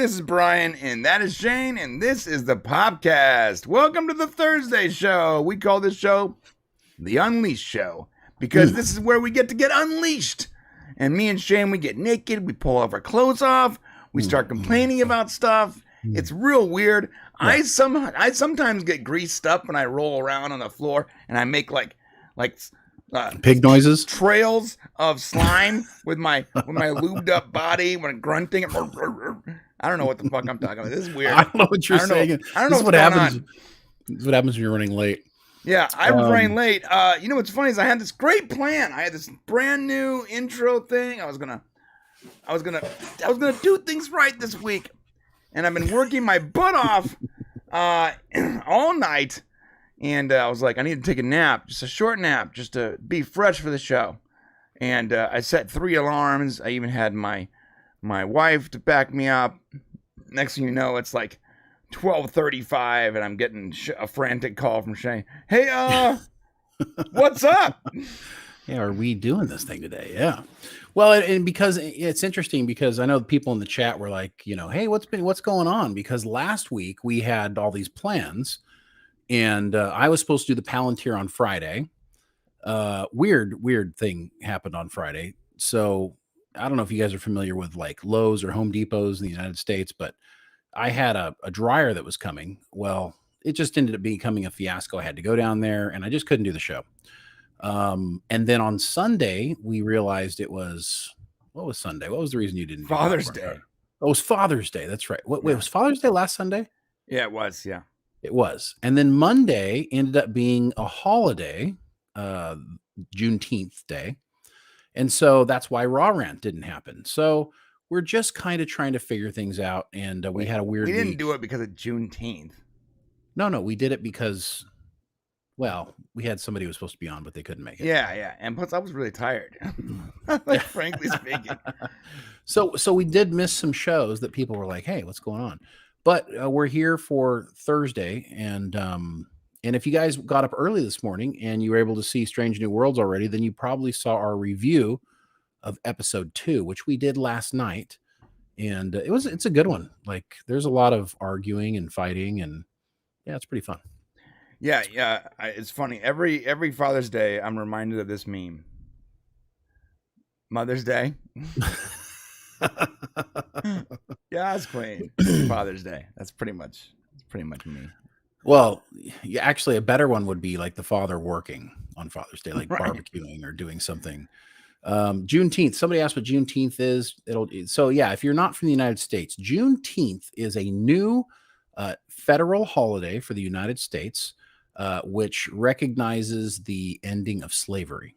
this is Brian, and that is Shane, and this is the Popcast. Welcome to the Thursday show. We call this show the Unleashed Show, because this is where we get to get unleashed. And me and Shane, we get naked, we pull our clothes off, we start complaining about stuff. It's real weird. Yeah. I sometimes get greased up when I roll around on the floor, and I make like pig noises, trails of slime with my lubed up body when I'm grunting. I don't know what the fuck I'm talking about. This is weird. I don't know what you're saying. I don't know what happens. This is what happens when you're running late. Yeah, I was running late. You know what's funny is I had this great plan. I had this brand new intro thing. I was gonna do things right this week, and I've been working my butt off all night. And I was like, I need to take a nap, just a short nap, just to be fresh for the show. And I set 3 alarms. I even had my wife to back me up. Next thing you know, it's like 12:35, and I'm getting a frantic call from Shane. Hey, what's up? Yeah, are we doing this thing today? Yeah. Well, and because it's interesting, because I know people in the chat were like, hey, what's going on? Because last week we had all these plans. And I was supposed to do the Palantir on Friday. Weird thing happened on Friday. So I don't know if you guys are familiar with like Lowe's or Home Depots in the United States, but I had a dryer that was coming. Well, it just ended up becoming a fiasco. I had to go down there, and I just couldn't do the show. And then on Sunday, we realized what was Sunday? What was the reason you didn't do Father's Day? Oh, it was Father's Day. That's right. Wait, it was Father's Day last Sunday? Yeah, it was. Yeah. It was. And then Monday ended up being a holiday, Juneteenth Day. And so that's why Rant didn't happen. So we're just kind of trying to figure things out. And we had a weird We didn't week. do it because of Juneteenth. No, we did it because, well, we had somebody who was supposed to be on, but they couldn't make it. Yeah. And plus I was really tired. Like, frankly speaking. So we did miss some shows that people were like, hey, what's going on? But we're here for Thursday, and if you guys got up early this morning and you were able to see Strange New Worlds already, then you probably saw our review of episode 2, which we did last night, and it's a good one. Like, there's a lot of arguing and fighting, and yeah, it's pretty fun. Yeah, it's funny. Every Father's Day, I'm reminded of this meme. Mother's Day. Yes, Queen. Father's Day. That's pretty much me. Well, actually, a better one would be like the father working on Father's Day, like right. Barbecuing or doing something. Juneteenth. Somebody asked what Juneteenth is. So yeah, if you're not from the United States, Juneteenth is a new federal holiday for the United States, which recognizes the ending of slavery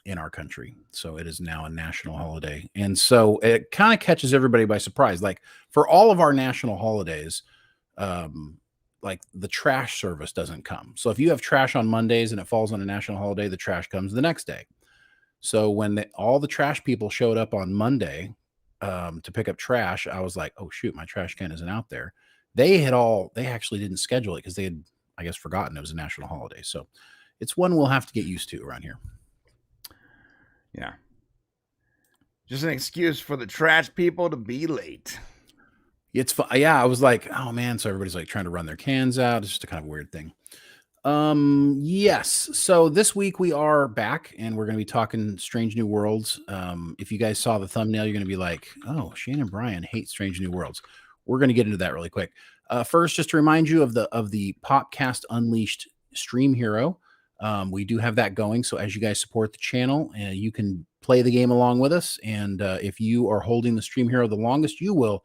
in our country. So it is now a national holiday. And so it kind of catches everybody by surprise. Like, for all of our national holidays, like the trash service doesn't come. So if you have trash on Mondays and it falls on a national holiday, the trash comes the next day. So when all the trash people showed up on Monday to pick up trash, I was like, oh shoot, my trash can isn't out there. They actually didn't schedule it because they had, I guess, forgotten it was a national holiday. So it's one we'll have to get used to around here. Yeah. Just an excuse for the trash people to be late. It's fun. Yeah, I was like, oh man. So everybody's like trying to run their cans out. It's just a kind of weird thing. Yes. So this week we are back and we're going to be talking Strange New Worlds. If you guys saw the thumbnail, you're going to be like, oh, Shane and Brian hate Strange New Worlds. We're going to get into that really quick. First, just to remind you of the Popcast Unleashed Stream Hero. We do have that going. So as you guys support the channel, you can play the game along with us. And if you are holding the Stream Hero the longest, you will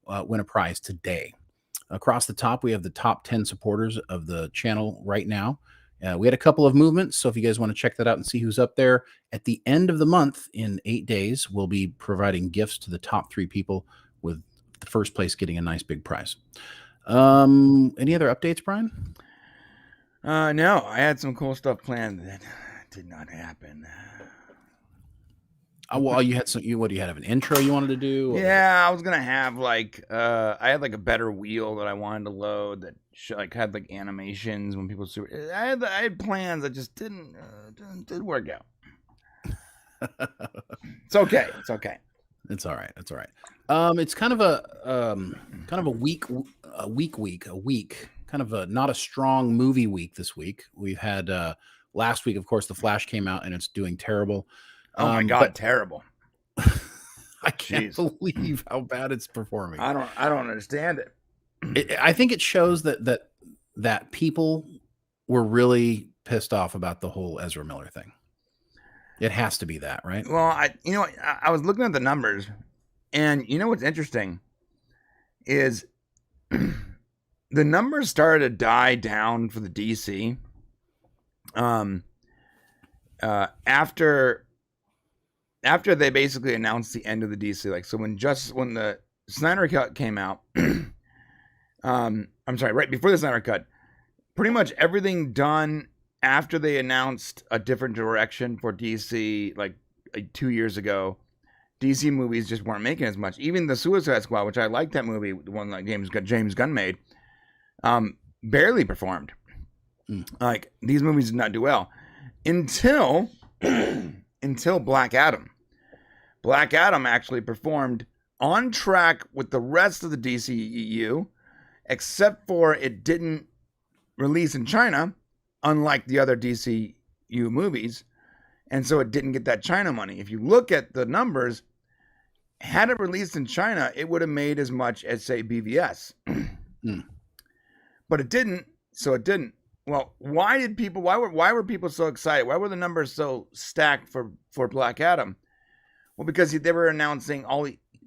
win a prize today. Across the top, we have the top 10 supporters of the channel right now. We had a couple of movements. So if you guys want to check that out and see who's up there, at the end of the month, in 8 days, we'll be providing gifts to the top 3 people, with the first place getting a nice big prize. Any other updates, Brian? No, I had some cool stuff planned that did not happen. Well, you had what do you have an intro you wanted to do? Or? Yeah, I was gonna have I had like a better wheel that I wanted to load that had like animations when people I had plans that just didn't work out. It's okay. It's all right. It's all right. It's kind of a week, kind of a not a strong movie week this week. We've had last week, of course, The Flash came out and it's doing terrible. Oh my God, But terrible. I can't Jeez. believe how bad it's performing. I don't understand it. I think it shows that people were really pissed off about the whole Ezra Miller thing. It has to be that, right? Well, I was looking at the numbers, and you know what's interesting is the numbers started to die down for the DC after they basically announced the end of the DC. Like, so when the Snyder Cut came out, I'm sorry, right before the Snyder Cut, pretty much everything done after they announced a different direction for DC, like 2 years ago, DC movies just weren't making as much. Even the Suicide Squad, which I liked that movie, the one that James Gunn made, barely performed. Like, these movies did not do well until Black Adam. Black Adam actually performed on track with the rest of the DCEU, except for it didn't release in China, unlike the other DCU movies, and so it didn't get that China money. If you look at the numbers, had it released in China, it would have made as much as, say, BVS. But it didn't, so it didn't. Well, why were people so excited? Why were the numbers so stacked for Black Adam? Well, because they were announcing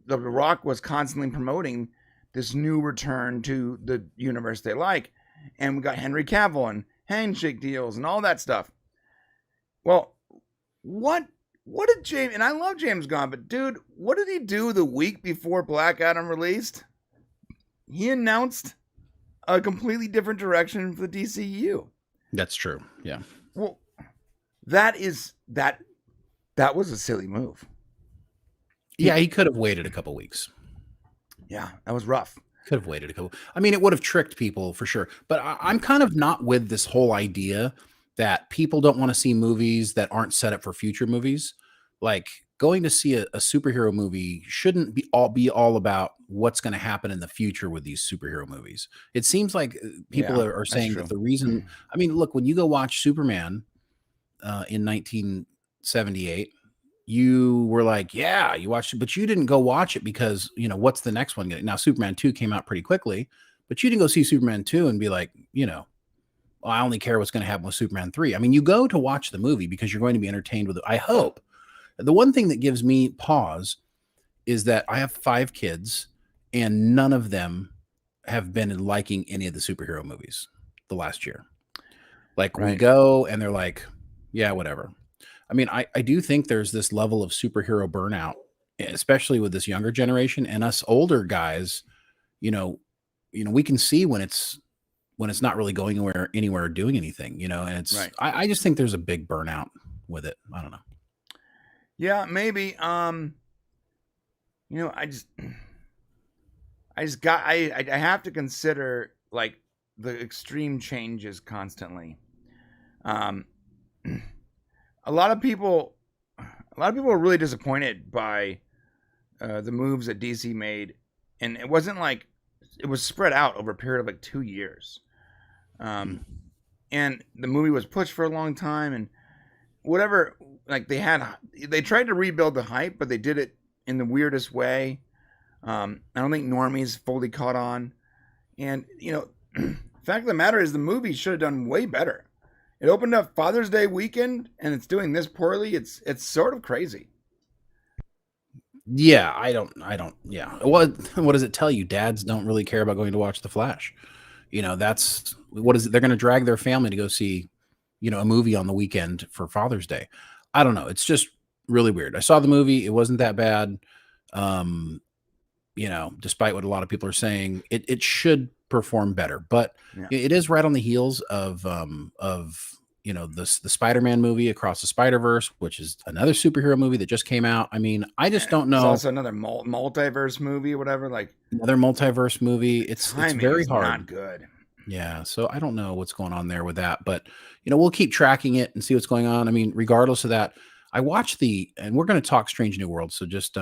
The Rock was constantly promoting this new return to the universe they like. And we got Henry Cavill and handshake deals and all that stuff. Well, what did James, and I love James Gunn, but dude, what did he do the week before Black Adam released? He announced a completely different direction for the DCU. That's true. Yeah. Well, that was a silly move. Yeah, he could have waited a couple weeks. Yeah, that was rough. Could have waited a couple. I mean, it would have tricked people for sure. But I'm kind of not with this whole idea that people don't want to see movies that aren't set up for future movies. Like, going to see a superhero movie shouldn't be all about what's going to happen in the future with these superhero movies. It seems like people are saying that the reason. I mean, look, when you go watch Superman in 1978. You were like, yeah, you watched it, but you didn't go watch it because, what's the next one? Now, Superman 2 came out pretty quickly, but you didn't go see Superman 2 and be like, well, I only care what's going to happen with Superman 3. I mean, you go to watch the movie because you're going to be entertained with it. I hope. The one thing that gives me pause is that I have 5 kids and none of them have been liking any of the superhero movies the last year. Like, we go and they're like, yeah, whatever. I mean, I do think there's this level of superhero burnout, especially with this younger generation, and us older guys, we can see when it's not really going anywhere or doing anything, and it's, I just think there's a big burnout with it. I don't know. Yeah, maybe. I have to consider, like, the extreme changes constantly. A lot of people are really disappointed by the moves that DC made, and it wasn't like it was spread out over a period of like 2 years. And the movie was pushed for a long time, and whatever, like they tried to rebuild the hype, but they did it in the weirdest way. I don't think normies fully caught on, and fact of the matter is the movie should have done way better. It opened up Father's Day weekend, and it's doing this poorly. It's sort of crazy. Yeah, I don't. Yeah, what does it tell you? Dads don't really care about going to watch The Flash. That's what is it? They're going to drag their family to go see, a movie on the weekend for Father's Day. I don't know. It's just really weird. I saw the movie. It wasn't that bad. Despite what a lot of people are saying, it should perform better, but it is right on the heels of the Spider-Man movie Across the Spider-Verse, which is another superhero movie that just came out. I mean, I just don't know. It's also another multiverse movie, or whatever. Like, another multiverse movie. It's very hard. Not good. Yeah, so I don't know what's going on there with that, but we'll keep tracking it and see what's going on. I mean, regardless of that, I watched and we're going to talk Strange New World, so just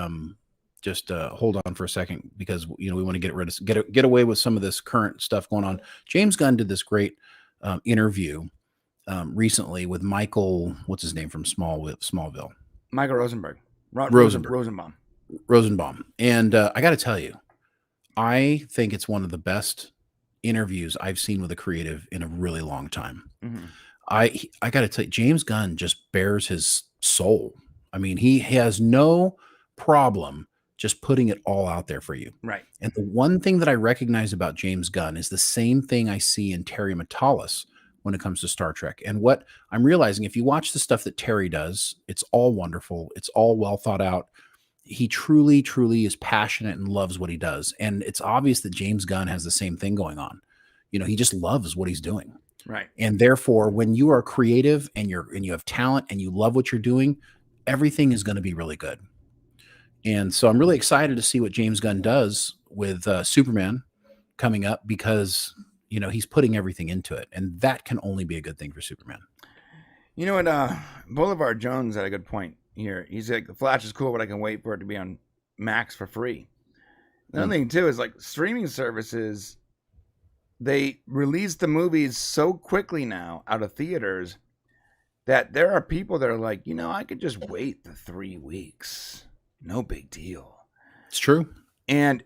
just hold on for a second, because we want to get away with some of this current stuff going on. James Gunn did this great interview recently with Michael, what's his name from Smallville? Michael Rosenberg. Rosenbaum. And I got to tell you, I think it's one of the best interviews I've seen with a creative in a really long time. Mm-hmm. I got to tell you, James Gunn just bears his soul. I mean, he has no problem just putting it all out there for you. Right. And the one thing that I recognize about James Gunn is the same thing I see in Terry Matalas when it comes to Star Trek. And what I'm realizing, if you watch the stuff that Terry does, it's all wonderful. It's all well thought out. He truly, truly is passionate and loves what he does. And it's obvious that James Gunn has the same thing going on. He just loves what he's doing. Right. And therefore, when you are creative and you have talent and you love what you're doing, everything is going to be really good. And so I'm really excited to see what James Gunn does with Superman coming up, because, he's putting everything into it. And that can only be a good thing for Superman. You know what? Boulevard Jones had a good point here. He's like, the Flash is cool, but I can wait for it to be on Max for free. The other thing, too, is like streaming services, they release the movies so quickly now out of theaters that there are people that are like, I could just wait the 3 weeks. No big deal. It's true. And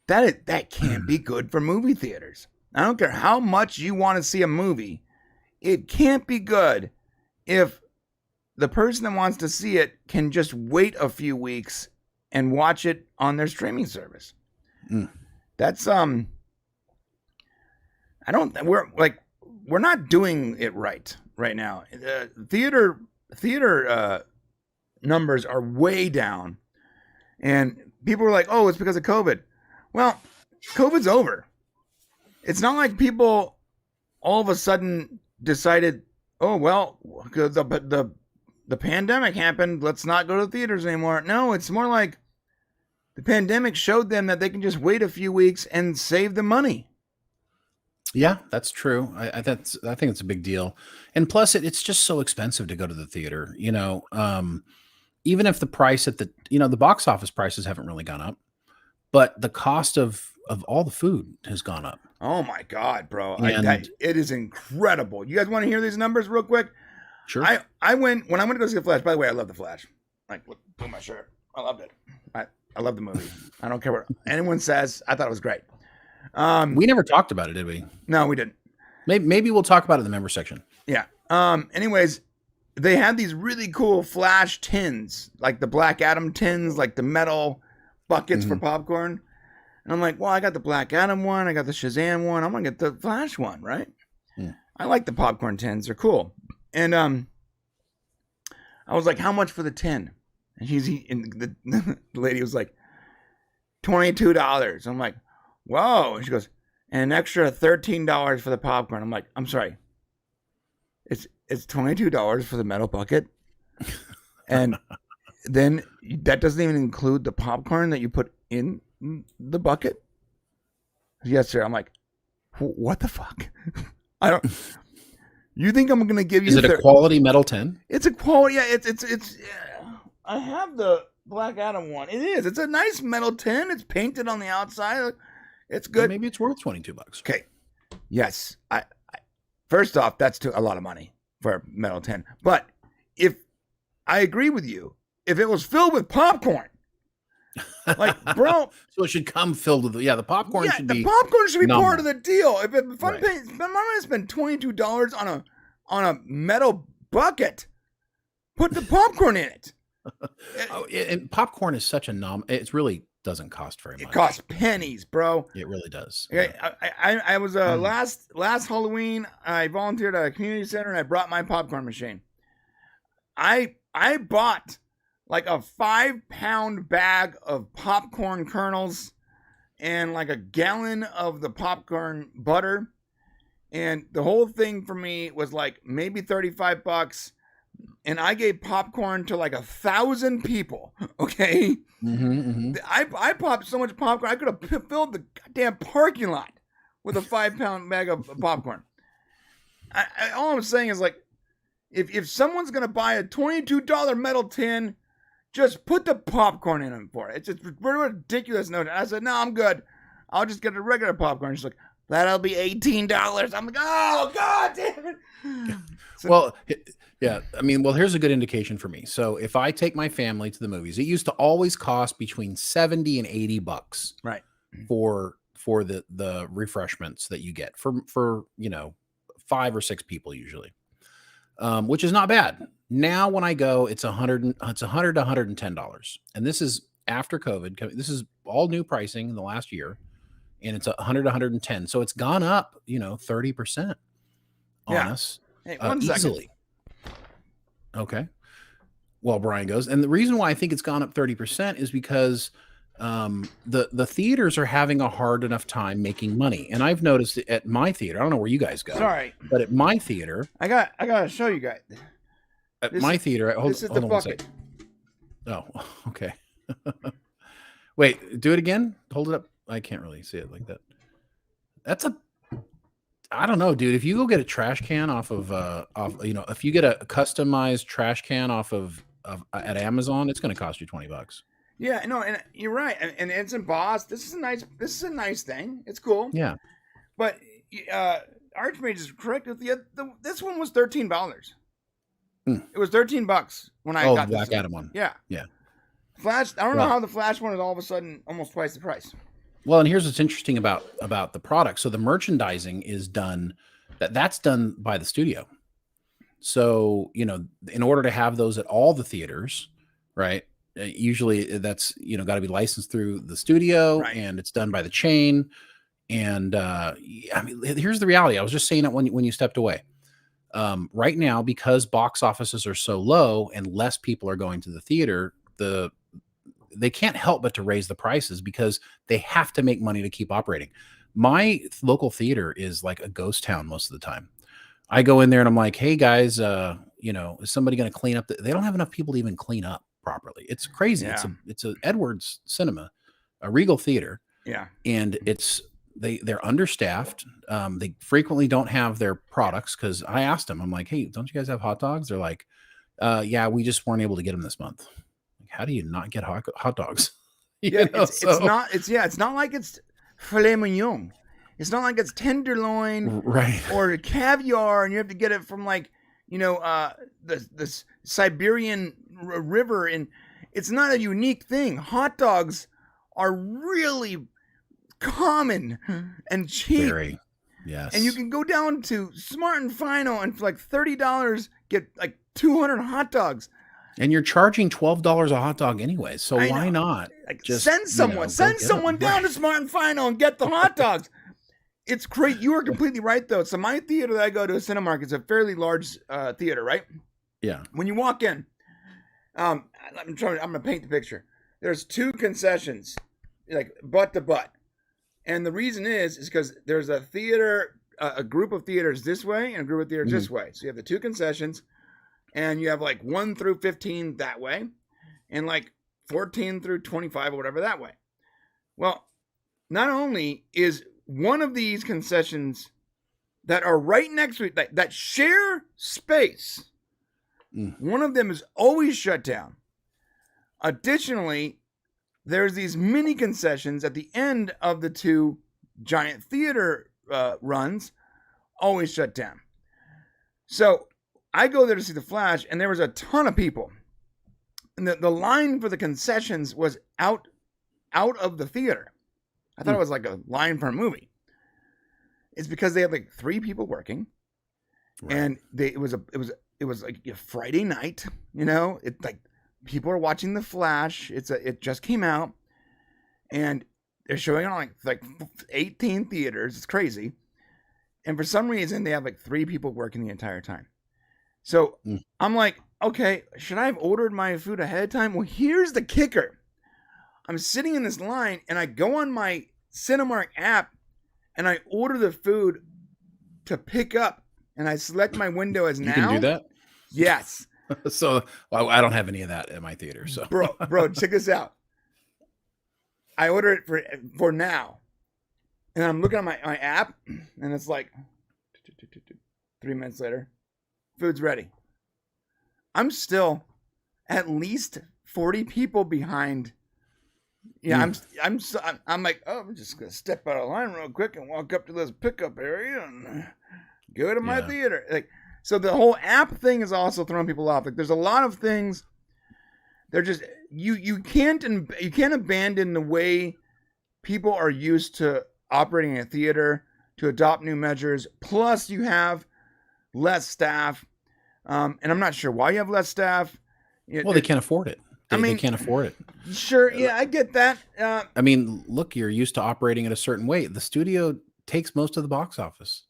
that can't be good for movie theaters. I don't care how much you want to see a movie. It can't be good if the person that wants to see it can just wait a few weeks and watch it on their streaming service. That's we're not doing it right now. Theater numbers are way down, and people are like, "Oh, it's because of COVID." Well, COVID's over. It's not like people all of a sudden decided, "Oh, well, because the pandemic happened, let's not go to theaters anymore." No, it's more like the pandemic showed them that they can just wait a few weeks and save the money. Yeah, that's true. I think it's a big deal. And plus it's just so expensive to go to the theater, even if the price at the box office prices haven't really gone up, but the cost of all the food has gone up. Oh my God, bro. It is incredible. You guys want to hear these numbers real quick? Sure. When I went to go see The Flash, by the way, I love The Flash. Like, look at my shirt. I loved it. I love the movie. I don't care what anyone says. I thought it was great. We never talked about it, did we? No, we didn't. Maybe we'll talk about it in the member section. Yeah. Anyways, they had these really cool Flash tins, like the Black Adam tins, like the metal buckets for popcorn. And I'm like, well, I got the Black Adam one. I got the Shazam one. I'm going to get the Flash one, right? Yeah. I like the popcorn tins. They're cool. And I was like, how much for the tin? And the lady was like, $22. I'm like, whoa. And she goes, and an extra $13 for the popcorn. I'm like, I'm sorry. It's $22 for the metal bucket. And then that doesn't even include the popcorn that you put in the bucket. Yes, sir. I'm like, what the fuck? You think I'm going to give you... Is it a quality metal tin? It's a quality... Yeah, it's I have the Black Adam one. It is. It's a nice metal tin. It's painted on the outside. It's good. Well, maybe it's worth $22. Okay. Yes. I first off, that's a lot of money for a metal tin. But if I agree with you, if it was filled with popcorn, like, bro, so it should come filled with the popcorn should be... the popcorn should be number. Part of the deal. If I'm going to spend $22 on a metal bucket, put the popcorn in it. And popcorn is such a it really doesn't cost very much. It costs pennies, bro. It really does. Okay, yeah. I was last Halloween, I volunteered at a community center and I brought my popcorn machine. I bought like a 5-pound bag of popcorn kernels and like a gallon of the popcorn butter. And the whole thing for me was like maybe $35. And I gave popcorn to like 1,000 people. Okay. I popped so much popcorn, I could have filled the goddamn parking lot with a 5-pound bag of popcorn. All I'm saying is, like, if someone's going to buy a $22 metal tin, Just put the popcorn in them for it. It's just ridiculous. No, I said, no, I'm good. I'll just get a regular popcorn. She's like, that'll be $18. I'm like, oh, God damn it. So, well, yeah. I mean, well, here's a good indication for me. So if I take my family to the movies, it used to always cost between $70 and $80 right. for the refreshments that you get for 5 or 6 people usually, which is not bad. Now when I go, it's $100 to $110, and this is after COVID. This is all new pricing in the last year, and it's $100 to $110. So it's gone up, 30% on us. Hey, one easily. Okay. Well, Brian goes, and the reason why I think it's gone up 30% is because the theaters are having a hard enough time making money. And I've noticed at my theater, I don't know where you guys go. Sorry. But at my theater, I gotta show you guys. At my theater, this is the bucket. Oh, okay. Wait, do it again. Hold it up. I can't really see it like that. I don't know, dude. If you go get a trash can off of if you get a customized trash can off of at Amazon, it's going to cost you $20. Yeah, no, and you're right. And it's embossed. This is a nice thing. It's cool. Yeah. But Archmage is correct. This one was $13. It was $13 when I got the Black this Adam one. Yeah. Yeah. Flash. I don't know how the Flash one is all of a sudden almost twice the price. Well, and here's what's interesting about the product. So the merchandising is done. That's done by the studio. So in order to have those at all the theaters, right? Usually that's got to be licensed through the studio, right. And it's done by the chain. And I mean, here's the reality. I was just saying it when you stepped away. Right now, because box offices are so low and less people are going to the theater, they can't help but to raise the prices because they have to make money to keep operating. My local theater is like a ghost town most of the time. I go in there and I'm like, hey guys, is somebody going to clean up? They don't have enough people to even clean up properly. It's crazy. Yeah. It's a Edwards Cinema, a Regal theater. Yeah. And they're understaffed. They frequently don't have their products because I asked them, I'm like, hey, don't you guys have hot dogs? They're like, yeah, we just weren't able to get them this month. Like, how do you not get hot dogs? It's not like it's filet mignon. It's not like it's tenderloin, right? Or caviar, and you have to get it from the Siberian river. And it's not a unique thing. Hot dogs are really common and cheap. Very, yes. And you can go down to Smart and Final and for like $30 get like 200 hot dogs. And you're charging $12 a hot dog anyway, so why not? Just send someone down to Smart and Final and get the hot dogs. It's great. You are completely right, though. So my theater that I go to, Cinemark, is a fairly large theater, right? Yeah. When you walk in, I'm going to paint the picture. There's 2 concessions, like butt to butt, and the reason is because there's a theater, a group of theaters this way, and a group of theaters this way. So you have the 2 concessions. And you have like 1 through 15 that way, and like 14 through 25 or whatever that way. Well, not only is one of these concessions that are right next to it, that share space, one of them is always shut down. Additionally, there's these mini concessions at the end of the 2 giant theater runs, always shut down. So I go there to see The Flash, and there was a ton of people. And the line for the concessions was out of the theater. I thought it was like a line for a movie. It's because they had like 3 people working, right. And it was like a Friday night. It's like people are watching The Flash. It just came out, and they're showing it on like 18 theaters. It's crazy, and for some reason they have like 3 people working the entire time. So I'm like, okay, should I have ordered my food ahead of time? Well, here's the kicker. I'm sitting in this line, and I go on my Cinemark app, and I order the food to pick up, and I select my window as now. You can do that? Yes. So I don't have any of that at my theater. So bro, check this out. I order it for now, and I'm looking at my app, and it's like 3 minutes later. Food's ready. I'm still at least 40 people behind. Yeah, I'm like, oh, I'm just gonna step out of line real quick and walk up to this pickup area and go to my theater. Like, so the whole app thing is also throwing people off. Like, there's a lot of things. They're just you can't abandon the way people are used to operating a theater to adopt new measures. Plus, you have less staff, and I'm not sure why you have less staff. Well, they can't afford it. They can't afford it. Sure, yeah, I get that. I mean, look, you're used to operating at a certain way. The studio takes most of the box office.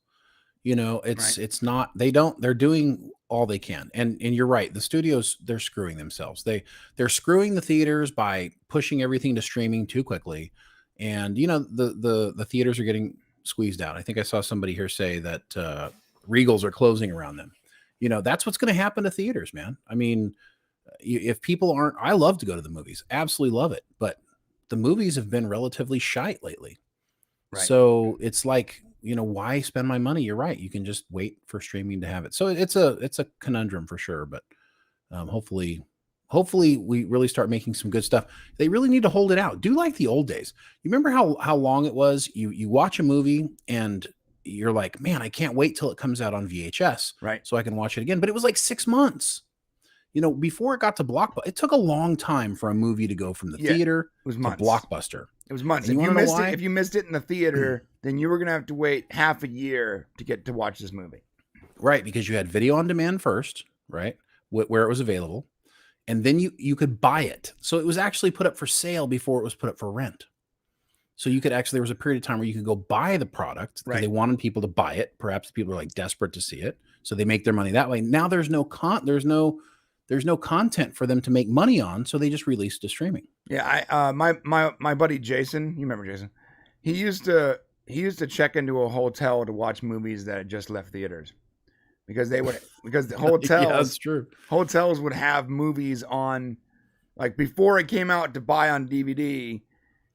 You know, it's not. They're doing all they can, and you're right. The studios, they're screwing themselves. They're screwing the theaters by pushing everything to streaming too quickly, and you know the theaters are getting squeezed out. I think I saw somebody here say that Regals are closing around them. You know, that's what's going to happen to theaters, man. I mean, if people aren't, I love to go to the movies, absolutely love it, but the movies have been relatively shite lately. Right. So it's like, you know, why spend my money? You're right. You can just wait for streaming to have it. So it's a conundrum for sure, but hopefully we really start making some good stuff. They really need to hold it out. Do like the old days. You remember how long it was? You watch a movie and you're like, man, I can't wait till it comes out on VHS, right? So I can watch it again. But it was like 6 months. You know, before it got to Blockbuster, it took a long time for a movie to go from the theater to Blockbuster. It was months. If you missed it in the theater, then you were going to have to wait half a year to get to watch this movie. Right, because you had video on demand first, right, where it was available, and then you could buy it. So it was actually put up for sale before it was put up for rent. So you could actually, there was a period of time where you could go buy the product because they wanted people to buy it. Perhaps people are like desperate to see it, so they make their money that way. Now there's no content for them to make money on, so they just released to streaming. Yeah, my buddy Jason, you remember Jason? He used to check into a hotel to watch movies that had just left theaters, because the hotels yeah, that's true. Hotels would have movies on, like before it came out to buy on DVD,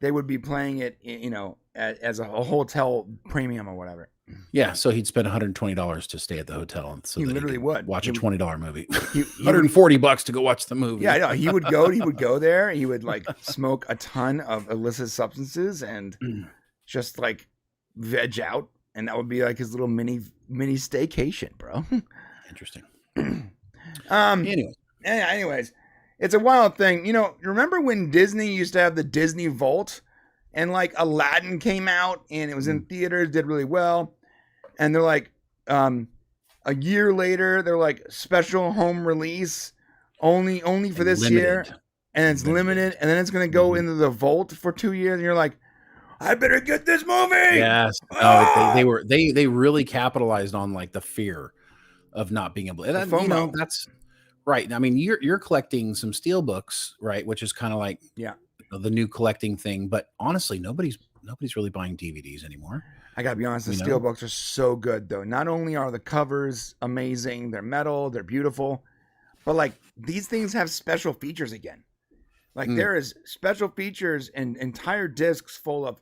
they would be playing it, you know, as a hotel premium or whatever. Yeah, so he'd spend $120 to stay at the hotel, so he literally would watch a $20 movie. He $140 to go watch the movie. Yeah, I know. He would go there. He would like smoke a ton of illicit substances and just like veg out, and that would be like his little mini staycation, bro. Interesting. Anyways, it's a wild thing. You know, remember when Disney used to have the Disney Vault? And like Aladdin came out and it was in theaters, did really well. And they're like, a year later, they're like special home release only for this year. And it's limited. And then it's going to go into the vault for 2 years. And you're like, I better get this movie. Yes. Oh, they really capitalized on like the fear of not being able to, that, you know, that's right. I mean, you're collecting some steel books, right? Which is kind of like, the new collecting thing, but honestly, nobody's really buying DVDs anymore. I gotta be honest, the steelbooks are so good though. Not only are the covers amazing, they're metal, they're beautiful, but like these things have special features again. Like there is special features and entire discs full of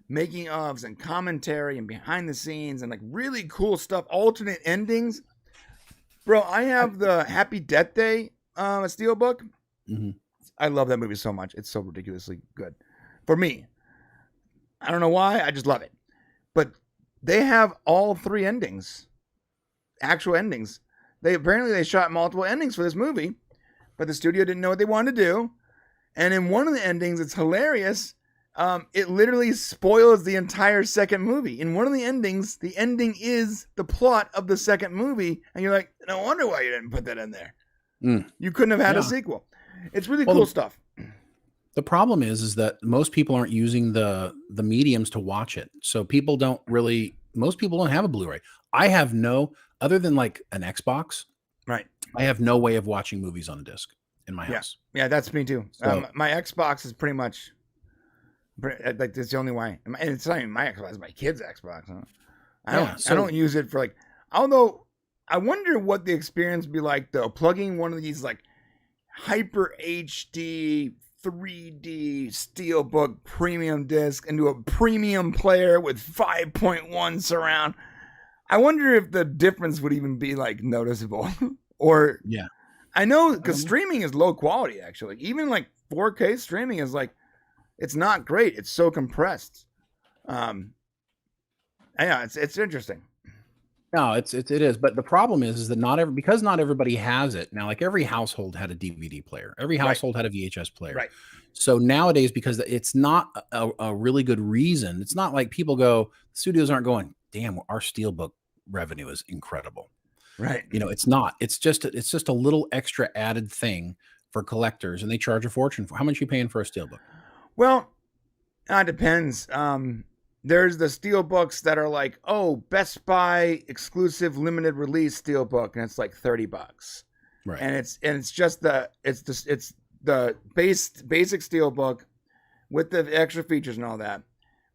making ofs and commentary and behind the scenes and like really cool stuff, alternate endings. Bro, I have the Happy Death Day steelbook. Mm-hmm. I love that movie so much. It's so ridiculously good. For me. I don't know why. I just love it. But they have all 3 endings. Actual endings. They shot multiple endings for this movie. But the studio didn't know what they wanted to do. And in one of the endings, it's hilarious. It literally spoils the entire second movie. In one of the endings, the ending is the plot of the second movie. And you're like, no wonder why you didn't put that in there. You couldn't have had a sequel. It's really cool stuff. The problem is that most people aren't using the mediums to watch it. So most people don't have a Blu-ray. I have other than like an Xbox. Right. I have no way of watching movies on a disc in my house. Yeah, that's me too. So, my Xbox is pretty much like that's the only way. And it's not even my Xbox, it's my kid's Xbox. I don't use it for like, although I wonder what the experience would be like though, plugging one of these like hyper HD 3D steelbook premium disc into a premium player with 5.1 surround. I wonder if the difference would even be like noticeable or I know because streaming is low quality. Actually, even like 4K streaming is like, it's not great. It's so compressed. Yeah, it's interesting. No, it is. But the problem is that because not everybody has it now. Like every household had a DVD player, every household had a VHS player. Right. So nowadays, because it's not a really good reason, it's not like people go, studios aren't going, damn, our Steelbook revenue is incredible. Right. It's not. It's just a little extra added thing for collectors, and they charge a fortune for. How much are you paying for a Steelbook? Well, it depends. There's the Steelbooks that are like, oh, Best Buy exclusive limited release Steelbook, and it's like $30. Right. And it's just the basic Steelbook with the extra features and all that.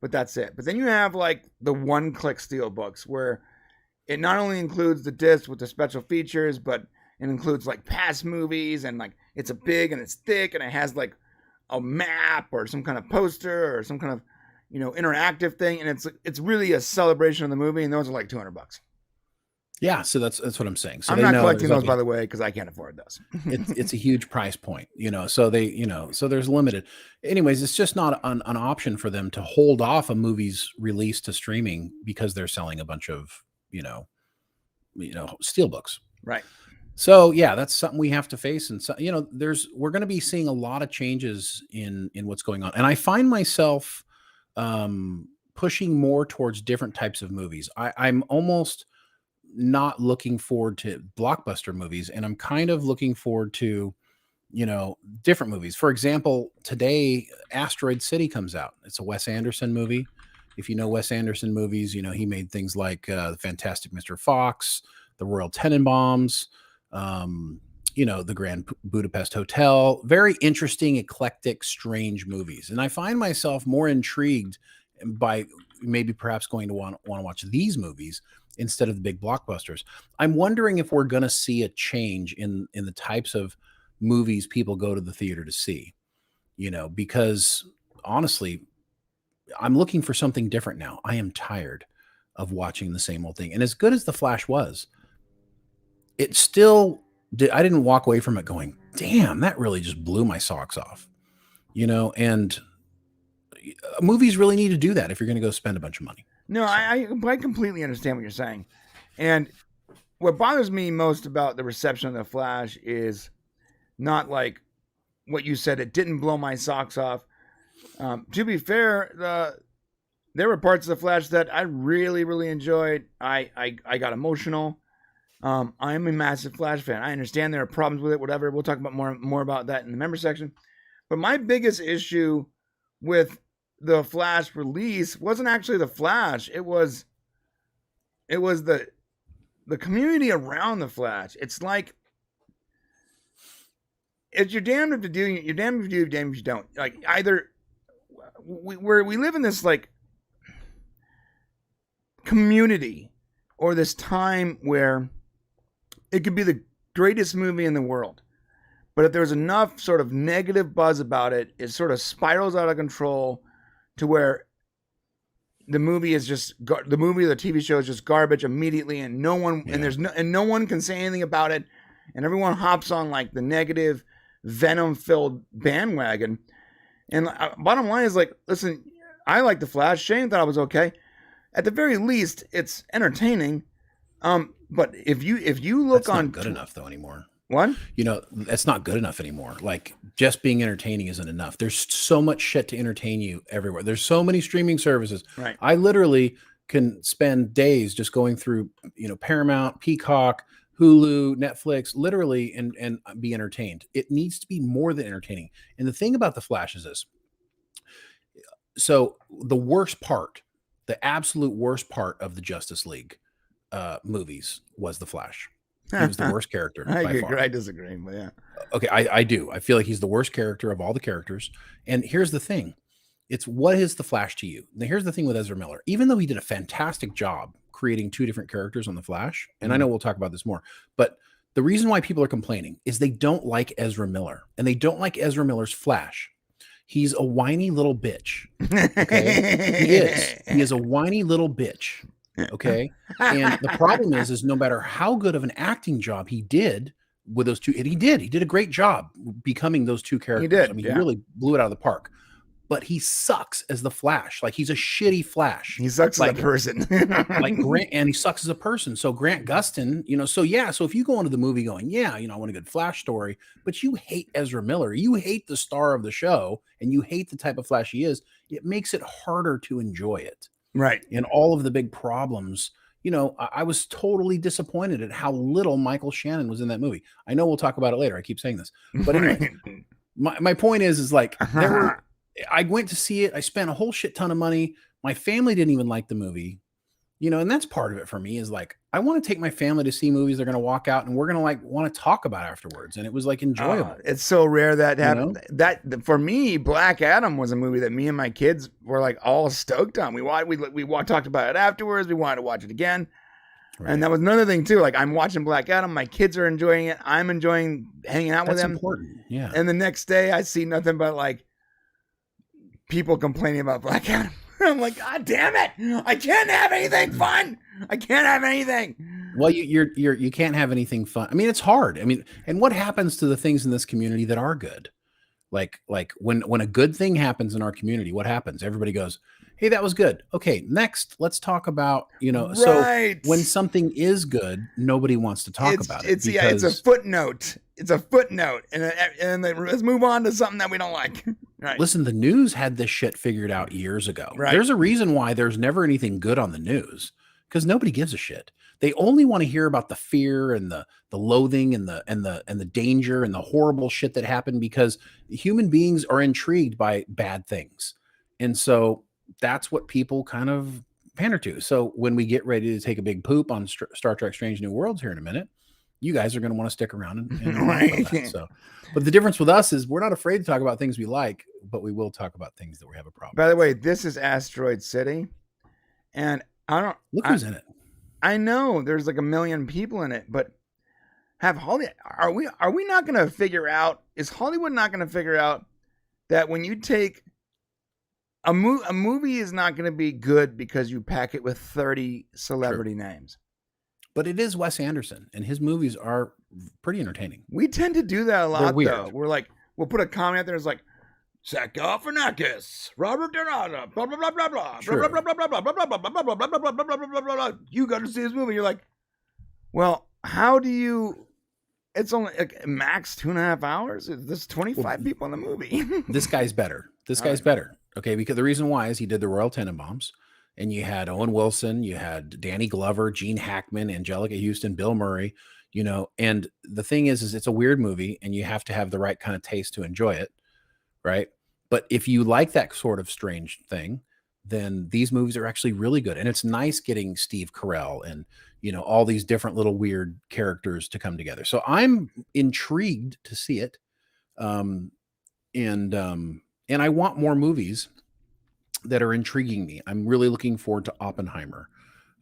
But that's it. But then you have like the one-click Steelbooks where it not only includes the disc with the special features, but it includes like past movies, and like it's a big and it's thick, and it has like a map or some kind of poster or some kind of interactive thing, and it's really a celebration of the movie, and those are like $200. Yeah, so that's what I'm saying. So I'm not collecting those, by the way, because I can't afford those. it's a huge price point, so they, so there's limited. Anyways, it's just not an option for them to hold off a movie's release to streaming because they're selling a bunch of Steelbooks. Right. So yeah, that's something we have to face, and so we're going to be seeing a lot of changes in what's going on, and I find myself pushing more towards different types of movies. I'm almost not looking forward to blockbuster movies, and I'm kind of looking forward to different movies. For example, today Asteroid City comes out. It's a Wes Anderson movie. If you know Wes Anderson movies, he made things like The Fantastic Mr. Fox, The Royal Tenenbaums, the Grand Budapest Hotel. Very interesting, eclectic, strange movies. And I find myself more intrigued by maybe perhaps going to want to watch these movies instead of the big blockbusters. I'm wondering if we're going to see a change in the types of movies people go to the theater to see, because honestly, I'm looking for something different now. I am tired of watching the same old thing. And as good as The Flash was, it still I didn't walk away from it going, damn, that really just blew my socks off, and movies really need to do that if you're going to go spend a bunch of money. No, I completely understand what you're saying. And what bothers me most about the reception of The Flash is not like what you said, it didn't blow my socks off. To be fair, there were parts of The Flash that I really, really enjoyed. I got emotional. I'm a massive Flash fan. I understand there are problems with it, whatever. We'll talk about more about that in the member section. But my biggest issue with the Flash release wasn't actually the Flash. It was the community around the Flash. It's like, you're damned if you do, you're damned if you do, you're damned if you don't. Like, either we live in this like community or this time where it could be the greatest movie in the world, but if there's enough sort of negative buzz about it, it sort of spirals out of control to where the movie is just the movie or the TV show is just garbage immediately, and no one no one can say anything about it, and everyone hops on like the negative venom-filled bandwagon. And bottom line is, like, listen, I like The Flash. Shane thought it was okay. At the very least, it's entertaining. But if you look that's not good enough though anymore. What? That's not good enough anymore. Like, just being entertaining isn't enough. There's so much shit to entertain you everywhere. There's so many streaming services. Right. I literally can spend days just going through, Paramount, Peacock, Hulu, Netflix, literally, and be entertained. It needs to be more than entertaining. And the thing about The Flash is this. So the worst part, the absolute worst part of the Justice League movies was The Flash. He was the worst character. I disagree, but yeah. Okay, I do. I feel like he's the worst character of all the characters. And here's the thing. It's, what is The Flash to you? Now, here's the thing with Ezra Miller. Even though he did a fantastic job creating two different characters on The Flash, and I know we'll talk about this more, but the reason why people are complaining is they don't like Ezra Miller, and they don't like Ezra Miller's Flash. He's a whiny little bitch. Okay? He is a whiny little bitch. Okay. And the problem is no matter how good of an acting job he did, with those two, and he did a great job becoming those two characters. did, I mean, yeah. he really blew it out of the park. But he sucks as the Flash. Like, he's a shitty Flash. He sucks like, as a person. like Grant, and he sucks as a person. So Grant Gustin, so if you go into the movie going, I want a good Flash story, but you hate Ezra Miller, you hate the star of the show, and you hate the type of Flash he is, it makes it harder to enjoy it. Right. And all of the big problems, I was totally disappointed at how little Michael Shannon was in that movie. I know we'll talk about it later. I keep saying this, but anyway, my point is like, I went to see it. I spent a whole shit ton of money. My family didn't even like the movie, and that's part of it for me is like, I want to take my family to see movies they're going to walk out and we're going to want to talk about afterwards. And it was like enjoyable. It's so rare that happened. That for me, Black Adam was a movie that me and my kids were like all stoked on. We talked about it afterwards. We wanted to watch it again. Right. And that was another thing too. Like, I'm watching Black Adam. My kids are enjoying it. I'm enjoying hanging out with them. That's important. Yeah. And the next day I see nothing but like people complaining about Black Adam. I'm like, God damn it! I can't have anything fun. I can't have anything. Well, you can't have anything fun. I mean, it's hard. I mean, and what happens to the things in this community that are good? Like when a good thing happens in our community, what happens? Everybody goes, "Hey, that was good." Okay, next, let's talk about Right. So when something is good, nobody wants to talk about it. It's a footnote. It's a footnote, and let's move on to something that we don't like. Right. Listen, the news had this shit figured out years ago. Right. There's a reason why there's never anything good on the news, because nobody gives a shit. They only want to hear about the fear and the loathing and the danger and the horrible shit that happened, because human beings are intrigued by bad things. And so that's what people kind of pander to. So when we get ready to take a big poop on Star Trek Strange New Worlds here in a minute, you guys are going to want to stick around and right. that. So, but the difference with us is we're not afraid to talk about things we like, but we will talk about things that we have a problem. By the way, this is Asteroid City, and look who's in it. I know there's like 1 million people in it, but are we not going to figure out? Is Hollywood not going to figure out that when you take a movie is not going to be good because you pack it with 30 celebrity names? But it is Wes Anderson, and his movies are pretty entertaining. We tend to do that a lot, though. We're like, we'll put a comment out there. It's like, Zach Galifianakis, Robert De Niro, blah blah blah blah blah, blah blah blah blah blah blah blah blah blah blah blah blah blah blah blah. You got to see this movie. You're like, well, how do you? It's only like max 2.5 hours. There's 25 people in the movie. This guy's better. This guy's better. Okay, because the reason why is he did the Royal Tenenbaums. And you had Owen Wilson, you had Danny Glover, Gene Hackman, Angelica Houston, Bill Murray, and the thing is it's a weird movie and you have to have the right kind of taste to enjoy it. Right. But if you like that sort of strange thing, then these movies are actually really good. And it's nice getting Steve Carell and, all these different little weird characters to come together. So I'm intrigued to see it. And I want more movies that are intriguing me. I'm really looking forward to Oppenheimer.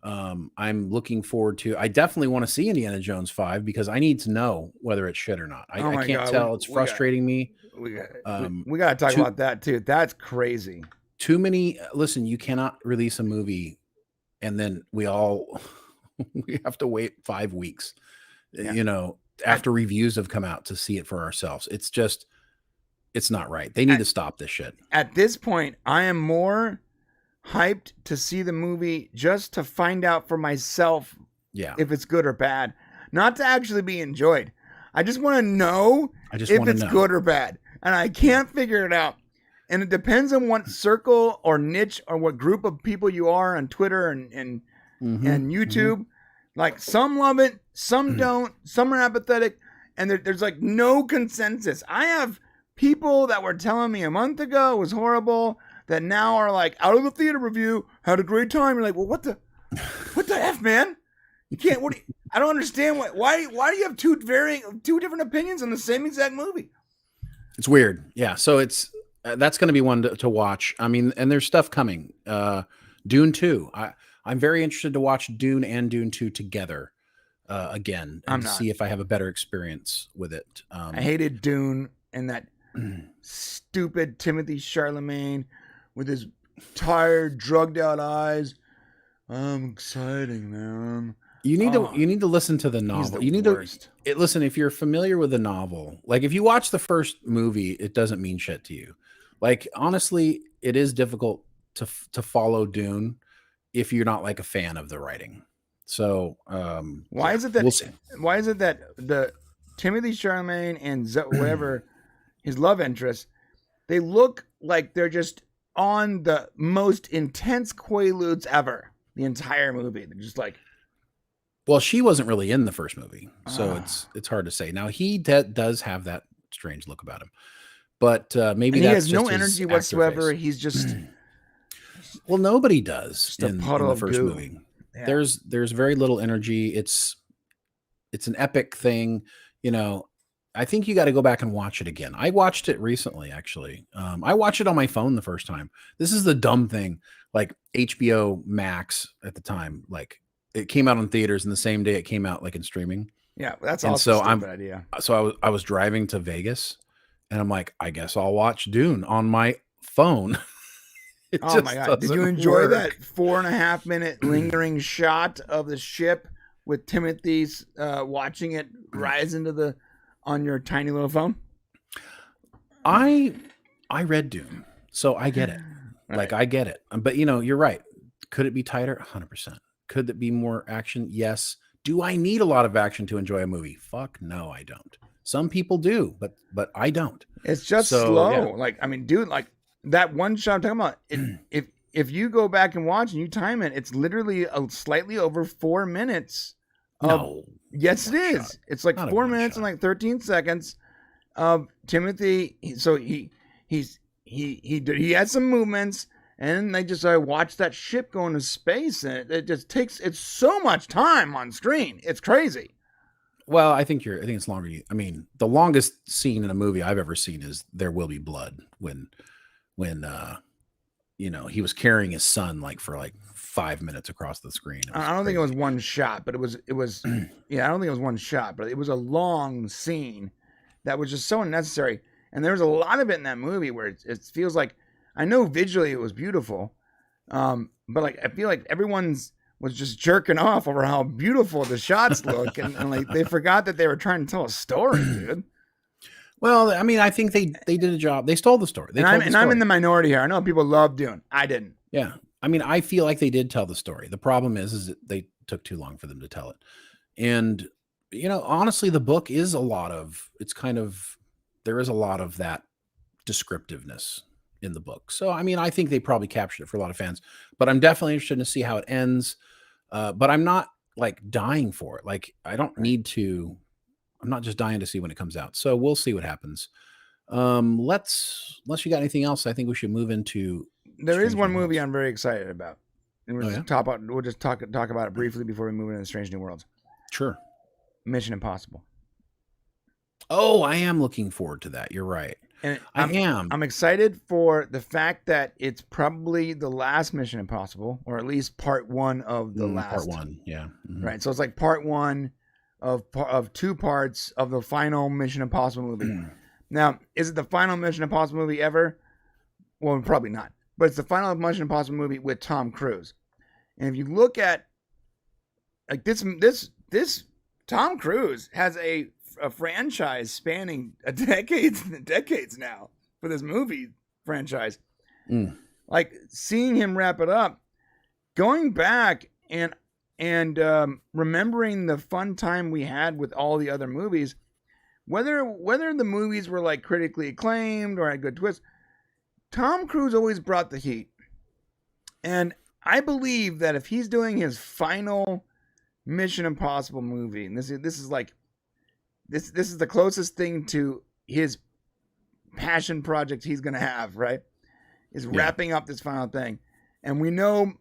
I'm looking forward to, I definitely want to see Indiana Jones 5 because I need to know whether it's shit or not. I can't tell. It's frustrating me. We got to talk about that too. That's crazy. Too many. Listen, you cannot release a movie and then we have to wait 5 weeks, after reviews have come out to see it for ourselves. It's not right. They need to stop this shit. At this point, I am more hyped to see the movie just to find out for myself if it's good or bad. Not to actually be enjoyed. I just want to know if it's good or bad. And I can't figure it out. And it depends on what circle or niche or what group of people you are on Twitter and YouTube. Mm-hmm. Like, some love it, some don't, some are apathetic, and there's like no consensus. I have people that were telling me a month ago it was horrible that now are like, out of the theater review, had a great time. You're like, well, what the F, man? You can't. I don't understand why do you have two different opinions on the same exact movie? It's weird. Yeah. So that's going to be one to watch. I mean, and there's stuff coming. Dune 2. I'm very interested to watch Dune and Dune 2 together again and to see if I have a better experience with it. I hated Dune and that stupid Timothy Chalamet with his tired, drugged out eyes. I'm exciting, man. You need to listen to the novel. You need worst. to listen. If you're familiar with the novel, like if you watch the first movie, it doesn't mean shit to you. Like honestly, it is difficult to follow Dune if you're not like a fan of the writing. So why is it that we'll see. Why is it that the Timothy Chalamet and whatever his love interest, they look like they're just on the most intense quaaludes ever the entire movie? They're just like, well, she wasn't really in the first movie, so it's hard to say. Now he does have that strange look about him, but maybe and he that's has just no energy whatsoever. He's just well, nobody does in the first movie. Yeah. There's very little energy. It's an epic thing, you know. I think you got to go back and watch it again. I watched it recently, actually. I watched it on my phone the first time. This is the dumb thing, like HBO Max at the time, like it came out in theaters and the same day it came out like in streaming. Yeah, that's also a stupid idea. So I was driving to Vegas and I'm like, I guess I'll watch Dune on my phone. Oh my God. Did you enjoy that 4.5 minute lingering shot of the ship with Timothy's watching it rise into on your tiny little phone? I read Dune, so I get it. Right. Like I get it. But you know, you're right. Could it be tighter? 100%. Could it be more action? Yes. Do I need a lot of action to enjoy a movie? Fuck no, I don't. Some people do, but I don't. It's just slow. Yeah. Like, I mean, dude, like that one shot I'm talking about, if you go back and watch and you time it, it's literally slightly over 4 minutes. No. Yes, it is. Shot. It's like 4 minutes and like 13 seconds of Timothy. So he had some movements, and they just watch that ship go into space, and it just takes it's so much time on screen. It's crazy. Well, I think it's longer. I mean, the longest scene in a movie I've ever seen is "There Will Be Blood" when you know, he was carrying his son like for like 5 minutes across the screen. I don't think it was one shot, but it was yeah, I don't think it was one shot, but it was a long scene that was just so unnecessary. And there was a lot of it in that movie where it feels like, I know visually it was beautiful, but like I feel like everyone's was just jerking off over how beautiful the shots look, and like they forgot that they were trying to tell a story, dude. Well, I mean, I think they did a job. They stole the story. I'm in the minority here. I know people love Dune. I didn't. Yeah. I mean, I feel like they did tell the story. The problem is that they took too long for them to tell it. And, you know, honestly, the book is there is a lot of that descriptiveness in the book. So, I mean, I think they probably captured it for a lot of fans, but I'm definitely interested to see how it ends. But I'm not like dying for it. Like I don't need to. I'm not just dying to see when it comes out. So we'll see what happens. Unless you got anything else, I think we should move into. There is one movie I'm very excited about, and we'll just talk about it briefly before we move into Strange New Worlds. Sure. Mission Impossible. Oh, I am looking forward to that. You're right. And I'm excited for the fact that it's probably the last Mission Impossible, or at least part one of the last. Part one, yeah. Mm-hmm. Right. So it's like part one of 2 parts of the final Mission Impossible movie. Now, is it the final Mission Impossible movie ever? Well, probably not. But it's the final Mission Impossible movie with Tom Cruise. And if you look at like this Tom Cruise has a franchise spanning decades now for this movie franchise. Like seeing him wrap it up, going back and remembering the fun time we had with all the other movies, whether the movies were like critically acclaimed or had good twists, Tom Cruise always brought the heat. And I believe that if he's doing his final Mission Impossible movie, and this is like this is the closest thing to his passion project he's gonna have, right? Is wrapping up this final thing. And we know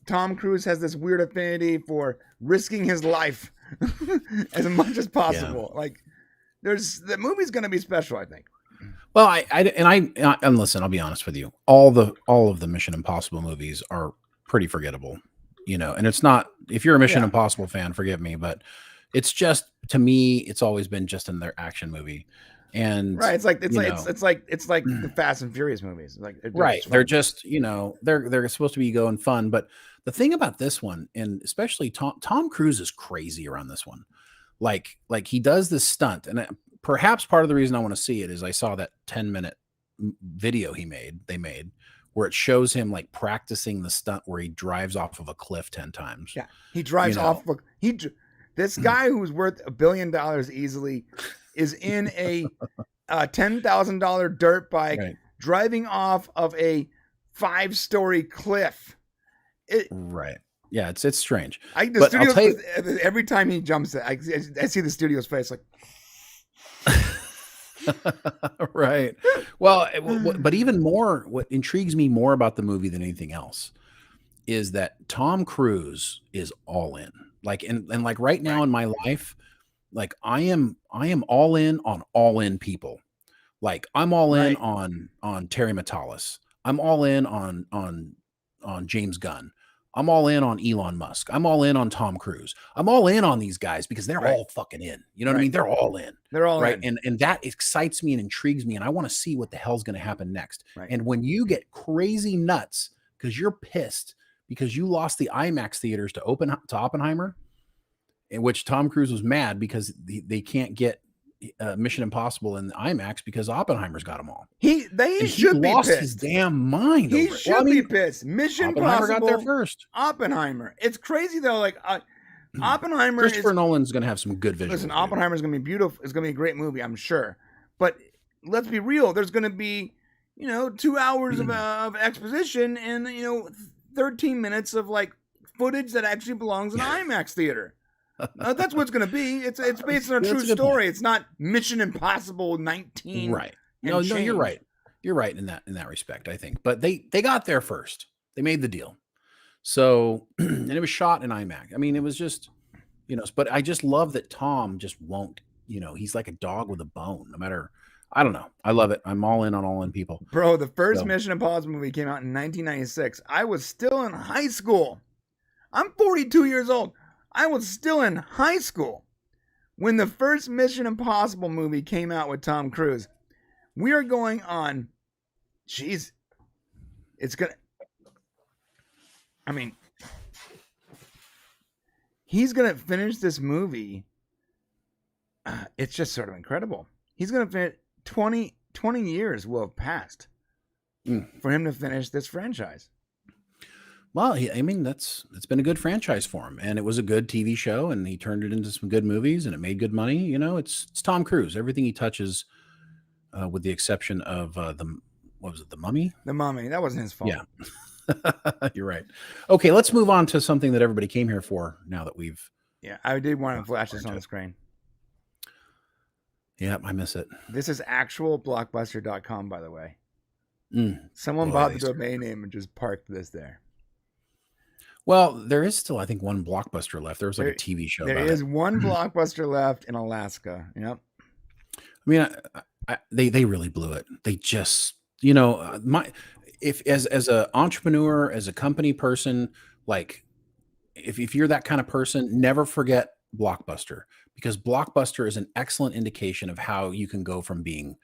Tom Cruise has this weird affinity for risking his life as much as possible. Yeah. Like, the movie's going to be special, I think. Well, and listen, I'll be honest with you. All of the Mission Impossible movies are pretty forgettable, you know. And it's not, if you're a Mission Impossible fan, forgive me, but it's just, to me, it's always been just another action movie. And Right. It's like you know, it's like the Fast and Furious movies. Like right. They're just, you know, they're supposed to be going fun. But the thing about this one, and especially Tom Cruise is crazy around this one. Like he does this stunt, and perhaps part of the reason I want to see it is I saw that 10-minute video they made where it shows him like practicing the stunt where he drives off of a cliff 10 times. Yeah, he drives off. This guy who's worth $1 billion easily is in a $10,000 dirt bike driving off of a 5-story cliff. Right. Yeah, it's strange. The studios, every time he jumps, I see the studio's face like. Right. Well, but even more, what intrigues me more about the movie than anything else is that Tom Cruise is all in. Like, and like right now in my life, like I am all in on all in people. Like I'm all in on Terry Matalas. I'm all in on James Gunn. I'm all in on Elon Musk. I'm all in on Tom Cruise. I'm all in on these guys because they're all fucking in. You know what I mean? They're all in. They're all in. And that excites me and intrigues me. And I want to see what the hell's going to happen next. Right. And when you get crazy nuts because you're pissed because you lost the IMAX theaters to Oppenheimer, in which Tom Cruise was mad because they can't get Mission Impossible in IMAX because Oppenheimer's got them all. He should be lost pissed. His damn mind. He should be pissed. Mission Impossible got there first. Oppenheimer. It's crazy though. Like Oppenheimer. Christopher Nolan's going to have some good visuals. Listen, Oppenheimer's going to be beautiful. It's going to be a great movie, I'm sure. But let's be real. There's going to be 2 hours of exposition and 13 minutes of like footage that actually belongs in an IMAX theater. That's what it's going to be. It's based on a true story. Point. It's not Mission Impossible 19. Right. No, you're right. You're right in that respect, I think. But they got there first. They made the deal. So, and it was shot in IMAX. I mean, it was just, but I just love that Tom just won't, he's like a dog with a bone, no matter, I don't know. I love it. I'm all in people. Bro, the first Mission Impossible movie came out in 1996. I was still in high school. I'm 42 years old. I was still in high school when the first Mission Impossible movie came out with Tom Cruise. We are going on, he's going to finish this movie. It's just sort of incredible. He's going to finish 20 years will have passed for him to finish this franchise. Well, it's been a good franchise for him, and it was a good TV show, and he turned it into some good movies, and it made good money. It's Tom Cruise. Everything he touches, with the exception of The Mummy? The Mummy. That wasn't his fault. Yeah, you're right. Okay, let's move on to something that everybody came here for. Now that we've I did want to flash this on the screen. Yeah, I miss it. This is actual Blockbuster.com, by the way. Someone bought the domain name and just parked this there. Well, there is still, I think, one Blockbuster left. There was like a TV show. There is one Blockbuster left in Alaska. Yep. I mean, they really blew it. They just, as an entrepreneur, as a company person, like if you're that kind of person, never forget Blockbuster, because Blockbuster is an excellent indication of how you can go from being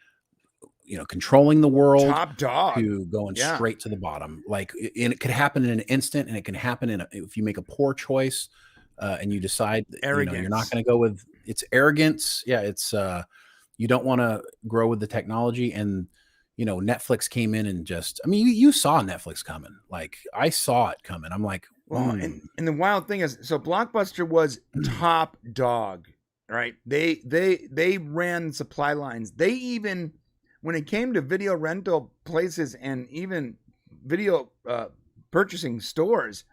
controlling the world, top dog, to going straight to the bottom. Like, and it could happen in an instant, and it can happen if you make a poor choice, and you decide you're not going to go with it's arrogance. Yeah, it's you don't want to grow with the technology, and Netflix came in and just. I mean, you saw Netflix coming. Like, I saw it coming. I'm like, well, and the wild thing is, so Blockbuster was top dog, right? They ran supply lines. They even. When it came to video rental places and even video purchasing stores,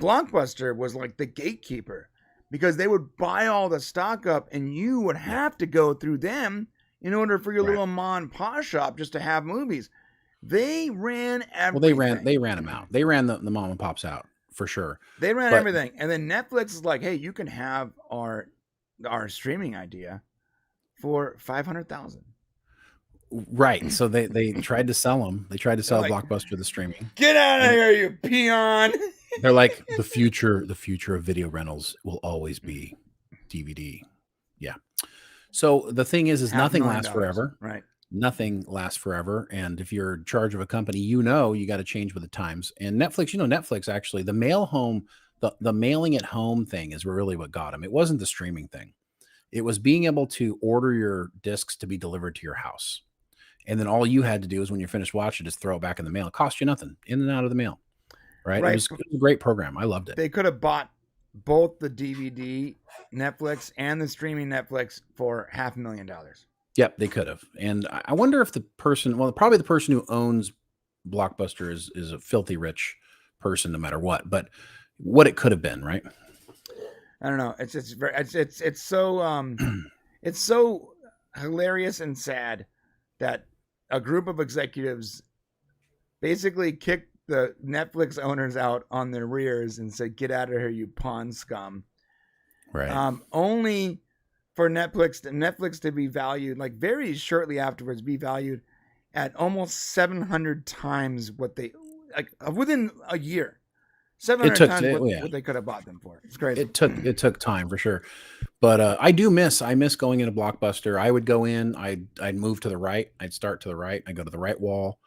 Blockbuster was like the gatekeeper, because they would buy all the stock up and you would have to go through them in order for your little mom and pop shop just to have movies. They ran everything. Well, they ran them out. They ran the mom and pops out for sure. They ran everything. And then Netflix is like, hey, you can have our streaming idea for $500,000. Right. So they tried to sell them. They tried to sell Blockbuster the streaming. Get out of here, you peon. They're like, the future of video rentals will always be DVD. Yeah. So the thing is nothing lasts $500,000. forever. Right. Nothing lasts forever. And if you're in charge of a company, you got to change with the times. And Netflix, Netflix actually, the the mailing at home thing is really what got them. It wasn't the streaming thing. It was being able to order your discs to be delivered to your house. And then all you had to do is when you're finished watching, just throw it back in the mail. It cost you nothing, in and out of the mail. Right. It was a great program. I loved it. They could have bought both the DVD Netflix and the streaming Netflix for $500,000. Yep, they could have. And I wonder if probably the person who owns Blockbuster is a filthy rich person, no matter what. But what it could have been, right? I don't know. It's so it's so hilarious and sad that a group of executives basically kicked the Netflix owners out on their rears and said, "Get out of here, you pawn scum." Right. Only for Netflix to be valued, like very shortly afterwards, be valued at almost 700 times what they within a year. 700 times what they could have bought them for. It's crazy. It took time for sure, but I miss going into Blockbuster. I would go in, I'd move to the right, I'd start to the right, I go to the right wall,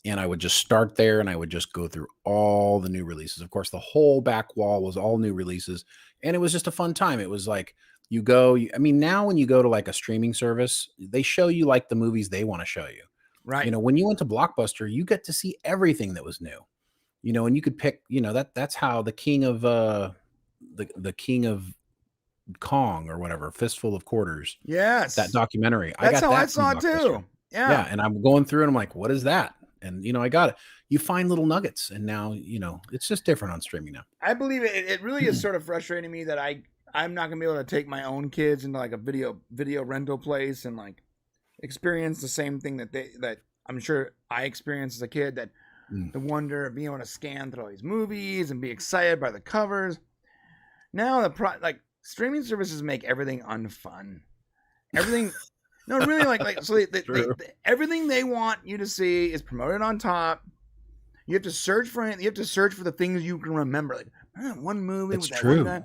and I would just start there, and I would just go through all the new releases. Of course, the whole back wall was all new releases, and it was just a fun time. It was like now when you go to like a streaming service, they show you like the movies they want to show you. Right. When you went to Blockbuster, you get to see everything that was new. And you could pick, that's how the king of the king of Kong or whatever, Fistful of Quarters. Yes. That documentary. That's how I saw it too. Yeah. Yeah. And I'm going through and I'm like, what is that? And I got it. You find little nuggets, and now, it's just different on streaming now. I believe it really is sort of frustrating me that I'm not gonna be able to take my own kids into like a video rental place and like experience the same thing that I'm sure I experienced as a kid, that the wonder of being able to scan through all these movies and be excited by the covers. Now streaming services make everything unfun. Everything, no, really, so everything they want you to see is promoted on top. You have to search for it. You have to search for the things you can remember. Like one movie. It's true. Yeah.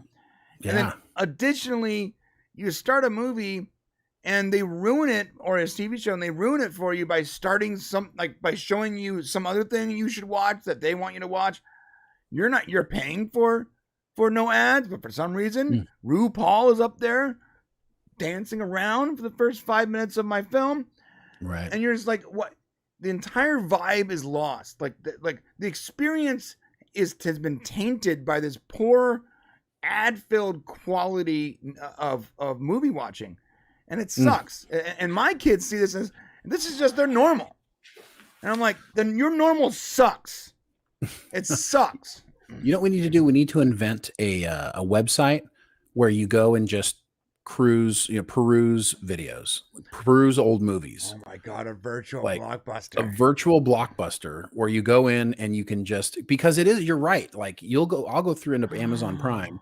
And then additionally, you start a movie and they ruin it, or a TV show, and they ruin it for you by by showing you some other thing you should watch that they want you to watch. You're paying for no ads, but for some reason, RuPaul is up there dancing around for the first 5 minutes of my film. Right. And you're just like, what? The entire vibe is lost. The experience has been tainted by this poor ad-filled quality of movie watching. And it sucks. And my kids see this as, this is just their normal. And I'm like, then your normal sucks. It sucks. You know what we need to do? We need to invent a website where you go and just peruse videos, peruse old movies. Oh my God, a virtual Blockbuster. A virtual Blockbuster where you go in and you can just, because you're right. Like I'll go through into Amazon Prime.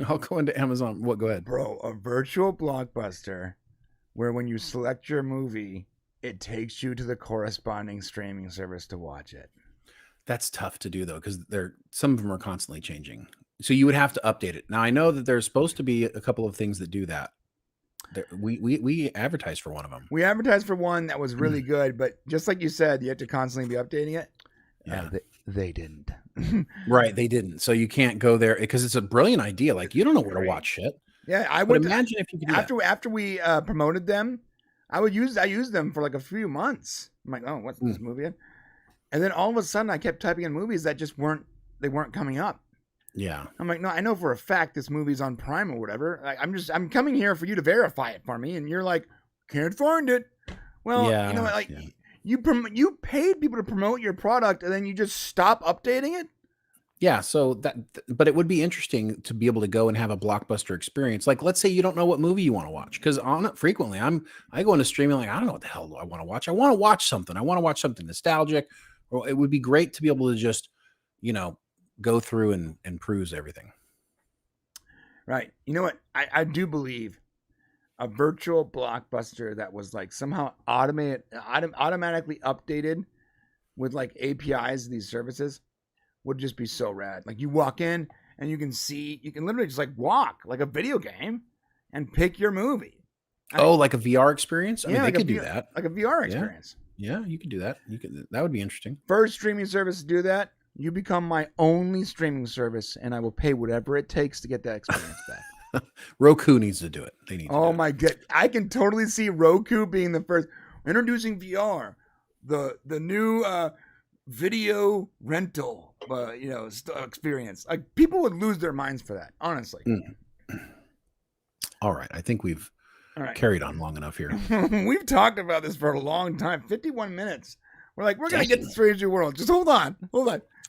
I'll go into Amazon. What? Go ahead. Bro, a virtual Blockbuster where when you select your movie, it takes you to the corresponding streaming service to watch it. That's tough to do though, because some of them are constantly changing. So you would have to update it. Now I know that there's supposed to be a couple of things that do that. We advertised for one of them. We advertised for one that was really good, but just like you said, you have to constantly be updating it. Yeah, they didn't. Right, they didn't. So you can't go there because it's a brilliant idea. Like you don't know where to watch shit. Yeah, I would would imagine if you could do after we promoted them, I used them for like a few months. I'm like, oh, what's this movie in? And then all of a sudden, I kept typing in movies that just weren't coming up. Yeah, I'm like, no, I know for a fact this movie's on Prime or whatever. I'm coming here for you to verify it for me, and you're like, can't find it. Well, yeah, you know what? You paid people to promote your product, and then you just stop updating it. Yeah, so but it would be interesting to be able to go and have a Blockbuster experience. Like, let's say you don't know what movie you want to watch, because on it frequently, I go into streaming like, I don't know what the hell do I want to watch. I want to watch something. I want to watch something nostalgic. Or it would be great to be able to just, go through and peruse everything. Right. You know what? I do believe a virtual Blockbuster that was like somehow automatically updated with like APIs of these services would just be so rad. Like you walk in and you can literally just like walk like a video game and pick your movie. Like a VR experience? I mean, they like could do that. Like a VR experience. Yeah, you could do that. That would be interesting. First streaming service to do that, you become my only streaming service, and I will pay whatever it takes to get that experience back. Roku needs to do it. They need to Oh my God. I can totally see Roku being the first. Introducing VR, the new video rental experience. Like, people would lose their minds for that, honestly. All right. I think we've carried on long enough here. We've talked about this for a long time. 51 minutes. We're going to get to Strange New World. Just hold on.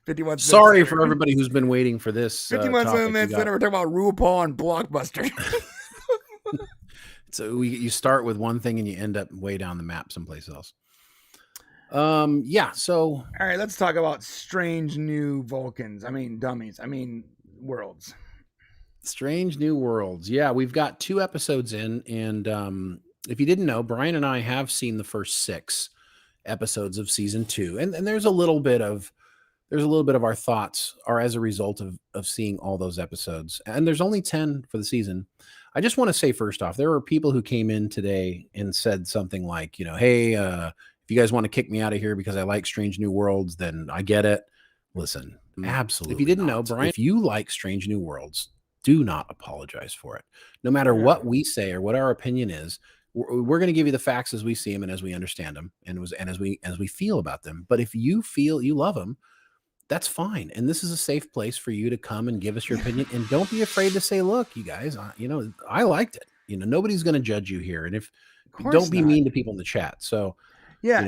51 minutes. Sorry for everybody who's been waiting for this. 51 minutes later, we're talking about RuPaul and Blockbuster. So you start with one thing and you end up way down the map someplace else. So all right, let's talk about strange new Vulcans. Worlds. Strange New Worlds. Yeah, we've got 2 episodes in, and if you didn't know, Brian and I have seen the first 6 episodes of season 2, and there's a little bit of our thoughts are as a result of seeing all those episodes, and there's only 10 for the season. I just want to say, first off, there were people who came in today and said something like, hey, if you guys want to kick me out of here because I like Strange New Worlds, then I get it. Listen, absolutely. If you didn't know, Brian, if you like Strange New Worlds, do not apologize for it. No matter what we say or what our opinion is, we're going to give you the facts as we see them and as we understand them and as we feel about them. But if you feel you love them, that's fine. And this is a safe place for you to come and give us your opinion. And don't be afraid to say, look, you guys, I liked it. Nobody's going to judge you here. And if don't be mean to people in the chat. So I'm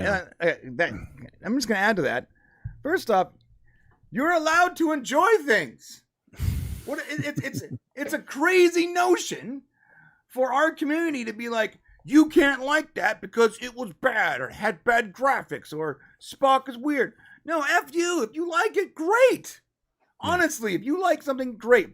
just going to add to that. First off, you're allowed to enjoy things. It's a crazy notion for our community to be like, you can't like that because it was bad or had bad graphics or Spock is weird. No, F you. If you like it, great. Honestly, if you like something, great.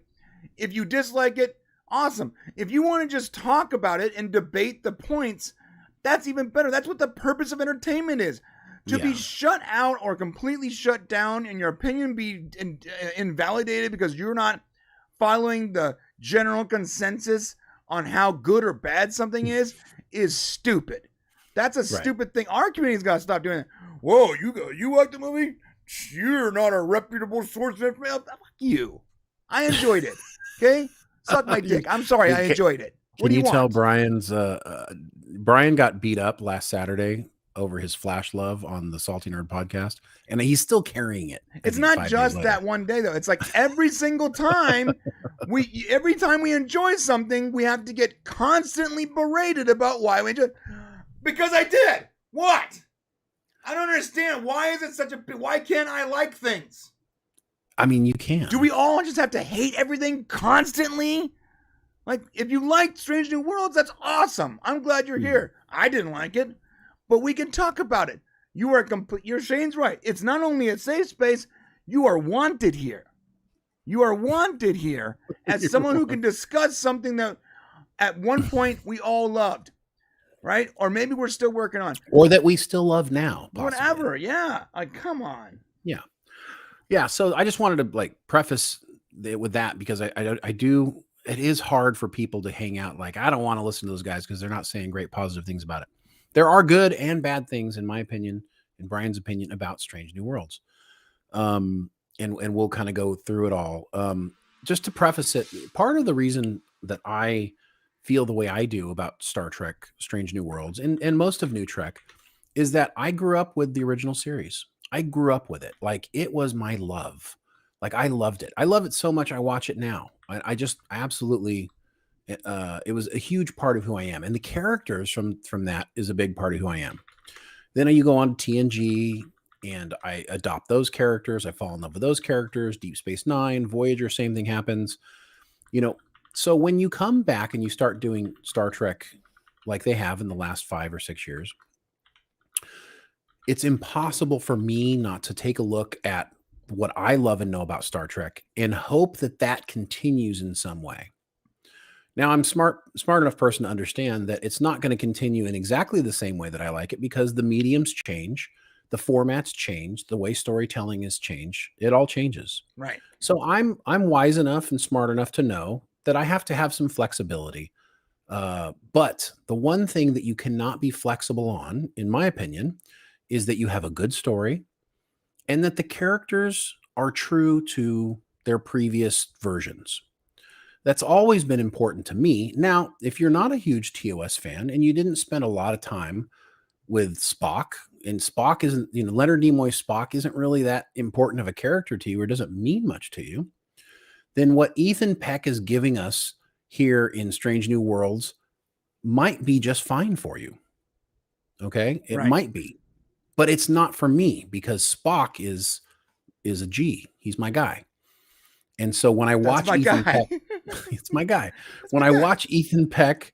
If you dislike it, awesome. If you want to just talk about it and debate the points, that's even better. That's what the purpose of entertainment is. To be shut out or completely shut down and your opinion be invalidated because you're not following the general consensus on how good or bad something is stupid. That's a stupid thing. Our community's got to stop doing it. Whoa, you like the movie? You're not a reputable source of information. Fuck you. I enjoyed it. Okay? Suck my dick. I'm sorry. I enjoyed it. Can you tell Brian's Brian got beat up last Saturday over his Flash love on the Salty Nerd podcast, and he's still carrying it. It's not just that one day though. It's like every single time every time we enjoy something, we have to get constantly berated about why we enjoy. Because I did. What? I don't understand. Why is it why can't I like things? I mean, you can. Do we all just have to hate everything constantly? Like, if you liked Strange New Worlds, that's awesome. I'm glad you're here. I didn't like it, but we can talk about it. You are Shane's right. It's not only a safe space, you are wanted here. You are wanted here as someone who can discuss something that at one point we all loved. Right? Or maybe we're still working on. Or that we still love now. Possibly. Whatever. Yeah. Like, come on. Yeah. Yeah. So I just wanted to preface it with that because I do. It is hard for people to hang out. Like, I don't want to listen to those guys because they're not saying great positive things about it. There are good and bad things, in my opinion, in Brian's opinion, about Strange New Worlds. And we'll kind of go through it all. Just to preface it, part of the reason that I feel the way I do about Star Trek, Strange New Worlds, and most of New Trek is that I grew up with the original series. I grew up with it. Like, it was my love. Like, I loved it. I love it so much. I watch it now. I absolutely, it was a huge part of who I am. And the characters from that is a big part of who I am. Then you go on to TNG and I adopt those characters. I fall in love with those characters. Deep Space Nine, Voyager, same thing happens. So when you come back and you start doing Star Trek like they have in the last 5 or 6 years, it's impossible for me not to take a look at what I love and know about Star Trek and hope that continues in some way. Now, I'm smart enough person to understand that it's not going to continue in exactly the same way that I like it because the mediums change, the formats change, the way storytelling is changed. It all changes. Right. So I'm wise enough and smart enough to know that I have to have some flexibility But the one thing that you cannot be flexible on, in my opinion, is that you have a good story and that the characters are true to their previous versions. That's always been important to me. Now, if you're not a huge TOS fan and you didn't spend a lot of time with Spock, and Spock isn't, Leonard Nimoy's Spock isn't really that important of a character to you or doesn't mean much to you, then what Ethan Peck is giving us here in Strange New Worlds might be just fine for you. Okay? It might be. But it's not for me because Spock is a G. He's my guy. And so when I watch Ethan Peck, it's my guy. When I watch Ethan Peck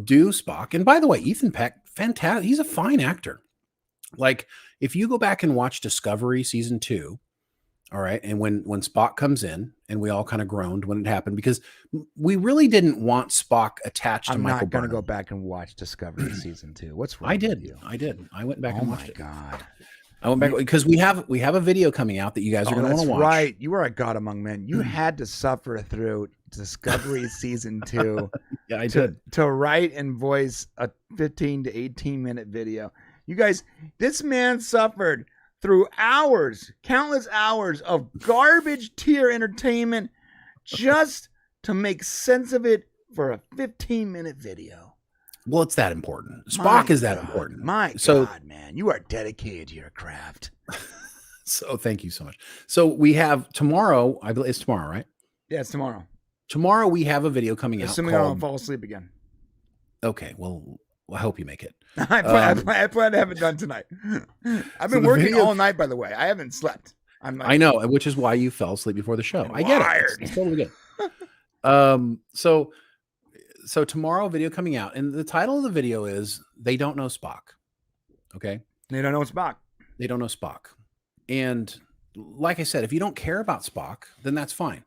do Spock, and by the way, Ethan Peck, fantastic. He's a fine actor. Like if you go back and watch Discovery season 2, all right, and when Spock comes in, and we all kind of groaned when it happened because we really didn't want Spock attached to Michael Burnham. I'm not going to go back and watch Discovery season 2. What's wrong with you? I did. I went back and watched it. Oh my God. I went back because we have a video coming out that you guys are going to want to watch. Right. You are a god among men. You had to suffer through Discovery season 2. Yeah, I did. To write and voice a 15 to 18 minute video. You guys, this man suffered through countless hours of garbage tier entertainment just to make sense of it for a 15-minute video. Well, it's that important. Spock is that important. God, man, you are dedicated to your craft. So thank you so much. So we have tomorrow, I believe it's tomorrow, right? Yeah, it's tomorrow. Tomorrow we have a video coming out. Assuming I don't fall asleep again. Okay, well, I hope you make it. I plan to have it done tonight. I've been working all night, by the way. I haven't slept. I know, which is why you fell asleep before the show. I get it. It's totally good. So tomorrow video coming out, and the title of the video is "They Don't Know Spock." Okay, they don't know Spock. They don't know Spock, and like I said, if you don't care about Spock, then that's fine.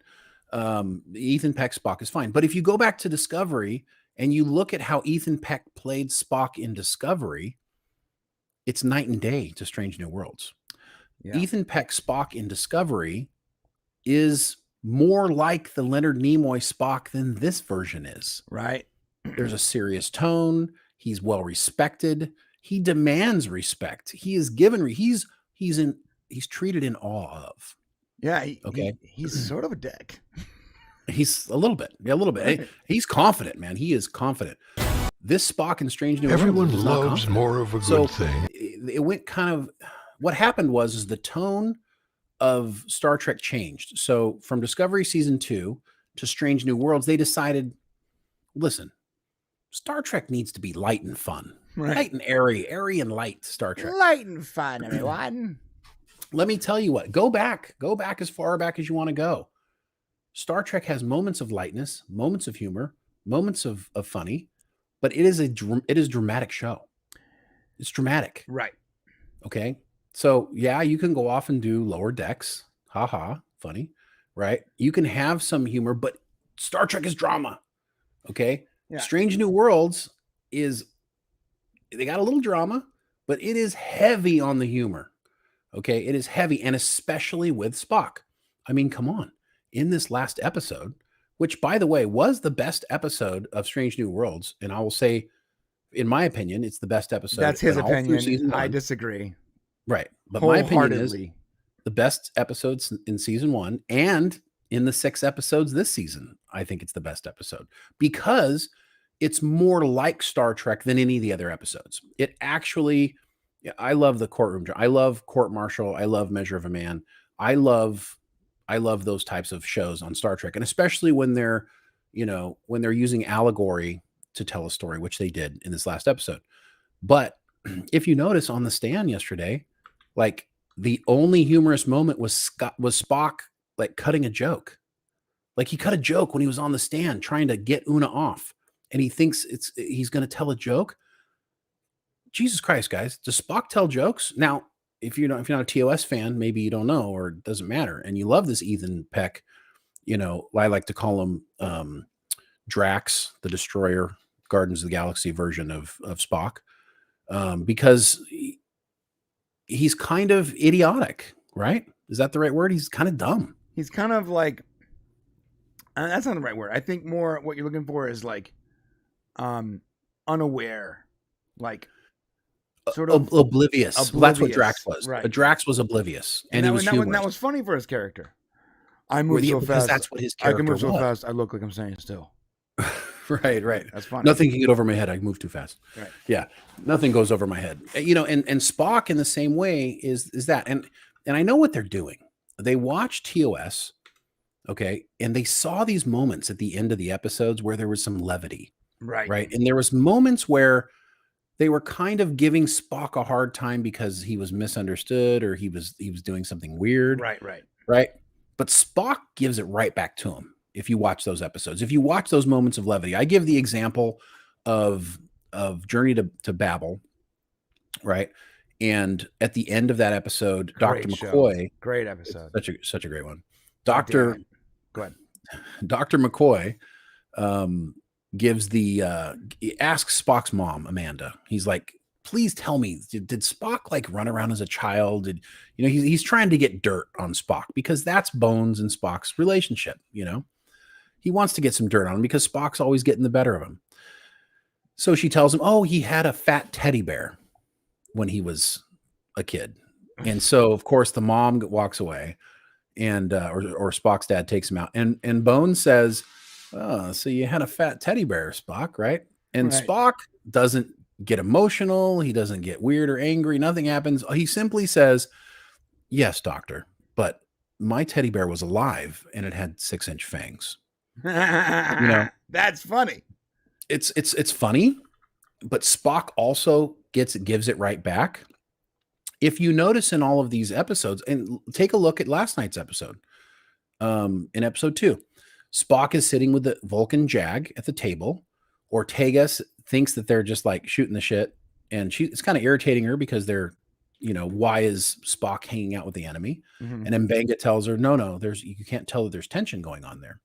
Ethan Peck Spock is fine, but if you go back to Discovery and you look at how Ethan Peck played Spock in Discovery, it's night and day to Strange New Worlds. Yeah. Ethan Peck Spock in Discovery is more like the Leonard Nimoy Spock than this version is. Right. There's a serious tone. He's well respected. He demands respect. He is given. He's treated in awe of. Yeah. He's sort of a dick. He's a little bit. Yeah, a little bit. Right. He's confident, man. He is confident. This Spock in Strange New Worlds. Everyone loves more of a good thing. It went kind of. What happened was the tone of Star Trek changed. So from Discovery season 2 to Strange New Worlds, they decided, listen, Star Trek needs to be light and fun, light and airy and light. Star Trek, light and fun, everyone. Let me tell you what. Go back as far back as you want to go. Star Trek has moments of lightness, moments of humor, moments of funny, but it is a dramatic show. It's dramatic. Right. Okay. So yeah, you can go off and do Lower Decks. Haha. Funny. Right. You can have some humor, but Star Trek is drama. Okay. Yeah. Strange New Worlds they got a little drama, but it is heavy on the humor. Okay. It is heavy. And especially with Spock. I mean, come on. In this last episode, which by the way was the best episode of Strange New Worlds, and I will say, in my opinion, it's the best episode. That's his opinion. I disagree. Right, but my opinion is the best episodes in season 1, and in the 6 episodes this season, I think it's the best episode because it's more like Star Trek than any of the other episodes. It actually, I love the courtroom. I love Court Martial. I love Measure of a Man. I love those types of shows on Star Trek, and especially when they're using allegory to tell a story, which they did in this last episode. But if you notice on the stand yesterday, like the only humorous moment was Spock like cutting a joke. Like he cut a joke when he was on the stand trying to get Una off, and he thinks he's going to tell a joke. Jesus Christ, guys, does Spock tell jokes? Now, if you're not a TOS fan, maybe you don't know, or it doesn't matter, and you love this Ethan Peck, I like to call him Drax, the Destroyer, Guardians of the Galaxy version of Spock, because he's kind of idiotic, right? Is that the right word? He's kind of dumb. He's kind of like, that's not the right word. I think more what you're looking for is like unaware, like sort of oblivious. Well, that's what Drax was. right? Drax was oblivious, and he was humorous. That was funny for his character. I move so because fast. that's what his I character can move so was. fast. I look like I'm standing still. Right. That's funny. Nothing can get over my head. I move too fast. Right. Yeah, nothing goes over my head. You know, and Spock in the same way is that, and I know what they're doing. They watched TOS, okay, and they saw these moments at the end of the episodes where there was some levity, right, and there was moments where they were kind of giving Spock a hard time because he was misunderstood or he was doing something weird, right. But Spock gives it right back to him. If you watch those episodes, if you watch those moments of levity, I give the example of Journey to Babel, right? And at the end of that episode, Dr. McCoy, great episode, such a great one. Go ahead. Dr. McCoy gives he asks Spock's mom, Amanda. He's like, please tell me, did Spock like run around as a child? He's trying to get dirt on Spock because that's Bones and Spock's relationship. He wants to get some dirt on him because Spock's always getting the better of him. So she tells him, oh, he had a fat teddy bear when he was a kid. And so, of course, the mom walks away and or Spock's dad takes him out. And Bones says, oh, so you had a fat teddy bear, Spock, right? And Spock doesn't get emotional. He doesn't get weird or angry. Nothing happens. He simply says, yes, doctor, but my teddy bear was alive and it had 6-inch fangs. That's funny. It's funny, but Spock also gives it right back. If you notice in all of these episodes, and take a look at last night's episode, in episode 2, Spock is sitting with the Vulcan Jag at the table. Ortega thinks that they're just like shooting the shit, and it's kind of irritating her because they're, why is Spock hanging out with the enemy? Mm-hmm. And M'Benga tells her, no, you can't tell that there's tension going on there.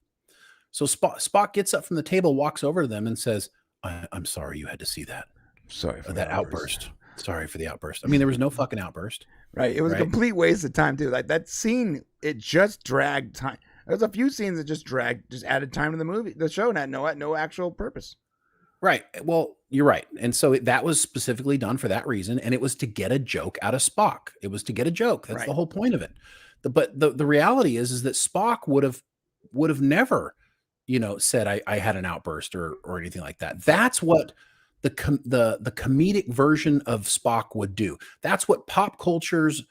So Spock gets up from the table, walks over to them, and says, "I'm sorry you had to see that. Sorry for that outburst. Sorry for the outburst. I mean, there was no fucking outburst. Right. It was a complete waste of time too. Like that scene, it just dragged time. There's a few scenes that just added time to the show, and had no actual purpose. Right. Well, you're right. And so that was specifically done for that reason, and it was to get a joke out of Spock. It was to get a joke. That's the whole point of it. But the reality is that Spock would have never, said I had an outburst or anything like that. That's what the comedic version of Spock would do. That's what pop culture's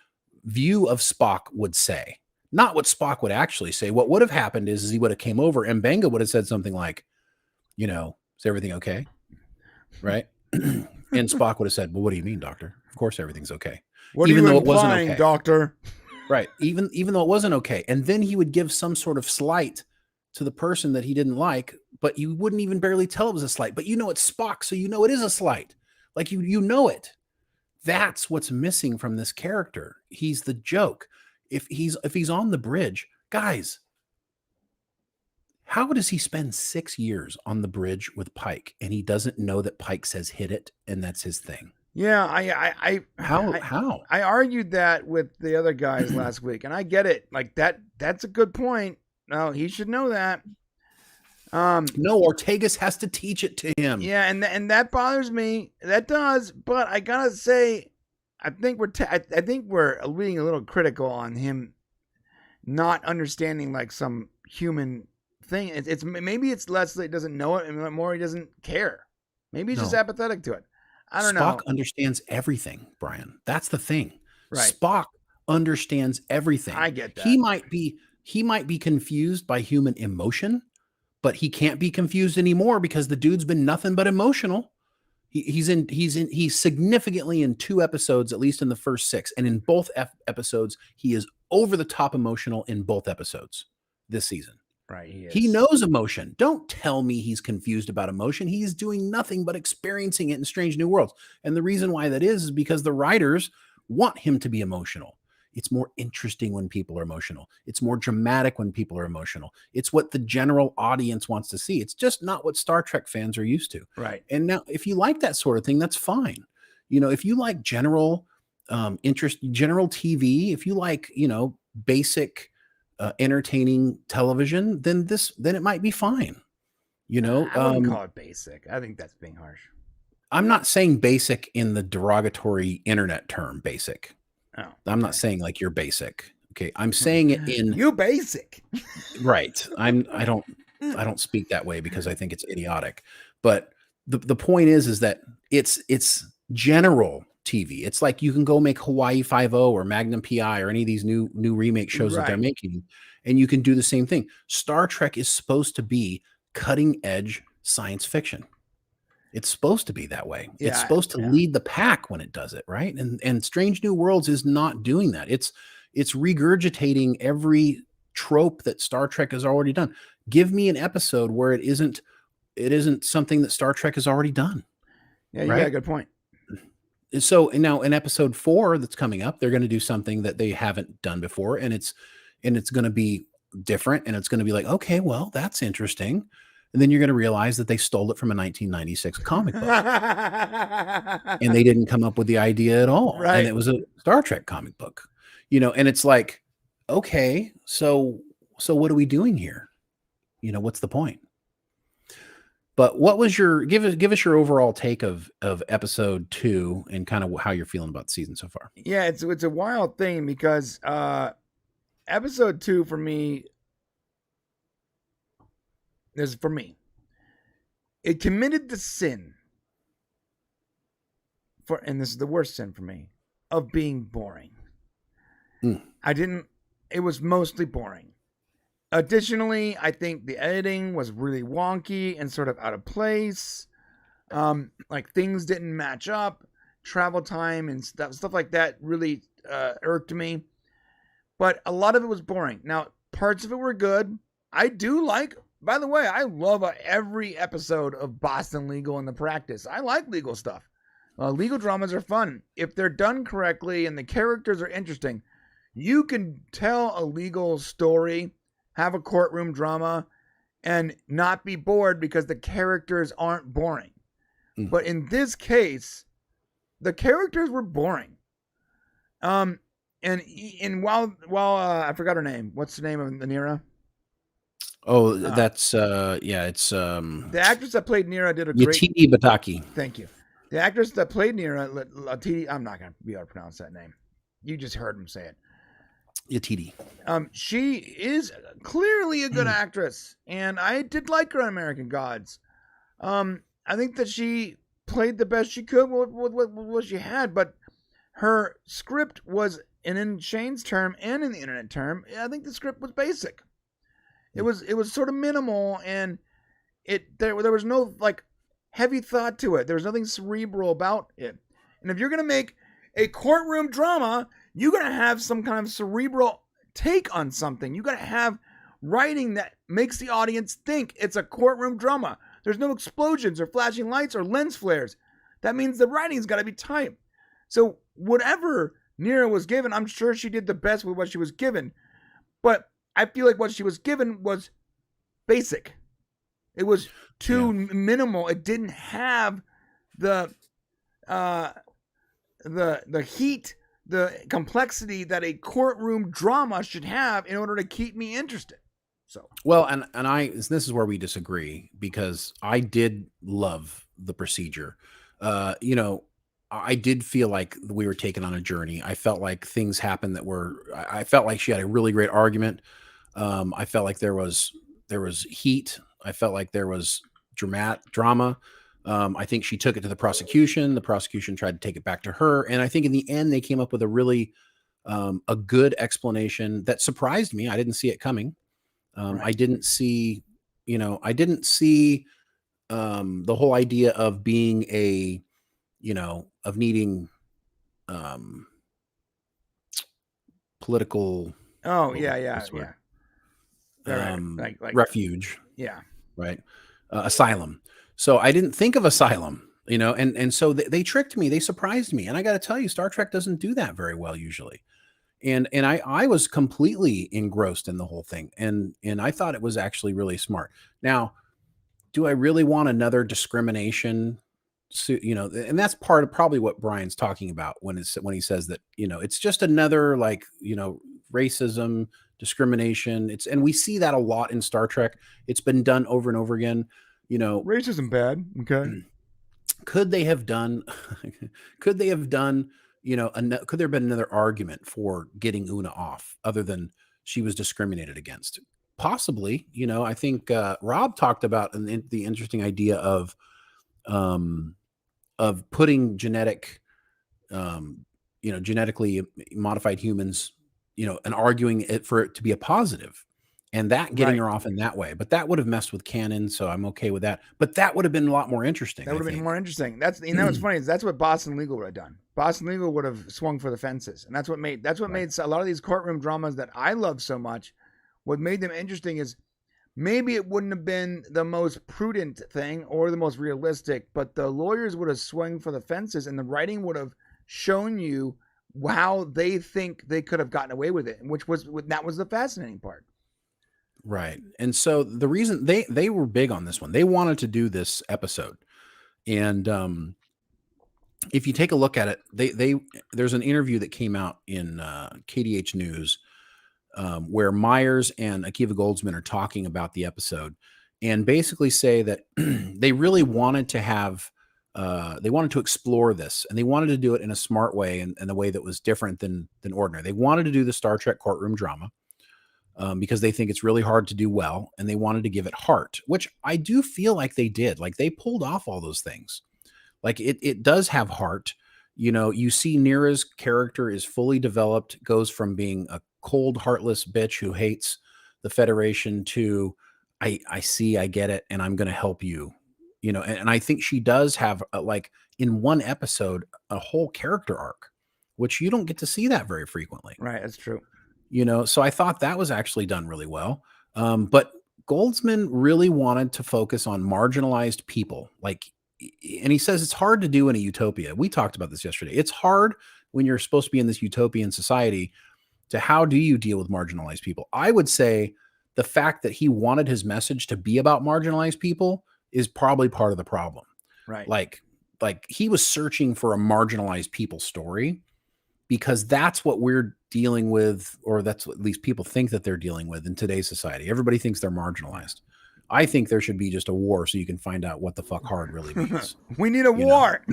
view of Spock would say. Not what Spock would actually say. What would have happened is he would have came over and M'Benga would have said something like, is everything okay? Right? And Spock would have said, well, what do you mean, doctor? Of course everything's okay. What even are you implying, doctor? Right. Even though it wasn't okay. And then he would give some sort of slight to the person that he didn't like, but you wouldn't even barely tell it was a slight. But it's Spock, so it is a slight. Like you know it. That's what's missing from this character. He's the joke. If he's on the bridge, guys, how does he spend 6 years on the bridge with Pike and he doesn't know that Pike says hit it and that's his thing? Yeah, how? I argued that with the other guys last week, and I get it. Like that's a good point. No, he should know that. No, Ortegas has to teach it to him. Yeah, and that bothers me. That does, but I gotta say, I think we're being a little critical on him not understanding like some human thing. It's maybe it's less that he doesn't know it, and more he doesn't care. Maybe he's just apathetic to it. I don't know. Spock understands everything, Brian. That's the thing. Right. Spock understands everything. I get that. He might be confused by human emotion, but he can't be confused anymore because the dude's been nothing but emotional. He's significantly in 2 episodes, at least in the first 6, and in both episodes, he is over the top emotional in both episodes this season. Right, he knows emotion. Don't tell me he's confused about emotion. He's doing nothing but experiencing it in Strange New Worlds. And the reason why that is because the writers want him to be emotional. It's more interesting when people are emotional. It's more dramatic when people are emotional. It's what the general audience wants to see. It's just not what Star Trek fans are used to. Right. And now, if you like that sort of thing, that's fine. If you like general general TV, if you like, basic entertaining television, then it might be fine. You know, I wouldn't call it basic. I think that's being harsh. I'm not saying basic in the derogatory internet term basic. Oh, I'm not saying like you're basic. Okay. I'm saying it in you basic. right. I don't speak that way because I think it's idiotic. But the point is that it's general TV. It's like you can go make Hawaii 5-0 or Magnum PI or any of these new remake shows that they're making, and you can do the same thing. Star Trek is supposed to be cutting edge science fiction. It's supposed to be that way. Yeah, it's supposed to lead the pack when it does it, right? And Strange New Worlds is not doing that. It's regurgitating every trope that Star Trek has already done. Give me an episode where it isn't something that Star Trek has already done. Yeah, you got a good point. So now in episode 4 that's coming up, they're going to do something that they haven't done before, and it's going to be different, and it's going to be like, okay, well, that's interesting. And then you're going to realize that they stole it from a 1996 comic book. And they didn't come up with the idea at all. Right. And it was a Star Trek comic book. You know, and it's like, okay, so what are we doing here? You know, what's the point? But what was your give us your overall take of episode 2 and kind of how you're feeling about the season so far? Yeah, it's a wild thing because episode 2 for me it committed the sin and this is the worst sin for me, of being boring. It was mostly boring. Additionally, I think the editing was really wonky and sort of out of place. Like things didn't match up, travel time and stuff like that really irked me. But a lot of it was boring. Now, parts of it were good. I do like, by the way, I love every episode of Boston Legal in the Practice. I like legal stuff. Legal dramas are fun. If they're done correctly and the characters are interesting, you can tell a legal story, have a courtroom drama, and not be bored because the characters aren't boring. But in this case, the characters were boring. And while I forgot her name. What's the name of Nira? Oh, that's it's the actress that played Nira did a great. Yatiti Bataki. Thank you. The actress that played Nira, Latiti. I'm not gonna be able to pronounce that name. You just heard him say it. Yatiti. She is clearly a good actress, and I did like her on American Gods. I think that she played the best she could with what she had, but her script was, and in Shane's term and in the internet term, I think the script was basic. It was sort of minimal, and there was no like heavy thought to it. There was nothing cerebral about it. And if you're gonna make a courtroom drama, you're gonna have some kind of cerebral take on something. You gotta have writing that makes the audience think it's a courtroom drama. There's no explosions or flashing lights or lens flares. That means the writing's got to be tight. So whatever Nira was given, I'm sure she did the best with what she was given. But I feel like what she was given was basic. It was too minimal. It didn't have the heat, the complexity that a courtroom drama should have in order to keep me interested. So well, and this is where we disagree, because I did love the procedure. You know, I did feel like we were taken on a journey. I felt like things happened I felt like she had a really great argument. I felt like there was heat. I felt like there was drama. I think she took it to the prosecution. The prosecution tried to take it back to her. And I think in the end, they came up with a really, a good explanation that surprised me. I didn't see it coming. Right. I didn't see the whole idea of being of needing, political. Oh, yeah. Like refuge. Yeah. Right. Asylum. So I didn't think of asylum, and so they tricked me. They surprised me. And I got to tell you, Star Trek doesn't do that very well usually. And I was completely engrossed in the whole thing. And I thought it was actually really smart. Now, do I really want another discrimination? And that's part of probably what Brian's talking about when he says that, it's just another racism, discrimination. And we see that a lot in Star Trek. It's been done over and over again. Racism bad. Okay. Could they have done, could there have been another argument for getting Una off other than she was discriminated against? Possibly. I think Rob talked about the interesting idea of putting genetically modified humans, and arguing it for it to be a positive, and that getting her off in that way. But that would have messed with canon, so I'm okay with that. But that would have been a lot more interesting. That would have been more interesting. What's funny is that's what Boston Legal would have done. Boston Legal would have swung for the fences, and that's what made a lot of these courtroom dramas that I love so much. What made them interesting is maybe it wouldn't have been the most prudent thing or the most realistic, but the lawyers would have swung for the fences, and the writing would have shown you how they think they could have gotten away with it, that was the fascinating part. Right. And so the reason they were big on this one, they wanted to do this episode. And if you take a look at it, there's an interview that came out in KDH News where Myers and Akiva Goldsman are talking about the episode and basically say that they really wanted to have, they wanted to explore this, and they wanted to do it in a smart way and a way that was different than ordinary. They wanted to do the Star Trek courtroom drama because they think it's really hard to do well, and they wanted to give it heart, which I do feel like they did. Like they pulled off all those things. Like it does have heart. You see Nira's character is fully developed, goes from being a cold, heartless bitch who hates the Federation to I get it, and I'm going to help you. And I think she does have like in one episode a whole character arc, which you don't get to see that very frequently. Right, that's true. So I thought that was actually done really well. But Goldsman really wanted to focus on marginalized people. And he says it's hard to do in a utopia. We talked about this yesterday. It's hard when you're supposed to be in this utopian society to how do you deal with marginalized people? I would say the fact that he wanted his message to be about marginalized people is probably part of the problem. Right. Like he was searching for a marginalized people story because that's what we're dealing with, or that's what at least people think that they're dealing with in today's society. Everybody thinks they're marginalized. I think there should be just a war so you can find out what the fuck hard really means. We need a war.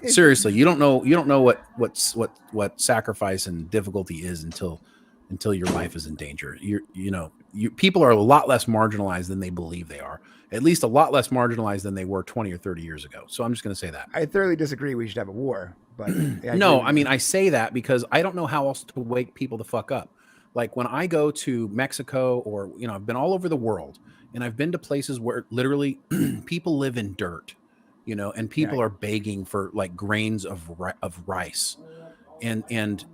Seriously, you don't know what sacrifice and difficulty is until your life is in danger. People are a lot less marginalized than they believe they are. At least a lot less marginalized than they were 20 or 30 years ago. So I'm just going to say that. I thoroughly disagree. We should have a war, but I say that because I don't know how else to wake people the fuck up. Like when I go to Mexico or, I've been all over the world and I've been to places where literally people live in dirt, and people are begging for like grains of rice and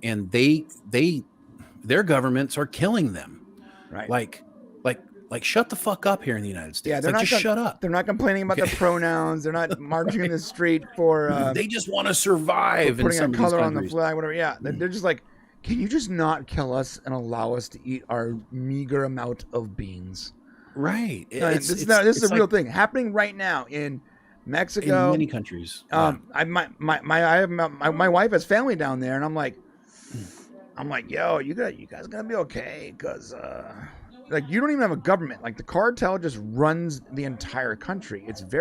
their governments are killing them. Right. Like shut the fuck up here in the United States. Yeah, they're not shut up. They're not complaining about the pronouns. They're not marching in the street for. They just want to survive. Putting in some a color of these on the flag, whatever. Yeah, they're just like, can you just not kill us and allow us to eat our meager amount of beans? Right. This is a real thing happening right now in Mexico, in many countries. My wife has family down there, and I'm like, yo, you guys gonna be okay? Because you don't even have a government. Like the cartel just runs the entire country. It's not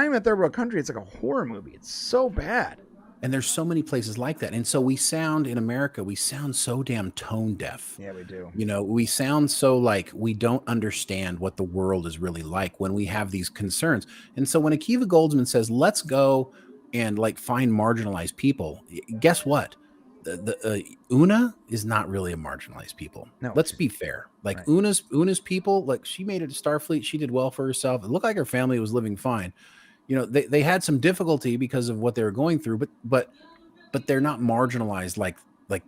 even a third world country. It's like a horror movie. It's so bad. And there's so many places like that. And so in America, we sound so damn tone deaf. Yeah, we do. We sound so like we don't understand what the world is really like when we have these concerns. And so when Akiva Goldsman says, let's go and find marginalized people, guess what? The Una is not really a marginalized people. No, let's be fair. Right. Una's people, she made it to Starfleet. She did well for herself. It looked like her family was living fine. They had some difficulty because of what they were going through, but they're not marginalized like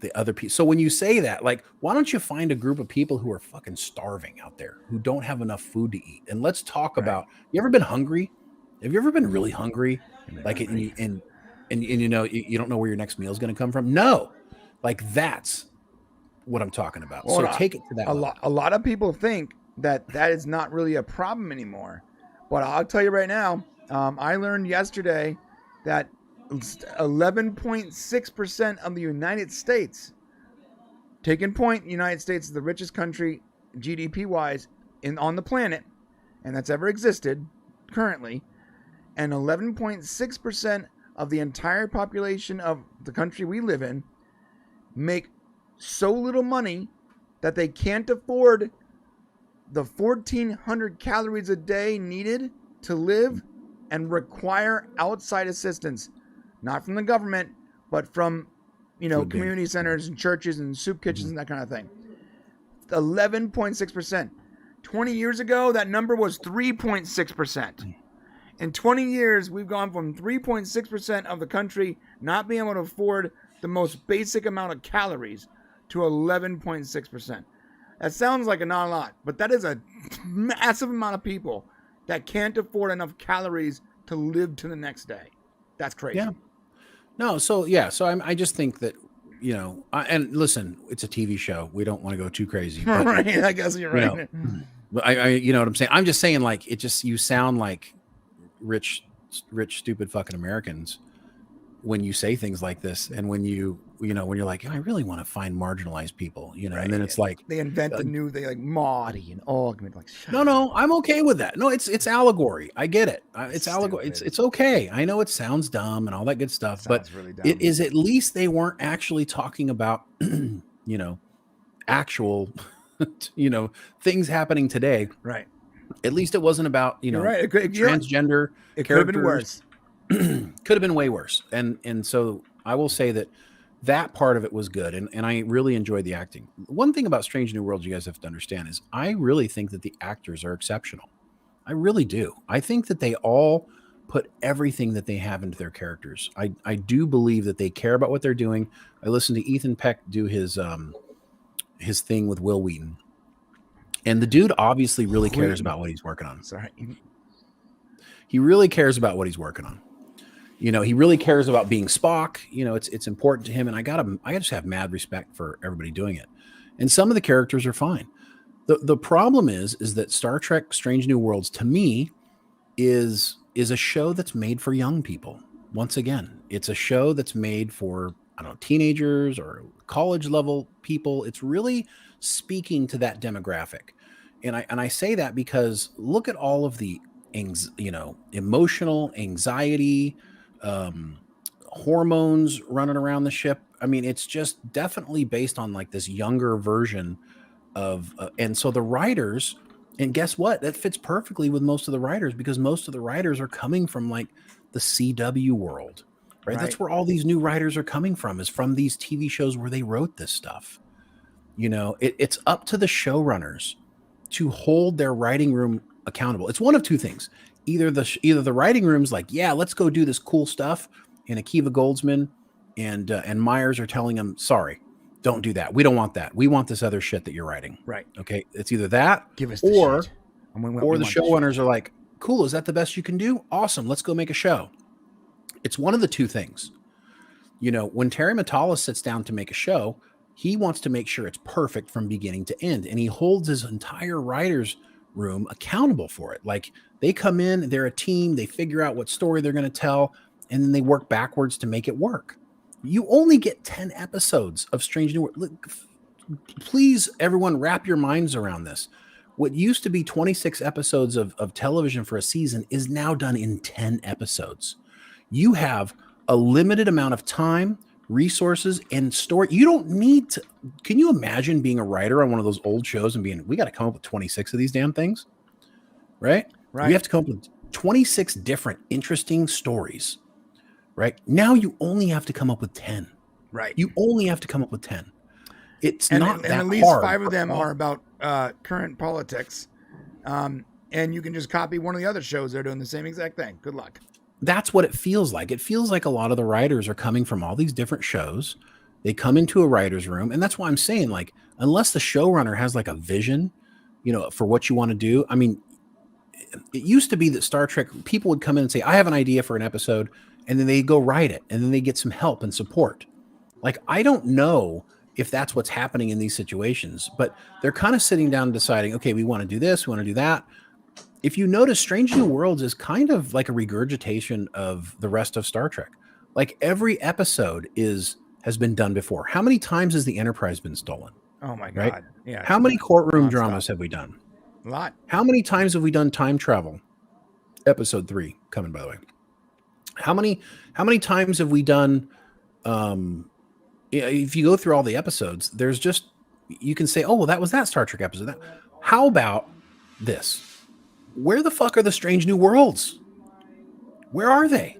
the other people. So when you say that, why don't you find a group of people who are fucking starving out there, who don't have enough food to eat? And let's talk about, you ever been hungry? Have you ever been really hungry? And you don't know where your next meal is going to come from? No. That's what I'm talking about. Well, so take it to that level. A lot of people think that is not really a problem anymore. But I'll tell you right now, I learned yesterday that 11.6% of the United States, taking point, the United States is the richest country GDP-wise on the planet, and that's ever existed currently, and 11.6% of the entire population of the country we live in make so little money that they can't afford the 1,400 calories a day needed to live and require outside assistance, not from the government, but from, community centers and churches and soup kitchens and that kind of thing. 11.6%. 20 years ago, that number was 3.6%. In 20 years, we've gone from 3.6% of the country not being able to afford the most basic amount of calories to 11.6%. That sounds like not a lot, but that is a massive amount of people that can't afford enough calories to live to the next day. That's crazy. Yeah. No, so I just think that, and listen, it's a TV show. We don't want to go too crazy. But, right, I guess you're right. But I you know what I'm saying? I'm just saying, like, you sound like rich, stupid fucking Americans when you say things like this, and when you're like, I really want to find marginalized people, right. And then it's like they invent the new thing like Maudie and augment. Like, no, I'm okay with that. No, it's allegory. I get it. It's allegory. It's okay. I know it sounds dumb and all that good stuff, but really it is at least they weren't actually talking about actual things happening today. Right. At least it wasn't about right. transgender. It could have been worse. Could have been way worse. And so I will say that part of it was good. And I really enjoyed the acting. One thing about Strange New Worlds you guys have to understand is I really think that the actors are exceptional. I really do. I think that they all put everything that they have into their characters. I do believe that they care about what they're doing. I listened to Ethan Peck do his thing with Will Wheaton. And the dude obviously really cares about what he's working on. Sorry. He really cares about what he's working on. He really cares about being Spock. It's important to him. And I just have mad respect for everybody doing it. And some of the characters are fine. The problem is that Star Trek Strange New Worlds, to me, is a show that's made for young people. Once again, it's a show that's made for, teenagers or college level people. It's really speaking to that demographic. And I say that because look at all of the emotional anxiety, hormones running around the ship. I mean, it's just definitely based on like this younger version of, and so the writers, and guess what? That fits perfectly with most of the writers because most of the writers are coming from like the CW world, right? That's where all these new writers are coming from, is from these TV shows where they wrote this stuff. It's up to the showrunners to hold their writing room accountable. It's one of two things. Either the writing room's like, yeah, let's go do this cool stuff, and Akiva Goldsman and Myers are telling them, sorry, don't do that. We don't want that. We want this other shit that you're writing. Right. Okay. It's either that, give us or shit. Or the showrunners are like, cool, is that the best you can do? Awesome. Let's go make a show. It's one of the two things. When Terry Matalas sits down to make a show, he wants to make sure it's perfect from beginning to end. And he holds his entire writer's room accountable for it. Like, they come in, they're a team, they figure out what story they're going to tell, and then they work backwards to make it work. You only get 10 episodes of Strange New World. Please, everyone, wrap your minds around this. What used to be 26 episodes of television for a season is now done in 10 episodes. You have a limited amount of time, resources, and story. You don't need to. Can you imagine being a writer on one of those old shows and we got to come up with 26 of these damn things? Right? We have to come up with 26 different interesting stories. Right? Now you only have to come up with 10. Right. You only have to come up with 10. It's not that hard. And at least 5 of them are about current politics. And you can just copy one of the other shows. They're doing the same exact thing. Good luck. That's what it feels like. It feels like a lot of the writers are coming from all these different shows. They come into a writer's room. And that's why I'm saying, like, unless the showrunner has like a vision, for what you want to do. I mean, it used to be that Star Trek, people would come in and say, I have an idea for an episode. And then they go write it. And then they get some help and support. Like, I don't know if that's what's happening in these situations, but they're kind of sitting down and deciding, okay, we want to do this, we want to do that. If you notice, Strange New Worlds is kind of like a regurgitation of the rest of Star Trek. Like, every episode has been done before. How many times has the Enterprise been stolen? Oh my God. Right? Yeah. How many courtroom dramas have we done? A lot. How many times have we done time travel? Episode 3 coming, by the way. How many times have we done? If you go through all the episodes, there's just, you can say, oh, well, that was that Star Trek episode. How about this? Where the fuck are the Strange New Worlds? Where are they?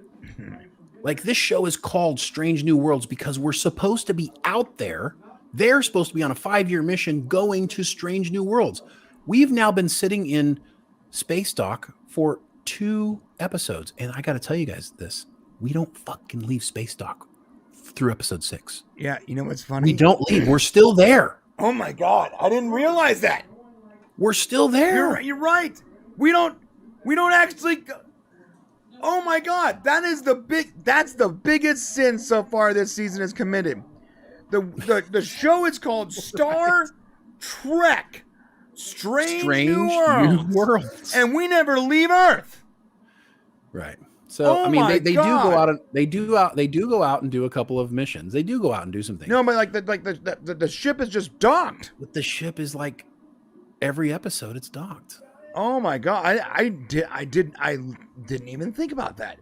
Like, this show is called Strange New Worlds because we're supposed to be out there. They're supposed to be on a 5-year mission going to Strange New Worlds. We've now been sitting in space dock for 2 episodes. And I got to tell you guys this. We don't fucking leave space dock through episode 6. Yeah, you know what's funny? We don't leave. We're still there. Oh my God, I didn't realize that. We're still there. You're right. We don't actually. Oh my God, that's the biggest sin so far this season has committed. The show is called Star Trek Strange New Worlds, and we never leave Earth. Right. So I mean, they do go out and do a couple of missions. They do go out and do some things. No, but like the ship is just docked. But the ship is like every episode it's docked. Oh my God, I didn't even think about that.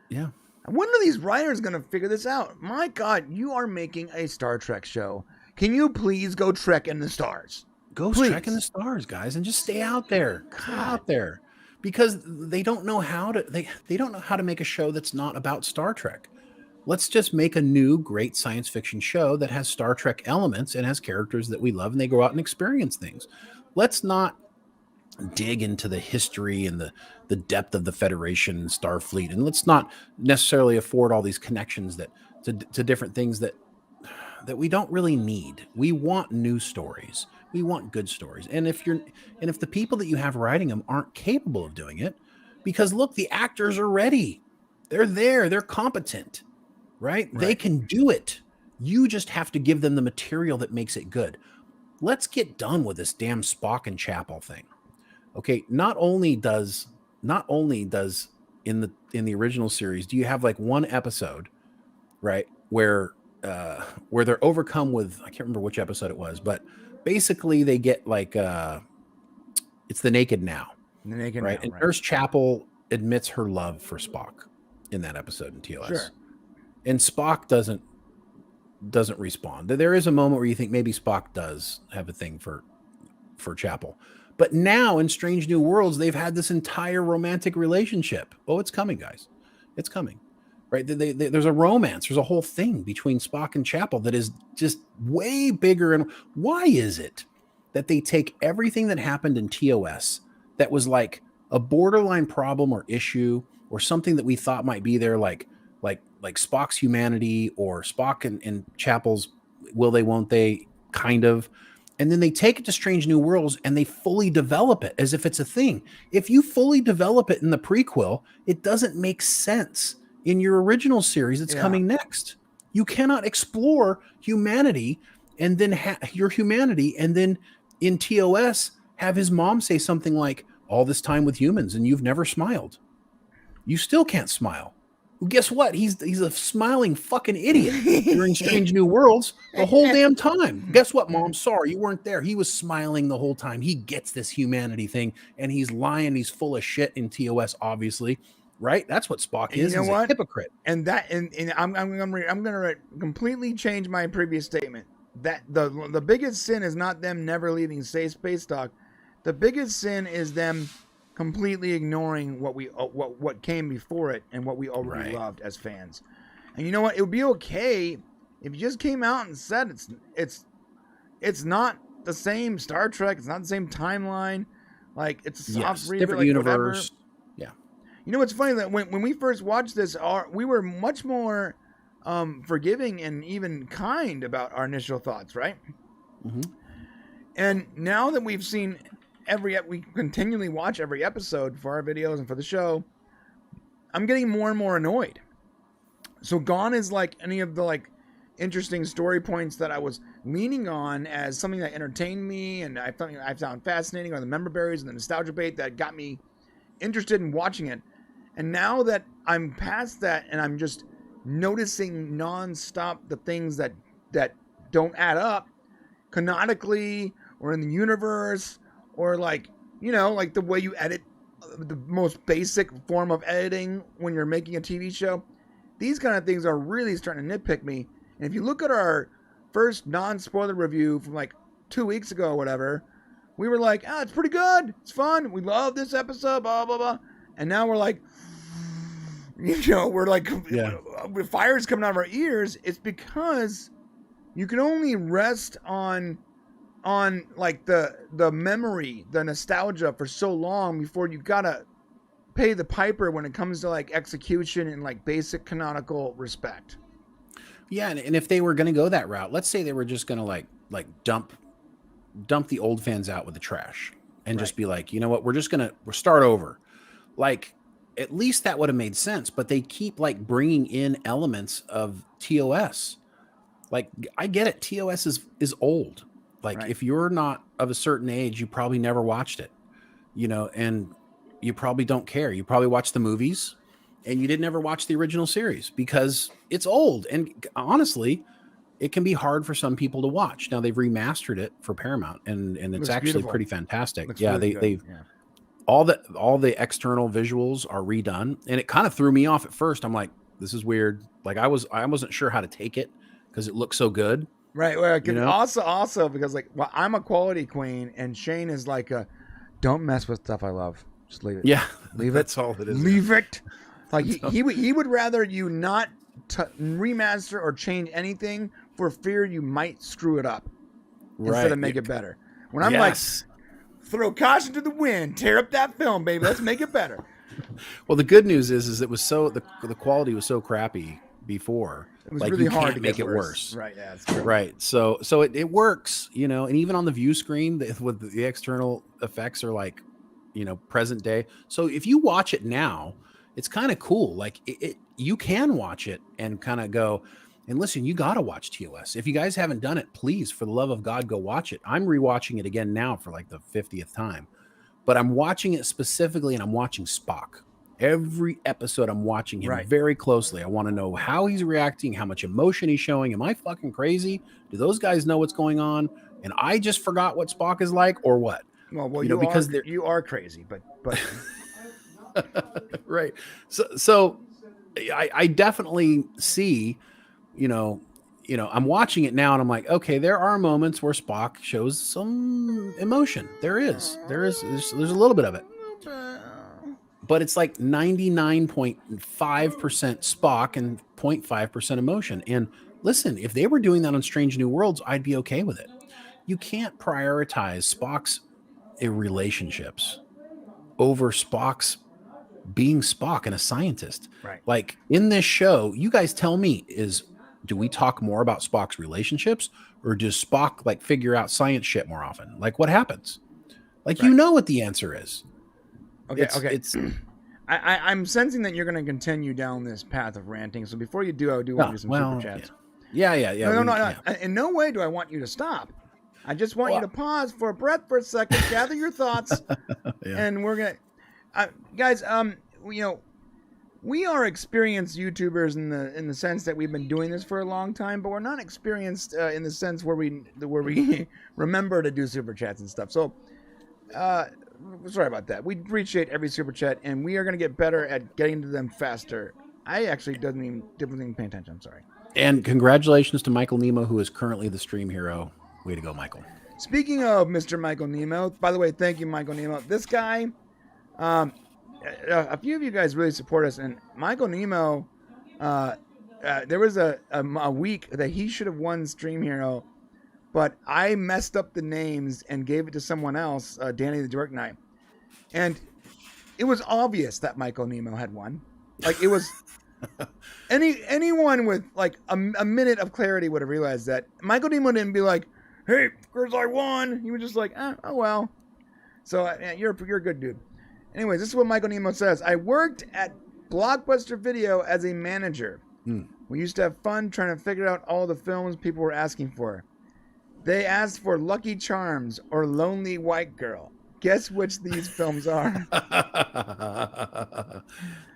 Yeah. When are these writers gonna figure this out? My God, you are making a Star Trek show. Can you please go trek in the stars? Go trek in the stars, guys, and just stay out there. Stay out there. Because they don't know how to they don't know how to make a show that's not about Star Trek. Let's just make a new great science fiction show that has Star Trek elements and has characters that we love and they go out and experience things. Let's not dig into the history and the depth of the Federation and Starfleet, and let's not necessarily afford all these connections that to different things that we don't really need. We want new stories. We want good stories. And if the people that you have writing them aren't capable of doing it, because look, the actors are ready. They're there. They're competent, right? They can do it. You just have to give them the material that makes it good. Let's get done with this damn Spock and Chapel thing. Okay. Not only does in the original series, do you have like one episode, right? Where they're overcome with, I can't remember which episode it was, but basically they get like it's the Naked Now. The Naked right? Now, And right. Nurse Chapel admits her love for Spock in that episode in TOS. Sure. And Spock doesn't respond. There is a moment where you think maybe Spock does have a thing for Chapel. But now in Strange New Worlds, they've had this entire romantic relationship. Oh, it's coming, guys. It's coming. Right? There's a romance. There's a whole thing between Spock and Chapel that is just way bigger. And why is it that they take everything that happened in TOS that was like a borderline problem or issue or something that we thought might be there, like Spock's humanity or Spock and Chapel's will they, won't they, kind of. And then they take it to Strange New Worlds and they fully develop it as if it's a thing. If you fully develop it in the prequel, it doesn't make sense in your original series that's coming next. You cannot explore humanity and then your humanity and then in TOS have his mom say something like, all this time with humans and you've never smiled. You still can't smile. Well, guess what? He's a smiling fucking idiot during Strange New Worlds the whole damn time. Guess what, Mom? Sorry, you weren't there. He was smiling the whole time. He gets this humanity thing and he's lying. He's full of shit in TOS, obviously. Right? That's what Spock is. You know He's what? a hypocrite. And I'm gonna completely change my previous statement. That the biggest sin is not them never leaving space dock. The biggest sin is them completely ignoring what came before it and what we already loved as fans. And you know what? It would be okay if you just came out and said it's not the same Star Trek. It's not the same timeline. Like it's a soft reboot, different like universe. Whatever. You know what's funny that when we first watched this, we were much more forgiving and even kind about our initial thoughts, right? Mm-hmm. And now that we've seen we continually watch every episode for our videos and for the show, I'm getting more and more annoyed. So gone is like any of the like interesting story points that I was leaning on as something that entertained me and I found fascinating, or the member berries and the nostalgia bait that got me interested in watching it. And now that I'm past that and I'm just noticing nonstop the things that don't add up canonically or in the universe or like you know, like the way you edit, the most basic form of editing when you're making a TV show. These kind of things are really starting to nitpick me. And if you look at our first non-spoiler review from like 2 weeks ago or whatever, we were like, it's pretty good. It's fun. We love this episode, blah, blah, blah. And now we're like, you know, we're like, with fires coming out of our ears. It's because you can only rest on like the memory, the nostalgia for so long before you gotta pay the piper when it comes to like execution and like basic canonical respect. Yeah, and if they were going to go that route, let's say they were just going to like dump the old fans out with the trash and just be like, you know what, we'll start over. Like, at least that would have made sense, but they keep like bringing in elements of TOS. Like, I get it, TOS is old. Like, if you're not of a certain age, you probably never watched it, you know, and you probably don't care. You probably watched the movies and you didn't ever watch the original series because it's old. And honestly, it can be hard for some people to watch. Now they've remastered it for Paramount and it's actually beautiful. Pretty fantastic. Looks really they've all the external visuals are redone, and it kind of threw me off at first. I'm like, this is weird. Like I wasn't sure how to take it because it looked so good. Right. Well, also because like, well, I'm a quality queen and Shane is like don't mess with stuff I love. Just leave it. Yeah. Leave it. That's all it is. Leave it. Like he would rather you not remaster or change anything for fear you might screw it up instead of make it better. When I'm like, throw caution to the wind, tear up that film, baby. Let's make it better. Well, the good news is it was so the quality was so crappy before. It was like really hard to make it worse. Right. Yeah. It's true. Right. So it works, you know, and even on the view screen with the external effects are like, you know, present day. So if you watch it now, it's kind of cool. Like you can watch it and kind of go and listen, you got to watch TOS. If you guys haven't done it, please, for the love of God, go watch it. I'm rewatching it again now for like the 50th time, but I'm watching it specifically and I'm watching Spock. Every episode I'm watching him very closely. I want to know how he's reacting, how much emotion he's showing. Am I fucking crazy? Do those guys know what's going on? And I just forgot what Spock is like or what? Well, you know, because you are crazy, but right. So I definitely see, you know, I'm watching it now and I'm like, okay, there are moments where Spock shows some emotion. There's a little bit of it, but it's like 99.5% Spock and 0.5% emotion. And listen, if they were doing that on Strange New Worlds, I'd be okay with it. You can't prioritize Spock's relationships over Spock's being Spock and a scientist. Right. Like in this show, you guys tell me, do we talk more about Spock's relationships or does Spock like figure out science shit more often? Like what happens? Like, you know what the answer is. Okay. I'm sensing that you're going to continue down this path of ranting. So before you do, I do want to do some super chats. Yeah. No. In no way do I want you to stop. I just want you to pause for a breath for a second, gather your thoughts, and we're gonna, guys. You know, we are experienced YouTubers in the sense that we've been doing this for a long time, but we're not experienced in the sense where we remember to do super chats and stuff. So, sorry about that. We appreciate every super chat, and we are gonna get better at getting to them faster. I actually didn't even pay attention. I'm sorry. And congratulations to Michael Nemo, who is currently the stream hero. Way to go, Michael. Speaking of Mr. Michael Nemo, by the way, thank you, Michael Nemo. This guy, a few of you guys really support us, and Michael Nemo, there was a week that he should have won Stream Hero, but I messed up the names and gave it to someone else, Danny the Dork Knight, and it was obvious that Michael Nemo had won. Like, it was... anyone with like a minute of clarity would have realized that. Michael Nemo didn't be like, hey, because I won. He was just like, oh well. So you're a good dude. Anyways, this is what Michael Nemo says. I worked at Blockbuster Video as a manager. We used to have fun trying to figure out all the films people were asking for. They asked for Lucky Charms or Lonely White Girl. Guess which these films are?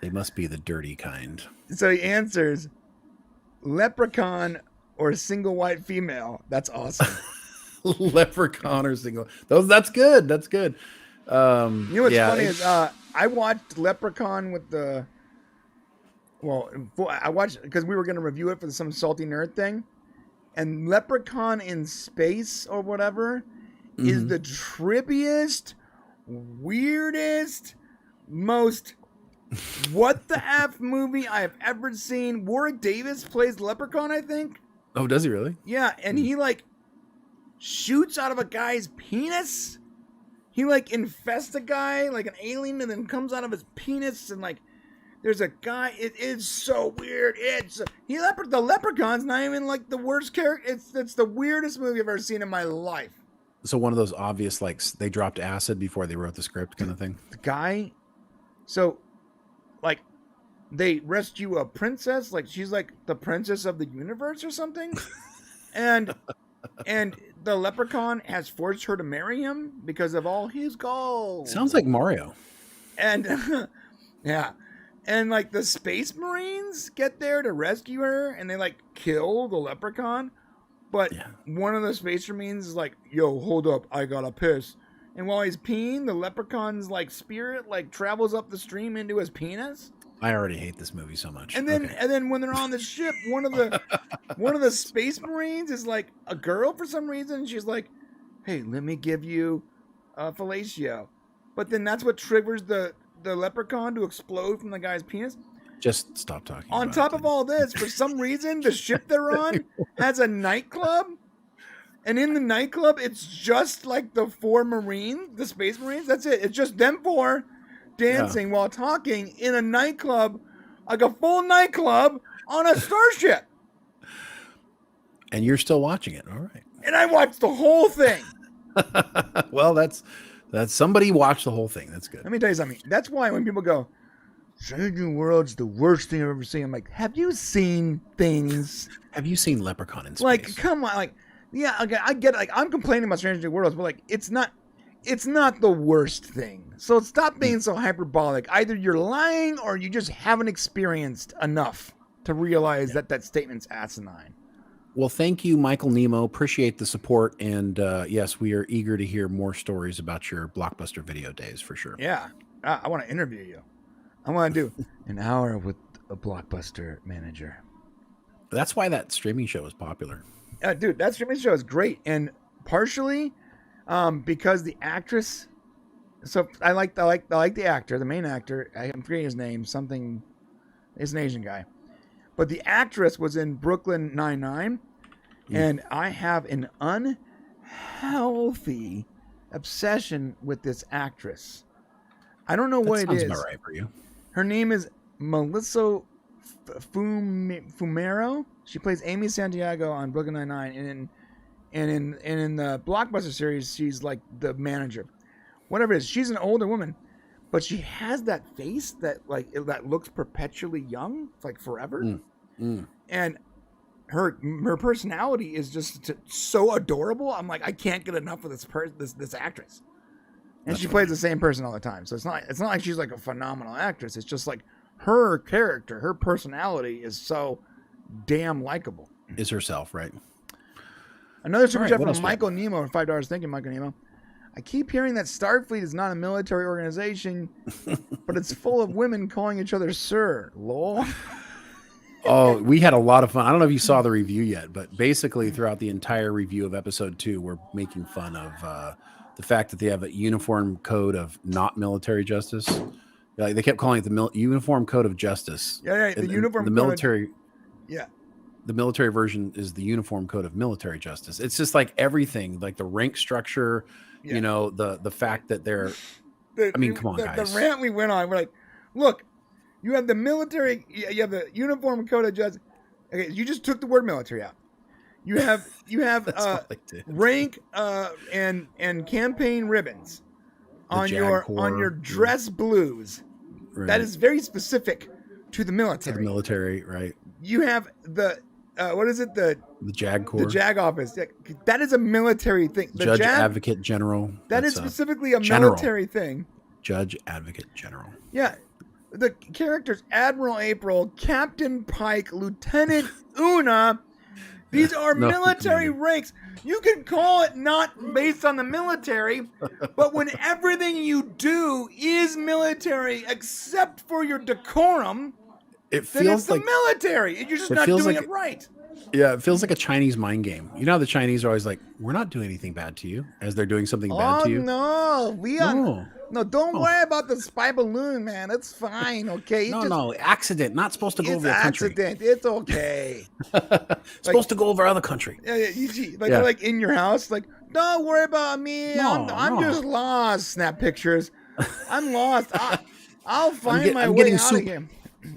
They must be the dirty kind. So he answers, Leprechaun or Single White Female. That's awesome. Leprechaun or Single. That's good. That's good. You know what's funny is I watched Leprechaun with the. Well, I watched because we were going to review it for some salty nerd thing, and Leprechaun in Space or whatever is the trippiest, weirdest, most what the F movie I have ever seen. Warwick Davis plays Leprechaun, I think. Oh, does he really? Yeah, and he like shoots out of a guy's penis. He like infests a guy like an alien and then comes out of his penis and like there's a guy. It is so weird. The Leprechaun's not even like the worst character. It's the weirdest movie I've ever seen in my life. So one of those obvious like they dropped acid before they wrote the script kind of thing. The guy, so like they rescue a princess, like she's like the princess of the universe or something, and the Leprechaun has forced her to marry him because of all his gold. Sounds like Mario. And yeah. And like the Space Marines get there to rescue her and they like kill the Leprechaun. But one of the Space Marines is like, yo, hold up, I gotta piss. And while he's peeing, the Leprechaun's like spirit like travels up the stream into his penis. I already hate this movie so much. And then when they're on the ship, one of the Space Marines is like a girl for some reason. And she's like, hey, let me give you fellatio. But then that's what triggers the Leprechaun to explode from the guy's penis. Just stop talking. On top of all this, for some reason, the ship they're on has a nightclub. And in the nightclub, it's just like the the Space Marines. That's it. It's just them four dancing while talking in a nightclub, like a full nightclub on a starship. And you're still watching it. All right. And I watched the whole thing. Well, that's somebody watched the whole thing. That's good. Let me tell you something. That's why when people go, Strange New World's the worst thing I've ever seen. I'm like, have you seen things? Have you seen Leprechaun in Space? Like, come on. Like, yeah, okay, I get it. Like, I'm complaining about Strange New Worlds, but like, it's not the worst thing. So stop being so hyperbolic. Either you're lying or you just haven't experienced enough to realize that statement's asinine. Well, thank you, Michael Nemo. Appreciate the support. And yes, we are eager to hear more stories about your Blockbuster video days for sure. Yeah. I want to interview you. I want to do an hour with a Blockbuster manager. That's why that streaming show is popular. Dude, that streaming show is great. And partially because the actress. So I like the actor, the main actor. I'm forgetting his name. Something. He's an Asian guy. But the actress was in Brooklyn Nine-Nine, and I have an unhealthy obsession with this actress. I don't know what it is. Sounds about right for you. Her name is Melissa Fumero. She plays Amy Santiago on Brooklyn Nine-Nine, and in the Blockbuster series, she's like the manager. Whatever it is, she's an older woman. But she has that face that looks perpetually young, like forever. And her personality is just so adorable. I'm like, I can't get enough of this actress. And she plays the same person all the time. So it's not like she's like a phenomenal actress. It's just like her character, her personality is so damn likable. Is herself, right? Another super chat from Michael Nemo for $5. Thank you, Michael Nemo. I keep hearing that Starfleet is not a military organization, but it's full of women calling each other sir. Lol. Oh, we had a lot of fun. I don't know if you saw the review yet, but basically throughout the entire review of episode 2, we're making fun of the fact that they have a uniform code of not military justice. Like they kept calling it the uniform code of justice. Yeah, the uniform. The military. Yeah. The military version is the uniform code of military justice. It's just like everything, like the rank structure. Yeah. You know, the fact that they're, come on, guys. The rant we went on, we're like, look, you have the military, you have the uniform code of justice. Okay, you just took the word military out. You have rank and campaign ribbons on your dress blues. Right. That is very specific to the military. To the military, right? You have the what is it? The JAG Corps. The JAG office. That is a military thing. The Judge Advocate General. That is specifically a military thing. Judge Advocate General. Yeah. The characters Admiral April, Captain Pike, Lieutenant Una, These are No, military Commander. ranks. You can call it not based on the military, but when everything you do is military except for your decorum, It then it's feels the like military. You're just it not feels doing like- it right. yeah, it feels like a Chinese mind game. You know how the Chinese are always like, "We're not doing anything bad to you," as they're doing something bad to you. No, No, don't Oh. worry about the spy balloon, man. It's fine, okay? no, accident. Not supposed to go It's over your country. accident. It's okay. Supposed to go over other country. Yeah, you see, Yeah. they're like in your house, like, don't worry about me. No, I'm no. just lost. Snap pictures. I'm lost. I'll find my I'm way getting out soup. of here.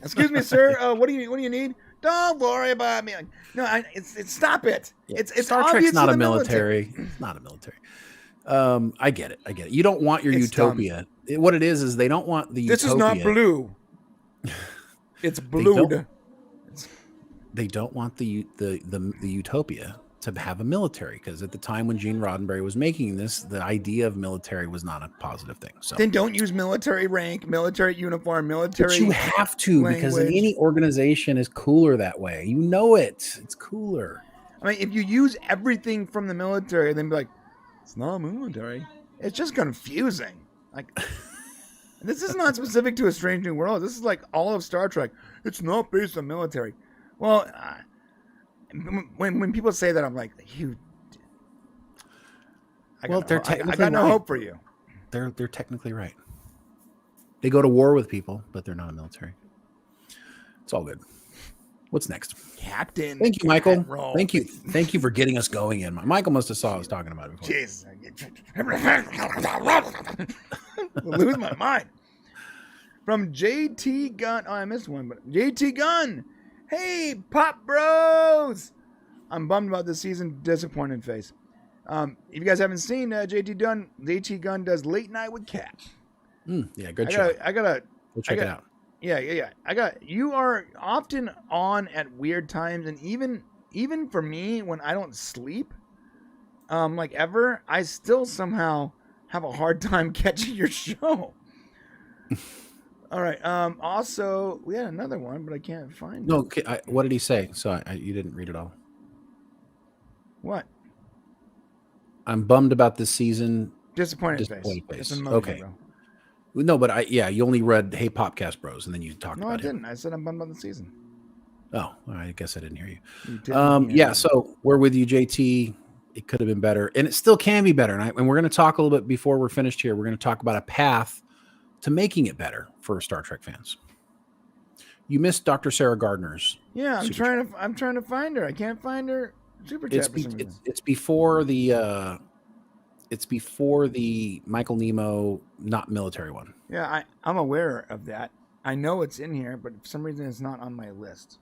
Excuse me, sir. What do you need? Don't worry about me. Like, no, it's stop it. It's Star Trek's obviously not a the military. It's not a military. I get it. You don't want your It's dumb. utopia. What it is they don't want the This utopia. is not blue. It's blued. They don't want the utopia to have a military, because at the time when Gene Roddenberry was making this, the idea of military was not a positive thing. So Then don't use military rank, military uniform, military. but you have to, because language. any organization is cooler that way. You know it. It's cooler. I mean, if you use everything from the military, then be like, it's not military. It's just confusing. Like, this is not specific to A Strange New World. This is like all of Star Trek. It's not based on military. Well, when people say that, I'm like, I got no hope for you. They're technically right. They go to war with people, but they're not a military. It's all good. What's next? Captain. Thank you, Michael. Roll. Thank you for getting us going in. Michael must have saw I was talking about it before. Jeez. Lose my mind. From JT Gunn. Oh, I missed one, but JT Gunn. Hey, Pop Bros. I'm bummed about this season. Disappointed face. If you guys haven't seen JT Gunn does Late Night with Cat. Yeah, good show. Go check it out. Yeah. You are often on at weird times, and even for me, when I don't sleep, like ever, I still somehow have a hard time catching your show. All right. Also, we had another one, but I can't find it. No, okay, what did he say? So you didn't read it all. What? I'm bummed about this season. Disappointed face. face. It's an emoji, Okay. bro. No, but you only read "Hey Popcast Bros" and then you talked No, about I it. didn't. I said I'm bummed about the season. Oh, I guess I didn't hear you. You didn't hear me. So we're with you, JT. It could have been better, and it still can be better. And we're going to talk a little bit before we're finished here. We're going to talk about a path to making it better for Star Trek fans. You missed Dr. Sarah Gardner's. Yeah, I'm Super trying to find her. I can't find her super chat for some reason. It's before the Michael Nemo not military one. Yeah, I'm aware of that. I know it's in here, but for some reason it's not on my list.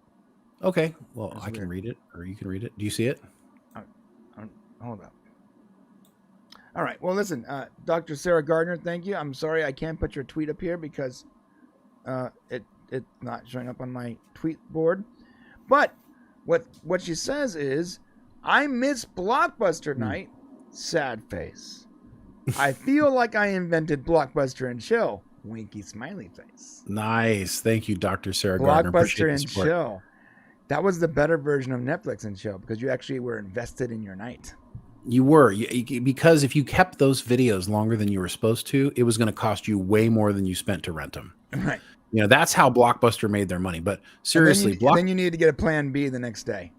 Okay, well, That's I can weird. read it, or you can read it. Do you see it? Hold up. All right. Well, listen, Dr. Sarah Gardner, thank you. I'm sorry I can't put your tweet up here because it's not showing up on my tweet board. But what she says is, I miss Blockbuster night. Sad face. I feel like I invented Blockbuster and Chill. Winky smiley face. Nice. Thank you, Dr. Sarah Gardner. Blockbuster Appreciate the and support. Chill. That was the better version of Netflix and Chill because you actually were invested in your night. You were, because if you kept those videos longer than you were supposed to, it was going to cost you way more than you spent to rent them. Right. That's how Blockbuster made their money. But seriously, then you needed to get a plan B the next day.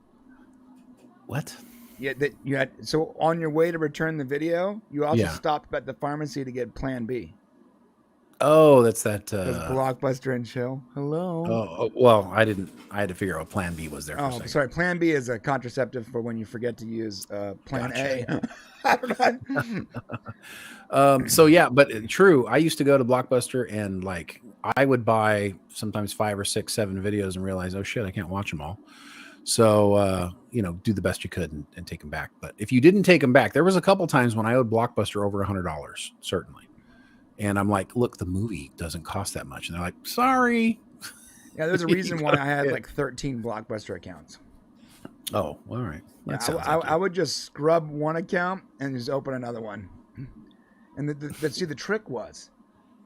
What? Yeah, so on your way to return the video, you also Yeah. stopped at the pharmacy to get plan B. Oh, that's that. Because Blockbuster and Chill. Hello. Oh, well, I didn't. I had to figure out Plan B was there. For a second. Sorry. Plan B is a contraceptive for when you forget to use Plan Gotcha. A. So yeah, but true. I used to go to Blockbuster and like I would buy sometimes 5 or 6, 7 videos and realize, oh shit, I can't watch them all. So do the best you could and take them back. But if you didn't take them back, there was a couple times when I owed Blockbuster over $100, certainly. And I'm like, look, the movie doesn't cost that much. And they're like, sorry. Yeah, there's a reason why I had like 13 Blockbuster accounts. Oh, all right. Yeah, I would just scrub one account and just open another one. And the trick was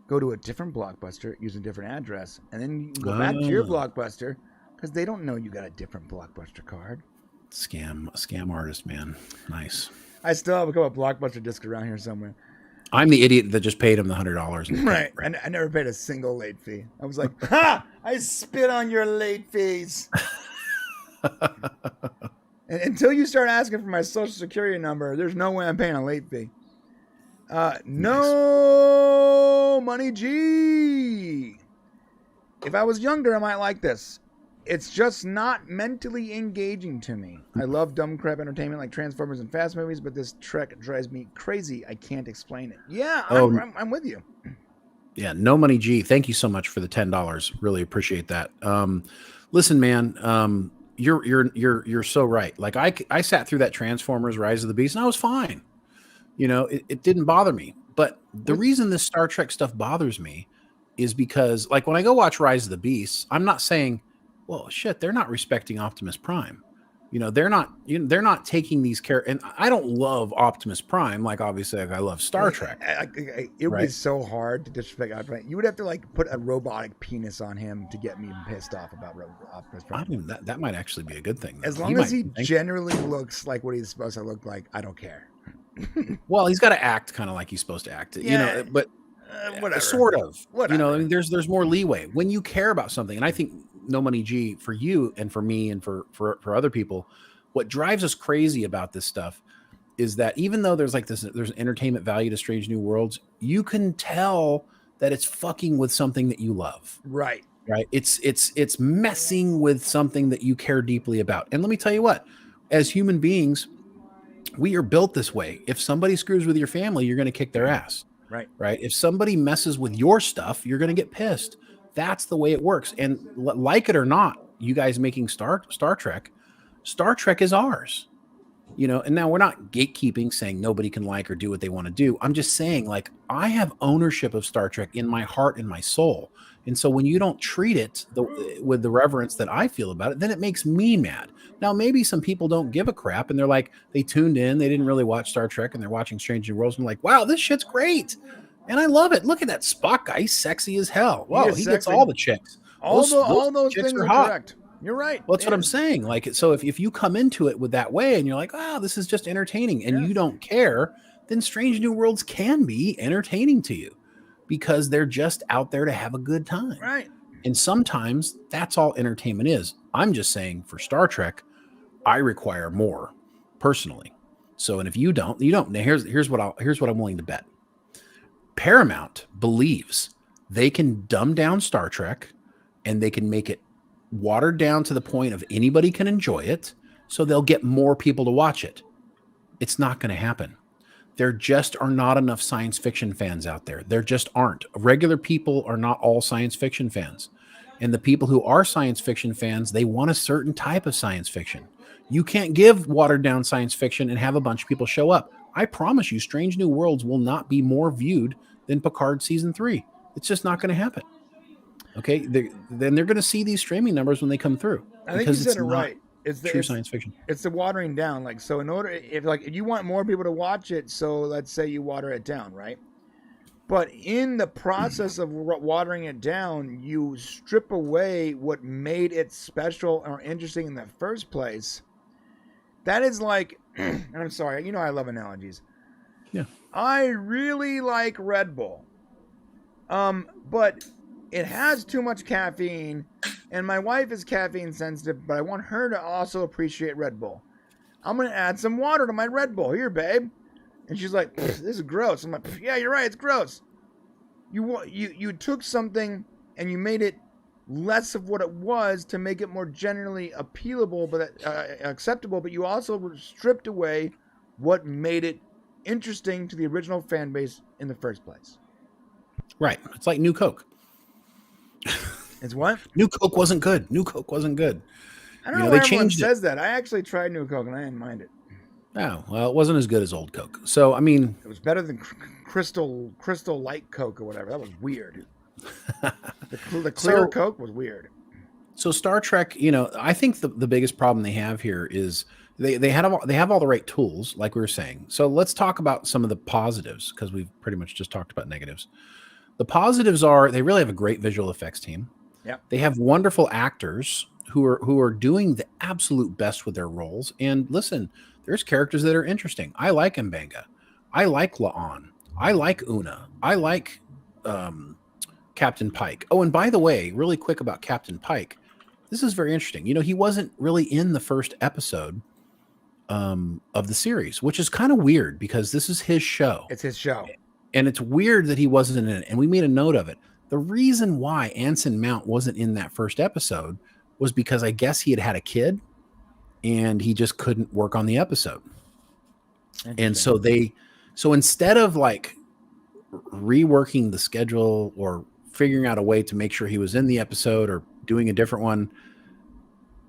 go to a different Blockbuster, use a different address, and then you can go back to your Blockbuster because they don't know you got a different Blockbuster card. Scam artist, man. Nice. I still have a couple of Blockbuster discs around here somewhere. I'm the idiot that just paid him the $100. Right. I never paid a single late fee. I was like, ha! I spit on your late fees. And until you start asking for my social security number, there's no way I'm paying a late fee. No money G. If I was younger, I might like this. It's just not mentally engaging to me. I love dumb crap entertainment like Transformers and Fast movies, but this Trek drives me crazy. I can't explain it. Yeah, I'm with you. Yeah, no money G. Thank you so much for the $10. Really appreciate that. Listen, man, you're so right. Like I sat through that Transformers Rise of the Beast and I was fine. You know, it didn't bother me. But the reason this Star Trek stuff bothers me is because, like, when I go watch Rise of the Beasts, I'm not saying, well, shit, they're not respecting Optimus Prime. You know, they're not taking these characters. And I don't love Optimus Prime. Like, obviously, like, I love Star Trek. It would be so hard to disrespect Optimus Prime. You would have to, like, put a robotic penis on him to get me pissed off about Optimus Prime. I mean, that might actually be a good thing, though. As long as he generally looks like what he's supposed to look like, I don't care. Well, he's got to act kind of like he's supposed to act. Yeah, you know, but whatever. Sort of. Whatever. You know, I mean, there's more leeway when you care about something. And I think no money G for you and for me and for other people, what drives us crazy about this stuff is that even though there's an entertainment value to Strange New Worlds, you can tell that it's fucking with something that you love. Right. It's messing with something that you care deeply about. And let me tell you what, as human beings, we are built this way. If somebody screws with your family, you're going to kick their ass. Right. If somebody messes with your stuff, you're going to get pissed. That's the way it works. And like it or not, you guys making Star Trek is ours. You know, and now we're not gatekeeping, saying nobody can like or do what they want to do. I'm just saying, like, I have ownership of Star Trek in my heart and my soul. And so when you don't treat it with the reverence that I feel about it, then it makes me mad. Now, maybe some people don't give a crap and they're like, they tuned in, they didn't really watch Star Trek and they're watching Strange New Worlds and like, wow, this shit's great. And I love it. Look at that Spock guy. He's sexy as hell. Whoa, he gets all the chicks. All those things are hot. Correct. You're right. Well, that's what I'm saying. Like, so if you come into it with that way and you're like, oh, this is just entertaining and you don't care, then Strange New Worlds can be entertaining to you because they're just out there to have a good time. Right. And sometimes that's all entertainment is. I'm just saying for Star Trek, I require more personally. So, and if you don't. Now, here's what I'm willing to bet. Paramount believes they can dumb down Star Trek and they can make it watered down to the point of anybody can enjoy it, so they'll get more people to watch it. It's not going to happen. There just are not enough science fiction fans out there. There just aren't. Regular people are not all science fiction fans. And the people who are science fiction fans, they want a certain type of science fiction. You can't give watered down science fiction and have a bunch of people show up. I promise you, Strange New Worlds will not be more viewed than Picard season 3. It's just not going to happen. Okay, then they're going to see these streaming numbers when they come through. I think you said it right. It's true science fiction. It's the watering down. Like, so in order, if you want more people to watch it, so let's say you water it down, right? But in the process of watering it down, you strip away what made it special or interesting in the first place. That is like, and I'm sorry, you know I love analogies. Yeah. I really like Red Bull. But it has too much caffeine, and my wife is caffeine sensitive, but I want her to also appreciate Red Bull. I'm going to add some water to my Red Bull. Here, babe. And she's like, this is gross. I'm like, yeah, you're right. It's gross. You took something and you made it less of what it was to make it more generally appealable, but acceptable, but you also stripped away what made it interesting to the original fan base in the first place. Right. It's like New Coke. It's what? New Coke wasn't good. I don't know why everyone says that. I actually tried New Coke and I didn't mind it. Oh, well, it wasn't as good as old Coke. So, I mean, it was better than Crystal Light Coke or whatever. That was weird. The clear Coke was weird. So Star Trek, you know, I think the biggest problem they have here is they have all the right tools, like we were saying. So let's talk about some of the positives because we've pretty much just talked about negatives. The positives are they really have a great visual effects team. Yeah. They have wonderful actors who are doing the absolute best with their roles. And listen, there's characters that are interesting. I like Mbanga. I like La'an. I like Una. I like Captain Pike. Oh, and by the way, really quick about Captain Pike, this is very interesting. You know, he wasn't really in the first episode of the series, which is kind of weird because this is his show. It's his show. And it's weird that he wasn't in it. And we made a note of it. The reason why Anson Mount wasn't in that first episode was because I guess he had a kid and he just couldn't work on the episode. And so instead of like reworking the schedule or figuring out a way to make sure he was in the episode or doing a different one,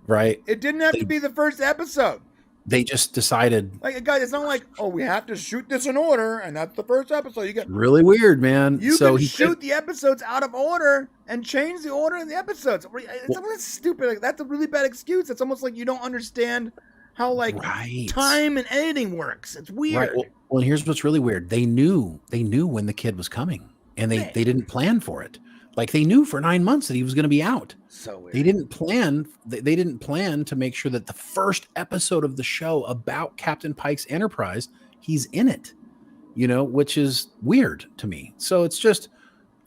right? It didn't have to be the first episode. They just decided, like, guys, it's not like, oh, we have to shoot this in order, and that's the first episode. You get really weird, man. You can shoot the episodes out of order and change the order of the episodes. It's stupid. Like, that's a really bad excuse. It's almost like you don't understand how time and editing works. It's weird. Right. Well, here's what's really weird. They knew when the kid was coming, and they didn't plan for it. Like, they knew for 9 months that he was going to be out. So weird. They didn't plan. They didn't plan to make sure that the first episode of the show about Captain Pike's Enterprise, he's in it, you know, which is weird to me. So it's just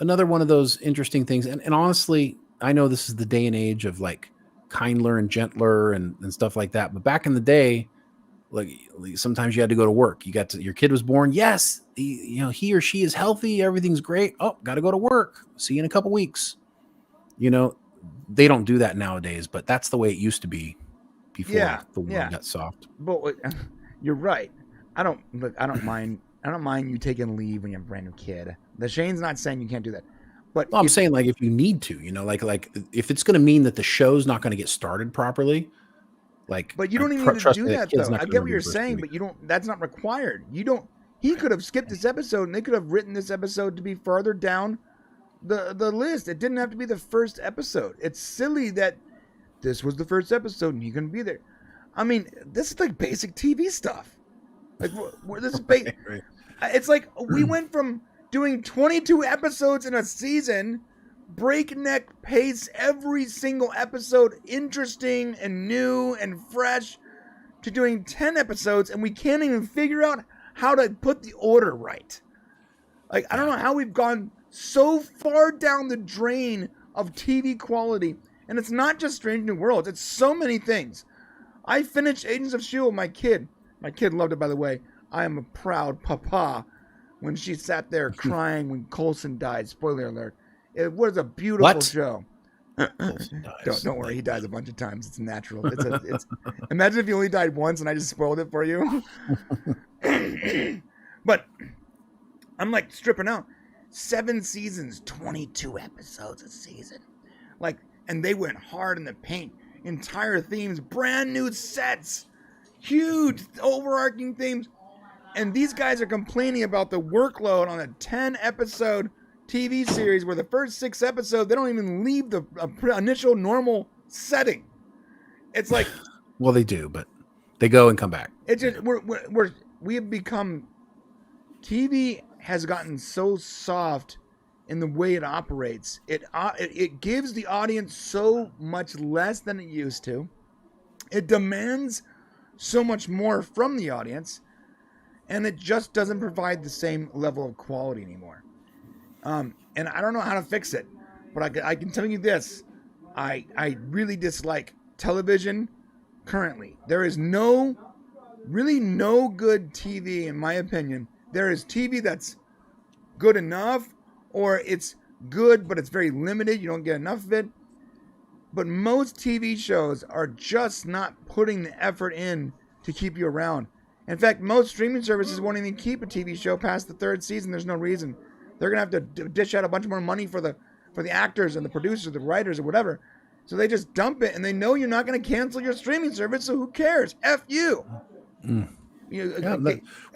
another one of those interesting things. And honestly, I know this is the day and age of like kindler and gentler and stuff like that. But back in the day, like sometimes you had to go to work. Your kid was born. Yes. He or she is healthy. Everything's great. Oh, got to go to work. See you in a couple weeks. You know, they don't do that nowadays, but that's the way it used to be before the world got soft. But you're right. I don't mind you taking leave when you have a brand new kid. The Shane's not saying you can't do that. But I'm saying, like, if you need to, you know, like if it's going to mean that the show's not going to get started properly, like. But you don't even need to do that, though. I get what you're saying, but you don't. That's not required. You don't. He could have skipped this episode, and they could have written this episode to be further down the list. It didn't have to be the first episode. It's silly that this was the first episode and you couldn't be there. I mean, this is like basic TV stuff. Like, this is basic. Right. It's like we went from doing 22 episodes in a season, breakneck pace, every single episode interesting and new and fresh, to doing 10 episodes, and we can't even figure out how to put the order right. Like, I don't know how we've gone so far down the drain of TV quality. And it's not just Strange New Worlds. It's so many things. I finished Agents of S.H.I.E.L.D. with my kid. My kid loved it, by the way. I am a proud papa. When she sat there crying when Coulson died. Spoiler alert. It was a beautiful show. Don't worry. He dies a bunch of times. It's natural. It's imagine if he only died once and I just spoiled it for you. But I'm like stripping out. 7 seasons, 22 episodes a season. Like, and they went hard in the paint. Entire themes, brand new sets, huge overarching themes. And these guys are complaining about the workload on a 10-episode TV series where the first 6 episodes, they don't even leave the initial normal setting. It's like... Well, they do, but they go and come back. It's just, we have become... TV has gotten so soft in the way it operates. It gives the audience so much less than it used to. It demands so much more from the audience, and it just doesn't provide the same level of quality anymore. And I don't know how to fix it, but I can tell you this. I really dislike television currently. There is really no good TV, in my opinion. There is TV that's good enough, or it's good, but it's very limited. You don't get enough of it. But most TV shows are just not putting the effort in to keep you around. In fact, most streaming services won't even keep a TV show past the 3rd season. There's no reason. They're going to have to dish out a bunch more money for the actors and the producers, the writers, or whatever. So they just dump it, and they know you're not going to cancel your streaming service, so who cares? F you. Mm.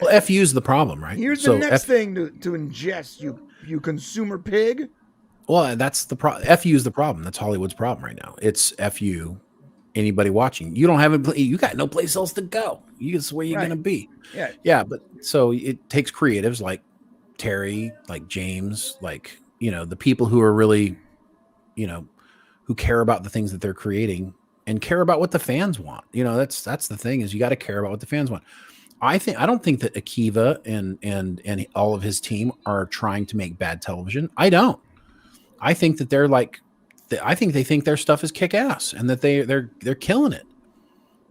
Well, FU's the problem, right? Here's the next thing to ingest, you consumer pig. Well, that's the problem. FU's the problem. That's Hollywood's problem right now. It's FU. Anybody watching, you don't have you got no place else to go. It's where you're going to be. Yeah. But so it takes creatives like Terry, like James, like, you know, the people who are really, you know, who care about the things that they're creating and care about what the fans want. That's the thing, is you got to care about what the fans want. I don't think that Akiva and all of his team are trying to make bad television. I don't. I think that I think they think their stuff is kick ass and that they're killing it.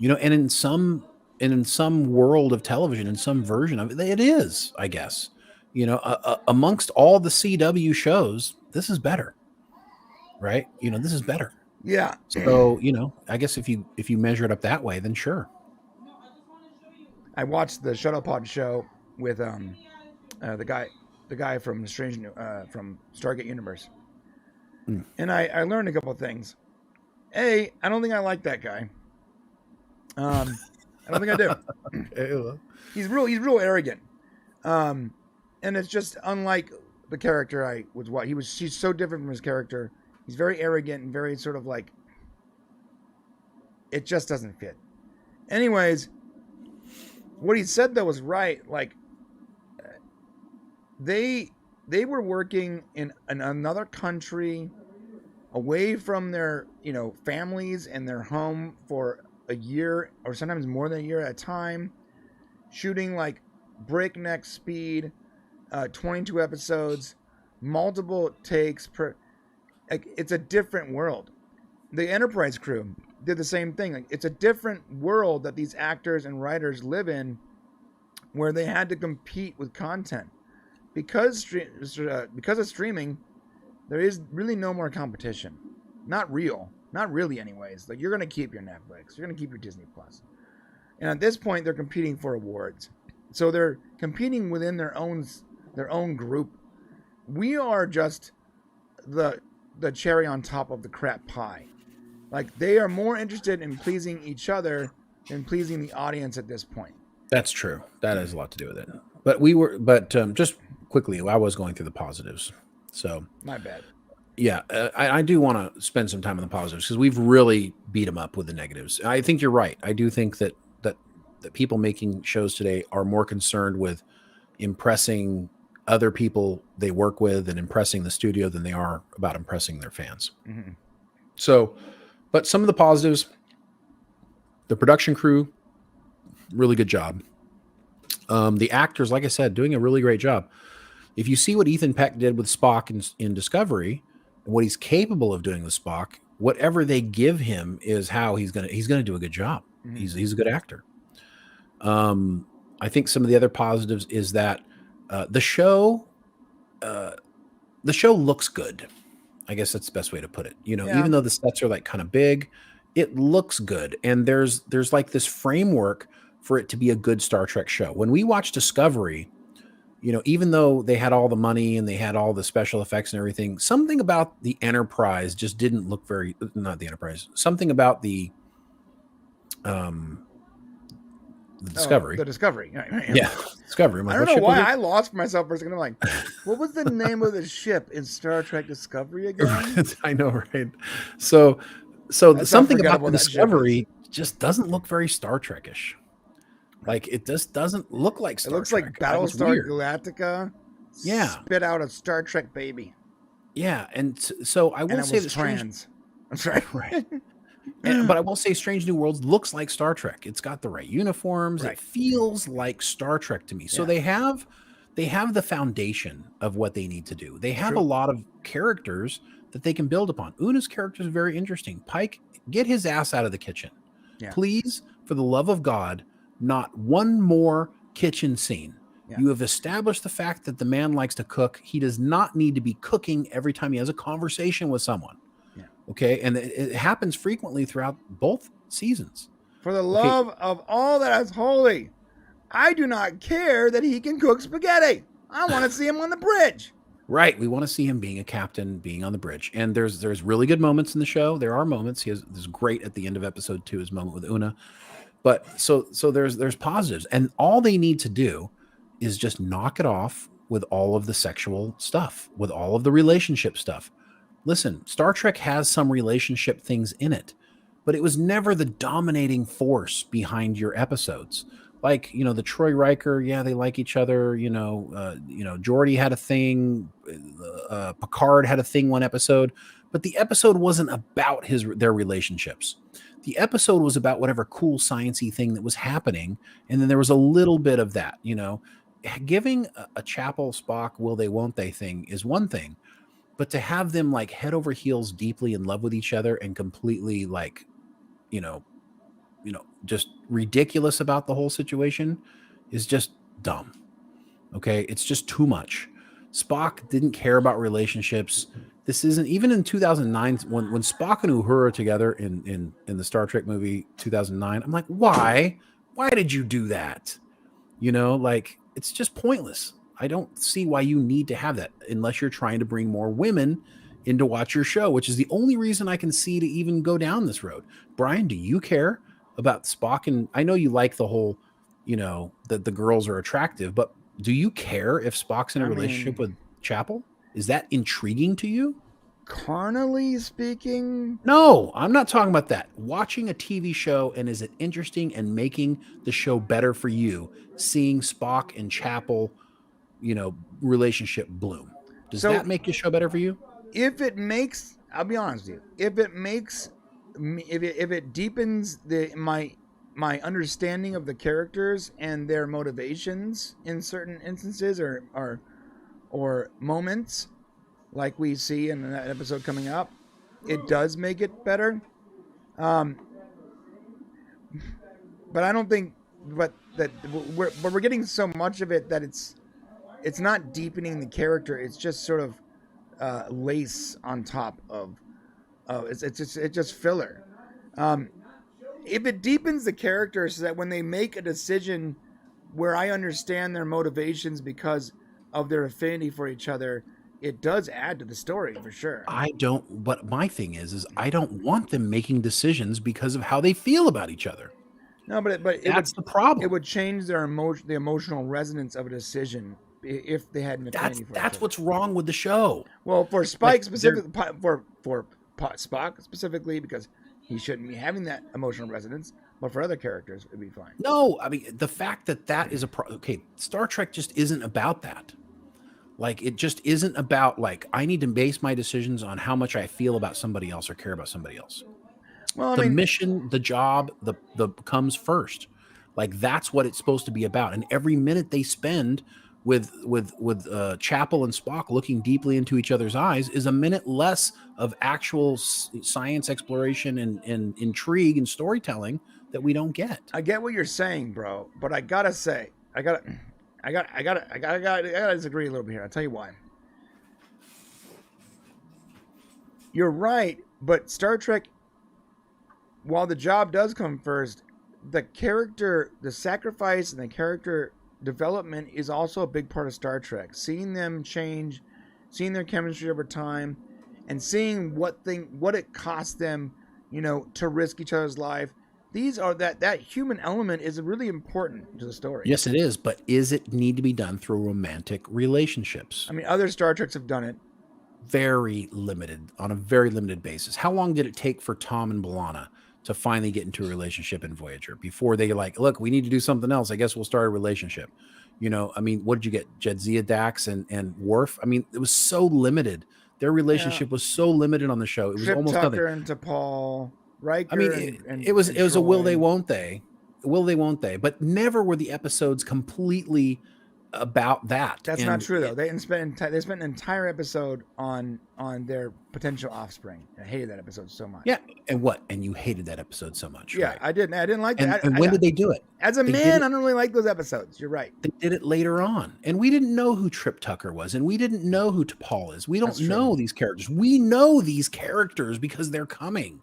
And in some world of television, in some version of it, it is, I guess. Amongst all the CW shows, this is better. Right? This is better. Yeah. So, I guess if you measure it up that way, then sure. I watched the Shuttlepod show with the guy from from Stargate Universe, and I learned a couple of things. I don't think I like that guy. I don't think I do. Okay. He's real arrogant, and it's just unlike the character she's so different from his character. He's very arrogant and very sort of like, it just doesn't fit. Anyways, what he said though was right. Like, they were working in another country, away from their families and their home for a year or sometimes more than a year at a time, shooting like breakneck speed, 22 episodes, multiple takes per. Like, it's a different world. The Enterprise crew did the same thing. Like, it's a different world that these actors and writers live in, where they had to compete with content. Because of streaming, there is really no more competition. Not really anyways. Like, you're going to keep your Netflix, you're going to keep your Disney Plus. And at this point, they're competing for awards. So they're competing within their own group. We are just the cherry on top of the crap pie. Like, they are more interested in pleasing each other than pleasing the audience at this point. That's true. That has a lot to do with it. But just quickly, I was going through the positives. So my bad. Yeah, I do want to spend some time on the positives, because we've really beat them up with the negatives. I think you're right. I do think that people making shows today are more concerned with impressing other people they work with and impressing the studio than they are about impressing their fans. Mm-hmm. So, but some of the positives, the production crew, really good job. The actors, like I said, doing a really great job. If you see what Ethan Peck did with Spock in Discovery, and what he's capable of doing with Spock, whatever they give him is how he's gonna do a good job. Mm-hmm. He's a good actor. I think some of the other positives is that the show looks good. I guess that's the best way to put it. Even though the sets are like kind of big, it looks good. And there's like this framework for it to be a good Star Trek show. When we watch Discovery, even though they had all the money and they had all the special effects and everything, something about the Enterprise just didn't look not the Enterprise, something about the Discovery. The Discovery. Yeah, Discovery. I don't know why I lost myself for a second. I'm like, what was the name of the ship in Star Trek Discovery again? I know, right? So something about the Discovery just doesn't look very Star Trek-ish. Like, it just doesn't look like Star Trek. It looks like Battlestar Galactica. Yeah. Spit out a Star Trek baby. Yeah, and so I will say that trans. That's right. Right. But I will say Strange New Worlds looks like Star Trek. It's got the right uniforms. Right. It feels like Star Trek to me. So they have the foundation of what they need to do. They have a lot of characters that they can build upon. Una's character is very interesting. Pike, get his ass out of the kitchen. Yeah. Please, for the love of God, not one more kitchen scene. Yeah. You have established the fact that the man likes to cook. He does not need to be cooking every time he has a conversation with someone. Yeah. Okay. And it happens frequently throughout both seasons. For the love of all that is holy, I do not care that he can cook spaghetti. I want to see him on the bridge. Right. We want to see him being a captain, being on the bridge. And there's really good moments in the show. There are moments. There's great at the end of episode 2, his moment with Una. But so there's positives, and all they need to do is just knock it off with all of the sexual stuff, with all of the relationship stuff. Listen, Star Trek has some relationship things in it, but it was never the dominating force behind your episodes. Like, the Troy Riker, they like each other. Geordi had a thing. Picard had a thing one episode, but the episode wasn't about their relationships. The episode was about whatever cool sciencey thing that was happening, and then there was a little bit of that. Giving a Chapel Spock will they won't they thing is one thing, but to have them like head over heels deeply in love with each other and completely like, just ridiculous about the whole situation is just dumb. Okay, it's just too much. Spock didn't care about relationships. This isn't even in 2009 when Spock and Uhura are together in the Star Trek movie 2009. I'm like, why? Why did you do that? Like it's just pointless. I don't see why you need to have that unless you're trying to bring more women in to watch your show, which is the only reason I can see to even go down this road. Brian, do you care about Spock? And I know you like the whole, that the girls are attractive, but do you care if Spock's in a relationship with Chapel? Is that intriguing to you? Carnally speaking? No, I'm not talking about that. Watching a TV show, and is it interesting and making the show better for you, seeing Spock and Chapel, relationship bloom? Does that make your show better for you? If it makes, I'll be honest with you, if it deepens my understanding of the characters and their motivations in certain instances or moments, like we see in that episode coming up, it does make it better. But I don't think, we're getting so much of it that it's not deepening the character. It's just sort of lace on top of it's just filler. If it deepens the characters so that when they make a decision where I understand their motivations because of their affinity for each other, it does add to the story for sure. But my thing is I don't want them making decisions because of how they feel about each other. No, but that's the problem. It would change the emotional resonance of a decision if they had an affinity for each other. That's what's wrong with the show. Well, for Spike specifically, for Spock specifically, because he shouldn't be having that emotional resonance, but for other characters, it'd be fine. No, I mean, the fact that is okay, Star Trek just isn't about that. Like, it just isn't about, like, I need to base my decisions on how much I feel about somebody else or care about somebody else. Well, the mission, the job, the comes first. Like, that's what it's supposed to be about. And every minute they spend with Chapel and Spock looking deeply into each other's eyes is a minute less of actual science exploration and intrigue and storytelling that we don't get. I get what you're saying, bro, but I gotta say, I gotta disagree a little bit here. I'll tell you why. You're right, but Star Trek, while the job does come first, the character, the sacrifice and the character development is also a big part of Star Trek. Seeing them change, seeing their chemistry over time, and seeing what it costs them, to risk each other's life. These are that human element is really important to the story. Yes, it is, but is it need to be done through romantic relationships? I mean, other Star Treks have done it. On a very limited basis. How long did it take for Tom and B'Elanna to finally get into a relationship in Voyager before they look, we need to do something else. I guess we'll start a relationship. I mean, what did you get? Jadzia Dax and Worf? I mean, it was so limited. Their relationship was so limited on the show. It was Trip almost Tucker nothing. And T'Pol, Riker. I mean, it was a will they, won't they? Will they, won't they? But never were the episodes completely about that. That's not true, though. They spent an entire episode on their potential offspring. I hated that episode so much. Yeah, and you hated that episode so much. Yeah, right? I didn't like that. And when did they do it? As a man, I don't really like those episodes. You're right. They did it later on, and we didn't know who Trip Tucker was, and we didn't know who T'Pol is. We don't know these characters. We know these characters because they're coming,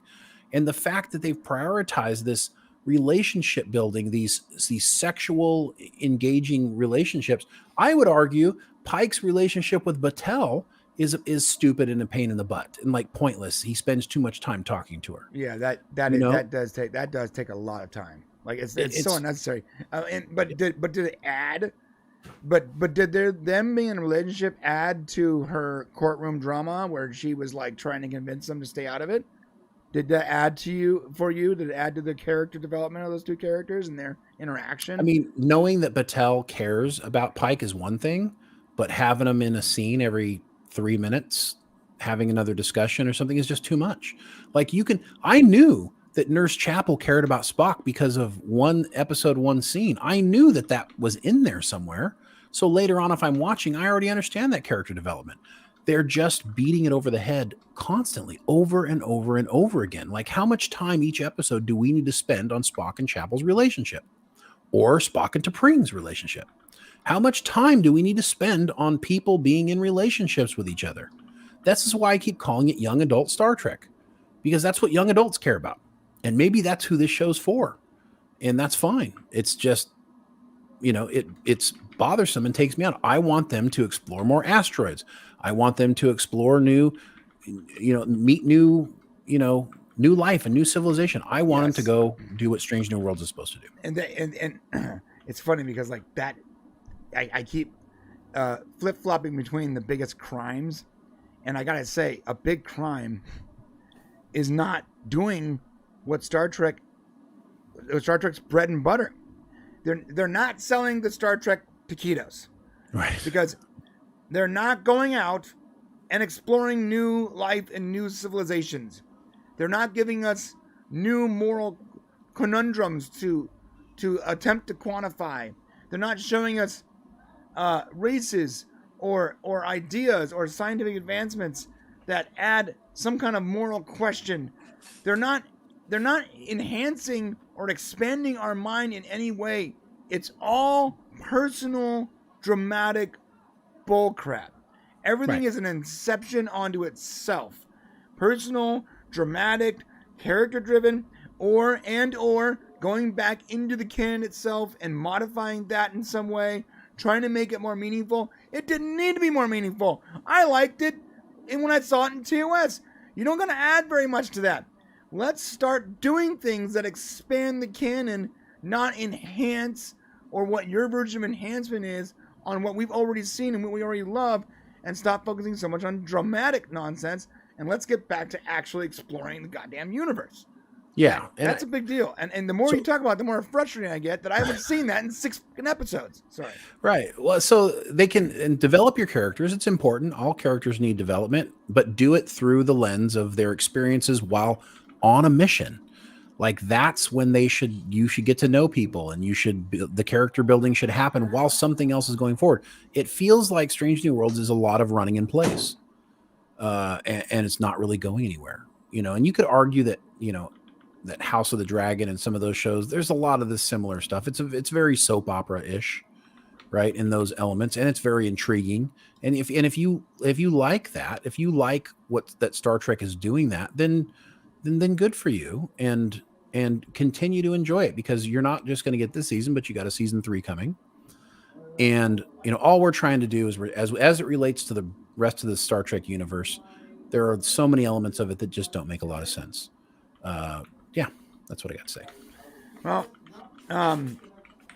and the fact that they've prioritized this relationship building, these sexual engaging relationships. I would argue Pike's relationship with Batel is stupid and a pain in the butt and pointless. He spends too much time talking to her. Yeah, that does take a lot of time. Like it's so unnecessary. But did it add? But did them being in a relationship add to her courtroom drama where she was trying to convince them to stay out of it? Did that add for you? Did it add to the character development of those two characters and their interaction? I mean, knowing that Batel cares about Pike is one thing, but having him in a scene every 3 minutes having another discussion or something is just too much. Like I knew that Nurse Chapel cared about Spock because of one episode, one scene. I knew that was in there somewhere. So later on, if I'm watching, I already understand that character development. They're just beating it over the head constantly, over and over and over again. Like, how much time each episode do we need to spend on Spock and Chapel's relationship, or Spock and T'Pring's relationship? How much time do we need to spend on people being in relationships with each other? This is why I keep calling it young adult Star Trek, because that's what young adults care about. And maybe that's who this show's for. And that's fine. It's just, it's bothersome and takes me out. I want them to explore more asteroids. I want them to explore meet new life and new civilization. I want them to go do what Strange New Worlds is supposed to do. And it's funny because like that, I keep flip-flopping between the biggest crimes. And I got to say, a big crime is not doing what Star Trek's bread and butter. They're not selling the Star Trek taquitos. Right. Because they're not going out and exploring new life and new civilizations. They're not giving us new moral conundrums to attempt to quantify. They're not showing us races or ideas or scientific advancements that add some kind of moral question. They're not enhancing or expanding our mind in any way. It's all personal, dramatic bullcrap. Everything is an inception onto itself. Personal, dramatic, character-driven, or going back into the canon itself and modifying that in some way, trying to make it more meaningful. It didn't need to be more meaningful. I liked it when I saw it in TOS. You don't got to add very much to that. Let's start doing things that expand the canon, not enhance, or what your version of enhancement is on what we've already seen and what we already love, and stop focusing so much on dramatic nonsense, and let's get back to actually exploring the goddamn universe. Yeah. That's a big deal. And the more you talk about it, the more frustrating I get that I haven't seen that in 6 episodes. Sorry. Right. Well, so they can develop your characters. It's important. All characters need development, but do it through the lens of their experiences while on a mission. Like, that's when you should get to know people, and the character building should happen while something else is going forward. It feels like Strange New Worlds is a lot of running in place, and it's not really going anywhere, and you could argue that, that House of the Dragon and some of those shows, there's a lot of this similar stuff. It's very soap opera-ish, right, in those elements, and it's very intriguing. And if you like that, if you like that Star Trek is doing that, then good for you, and continue to enjoy it, because you're not just going to get this season, but you got a season 3 coming. And all we're trying to do is, as it relates to the rest of the Star Trek universe, there are so many elements of it that just don't make a lot of sense. Yeah, that's what I got to say. Well,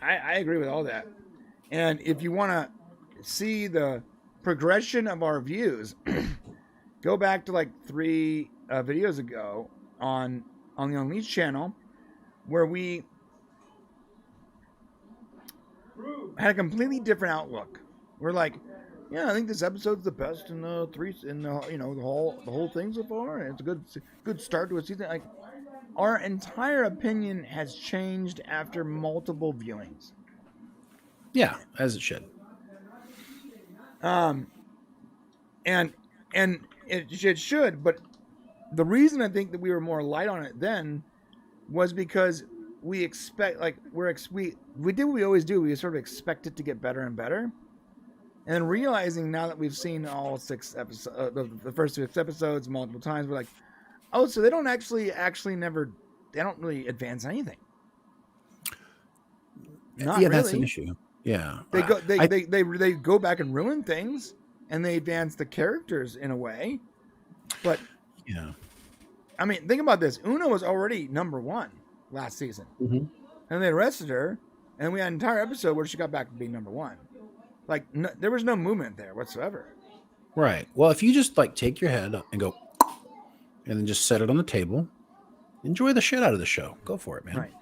I agree with all that. And if you want to see the progression of our views, go back to like 3 videos ago on the Unleashed channel, where we had a completely different outlook. We're like, yeah, I think this episode's the best in the whole thing so far. It's a good start to a season. Like, our entire opinion has changed after multiple viewings. Yeah, as it should. And it should, but the reason I think that we were more light on it then was because we expect, like, we did what we always do. We sort of expect it to get better and better. And realizing now that we've seen all 6 episodes, the first 6 episodes multiple times, we're like, oh, so they don't they don't really advance anything. Not really. That's an issue. Yeah. They go back and ruin things, and they advance the characters in a way. But yeah, I mean, think about this. Una was already number 1 last season, and they arrested her, and we had an entire episode where she got back to being number 1. Like, there was no movement there whatsoever. Right. Well, if you just like take your head and go, and then just set it on the table, enjoy the shit out of the show. Go for it, man. Right.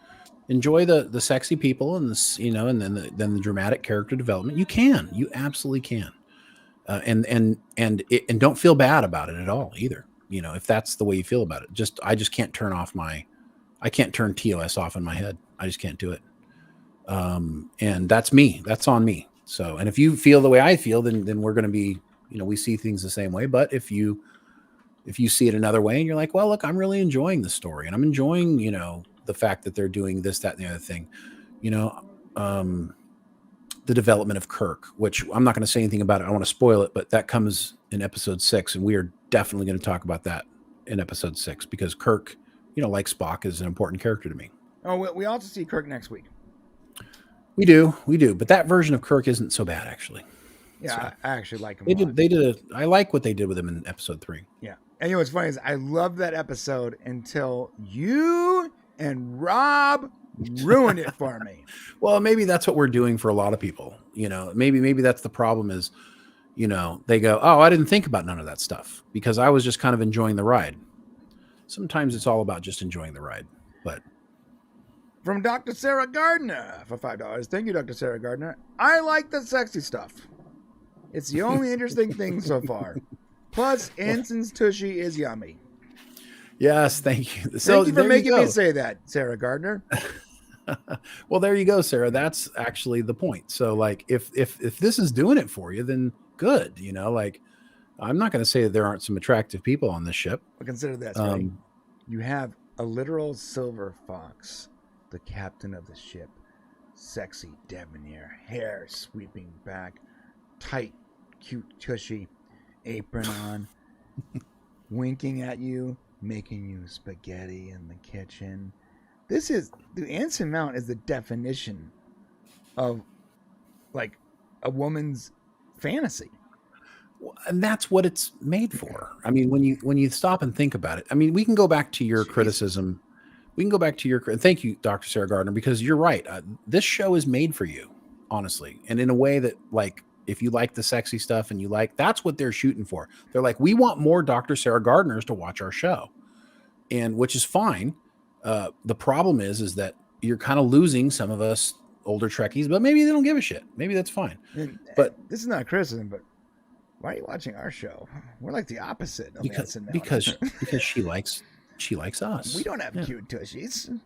Enjoy the sexy people and and then the dramatic character development. You absolutely can. and don't feel bad about it at all either. You know, if that's the way you feel about it, I just can't turn TOS off in my head. I just can't do it. And that's me. That's on me. So, and if you feel the way I feel, then we're going to be, you know, we see things the same way. But if you see it another way and you're like, well, look, I'm really enjoying the story and I'm enjoying, you know, the fact that they're doing this, that, and the other thing, you know, the development of Kirk, which I'm not going to say anything about it. I don't want to spoil it, but that comes in episode 6. And we are definitely going to talk about that in episode 6 because Kirk, you know, like Spock, is an important character to me. Oh, we also see Kirk next week. We do. But that version of Kirk isn't so bad, actually. Yeah, so, I actually like him. I like what they did with him in episode 3. Yeah. And you know what's funny is I loved that episode until you and Rob ruined it for me. Well, maybe that's what we're doing for a lot of people. You know, maybe that's the problem is, you know, they go, oh, I didn't think about none of that stuff because I was just kind of enjoying the ride. Sometimes it's all about just enjoying the ride. But from Dr. Sarah Gardner for $5. Thank you, Dr. Sarah Gardner. I like the sexy stuff. It's the only interesting thing so far. Plus, Anson's tushy is yummy. Yes, thank you. So thank you for making me say that, Sarah Gardner. Well, there you go, Sarah. That's actually the point. So, like, if this is doing it for you, then good. You know, like, I'm not going to say that there aren't some attractive people on this ship. But consider this, right? You have a literal silver fox, the captain of the ship, sexy, debonair, hair sweeping back, tight, cute, tushy, apron on, winking at you, making you spaghetti in the kitchen. The Anson Mount is the definition of like a woman's fantasy. And that's what it's made for. I mean, when you stop and think about it, I mean, we can go back to your criticism. We can go back to thank you, Dr. Sarah Gardner, because you're right. This show is made for you, honestly. And in a way that, like, if you like the sexy stuff and that's what they're shooting for. They're like, we want more Dr. Sarah Gardners to watch our show. And which is fine. The problem is that you're kind of losing some of us older Trekkies, but maybe they don't give a shit. Maybe that's fine. But this is not a criticism, but why are you watching our show? We're like the opposite of because she likes us. We don't have cute tushies.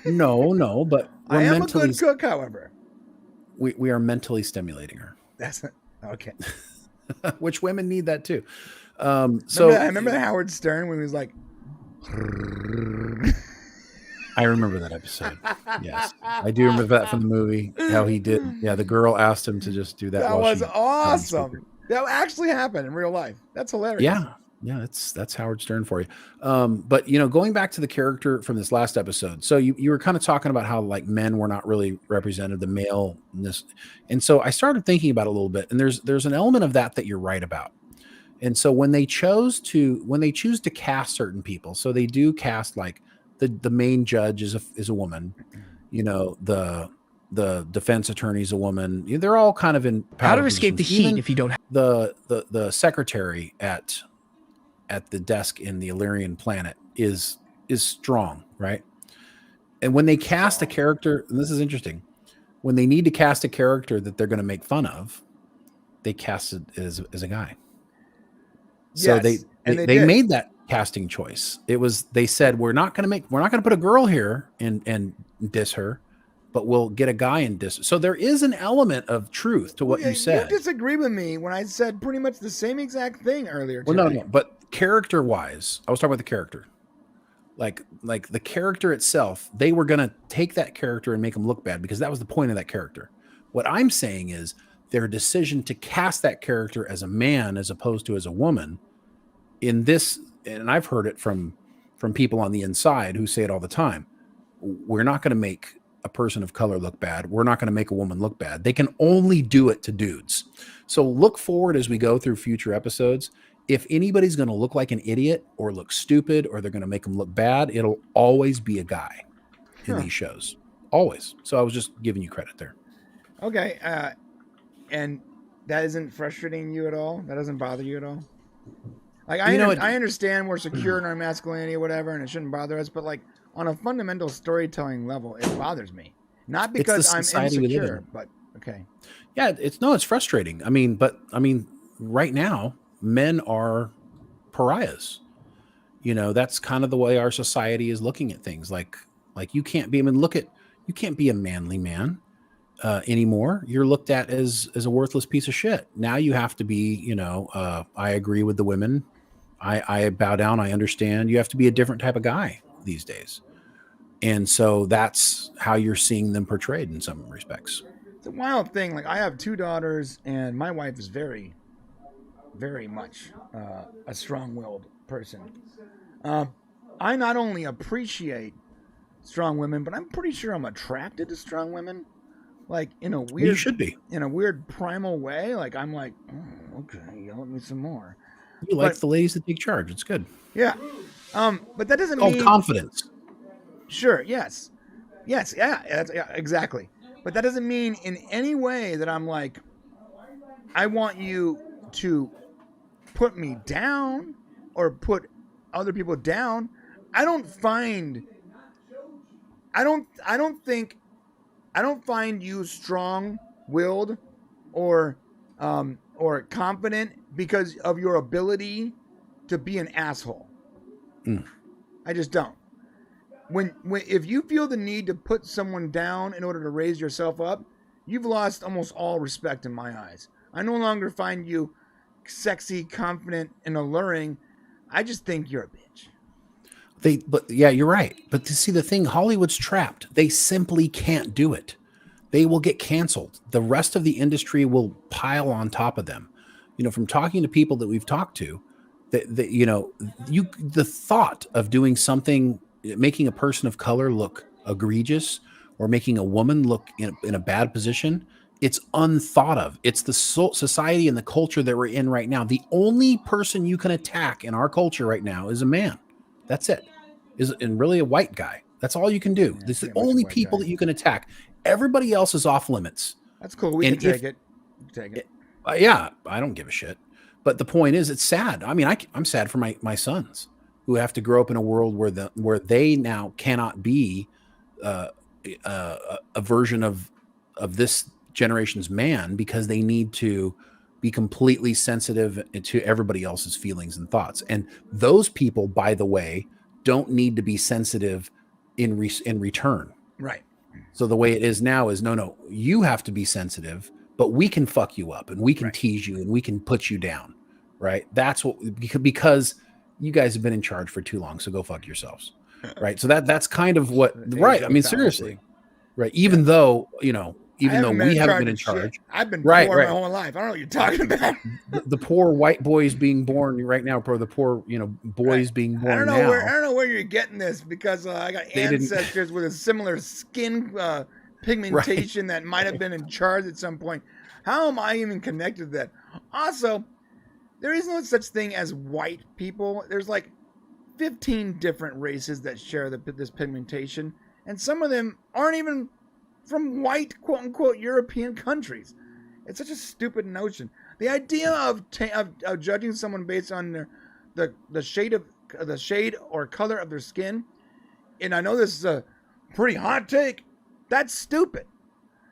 No, but I am a good cook, however. We are mentally stimulating her. That's okay. Which women need that too. I remember Howard Stern when he was like. I remember that episode. Yes, I do remember that from the movie. How he did. Yeah, the girl asked him to just do that. That was awesome. That actually happened in real life. That's hilarious. Yeah, that's Howard Stern for you. But you know, going back to the character from this last episode, so you were kind of talking about how like men were not really represented, the maleness, and so I started thinking about it a little bit, and there's an element of that you're right about. And so when they choose to cast certain people, so they do cast like the main judge is a woman, you know, the defense attorney is a woman. They're all kind of in how to escape the heat if you don't have the secretary at the desk in the Illyrian planet is strong, right? And when they cast a character, and this is interesting, when they need to cast a character that they're going to make fun of, they cast it as a guy. So yes, they made that casting choice. They said we're not going to put a girl here and diss her, but we'll get a guy and diss her. So there is an element of truth to what you said. You disagree with me when I said pretty much the same exact thing earlier. Well, no, but character wise, I was talking about the character. Like the character itself, they were going to take that character and make him look bad because that was the point of that character. What I'm saying is their decision to cast that character as a man as opposed to as a woman in this, and I've heard it from people on the inside who say it all the time. We're not going to make a person of color look bad. We're not going to make a woman look bad. They can only do it to dudes. So look forward as we go through future episodes. If anybody's going to look like an idiot or look stupid or they're going to make them look bad, it'll always be a guy in these shows. Always. So I was just giving you credit there. Okay. And that isn't frustrating you at all? That doesn't bother you at all? Like, I understand we're secure in our masculinity or whatever, and it shouldn't bother us, but like on a fundamental storytelling level, it bothers me. Not because I'm insecure, but okay. Yeah, it's frustrating. I mean, right now, men are pariahs. That's kind of the way our society is looking at things. Like you can't be. I mean, you can't be a manly man anymore. You're looked at as a worthless piece of shit. Now you have to be. I agree with the women. I bow down. I understand. You have to be a different type of guy these days. And so that's how you're seeing them portrayed in some respects. It's a wild thing. Like, I have 2 daughters, and my wife is very, very much a strong-willed person. I not only appreciate strong women, but I'm pretty sure I'm attracted to strong women. Like, in a weird, you should be. In a weird primal way. Like, I'm like, oh, okay, yell at me some more. You like the ladies that take charge. It's good. Yeah. But that doesn't mean confidence. Sure. Yes. Yeah. Yeah. Exactly. But that doesn't mean in any way that I'm like, I want you to put me down or put other people down. I don't find you strong-willed or confident because of your ability to be an asshole. I just don't. When if you feel the need to put someone down in order to raise yourself up, you've lost almost all respect in my eyes. I no longer find you sexy, confident, and alluring. I just think you're a bitch. But yeah, you're right. But to see the thing, Hollywood's trapped. They simply can't do it. They will get canceled. The rest of the industry will pile on top of them. From talking to people that we've talked to, the thought of doing something, making a person of color look egregious or making a woman look in a bad position, it's unthought of. It's the society and the culture that we're in right now. The only person you can attack in our culture right now is a man. That's it. And really a white guy. That's all you can do. Yeah, this is the only people that you can attack. Everybody else is off limits. That's cool. We can take it. Take it. Yeah, I don't give a shit. But the point is, it's sad. I mean, I'm sad for my sons who have to grow up in a world where they now cannot be a version of this generation's man because they need to be completely sensitive to everybody else's feelings and thoughts. And those people, by the way, don't need to be sensitive in return. Right. So the way it is now is no, you have to be sensitive, but we can fuck you up and we can tease you and we can put you down. Right. That's what, because you guys have been in charge for too long. So go fuck yourselves. Right. So that's kind of what, right. I mean, seriously. Right. Even though we haven't been in charge. I've been poor my whole life. I don't know what you're talking about. The poor white boys being born right now, or the poor, boys being born I don't now. know where you're getting this because I got ancestors with a similar skin pigmentation that might have been in charge at some point. How am I even connected to that? Also, there is no such thing as white people. There's like 15 different races that share this pigmentation, and some of them aren't even from white, quote unquote, European countries. It's such a stupid notion. The idea of judging someone based on the shade or color of their skin, and I know this is a pretty hot take, that's stupid.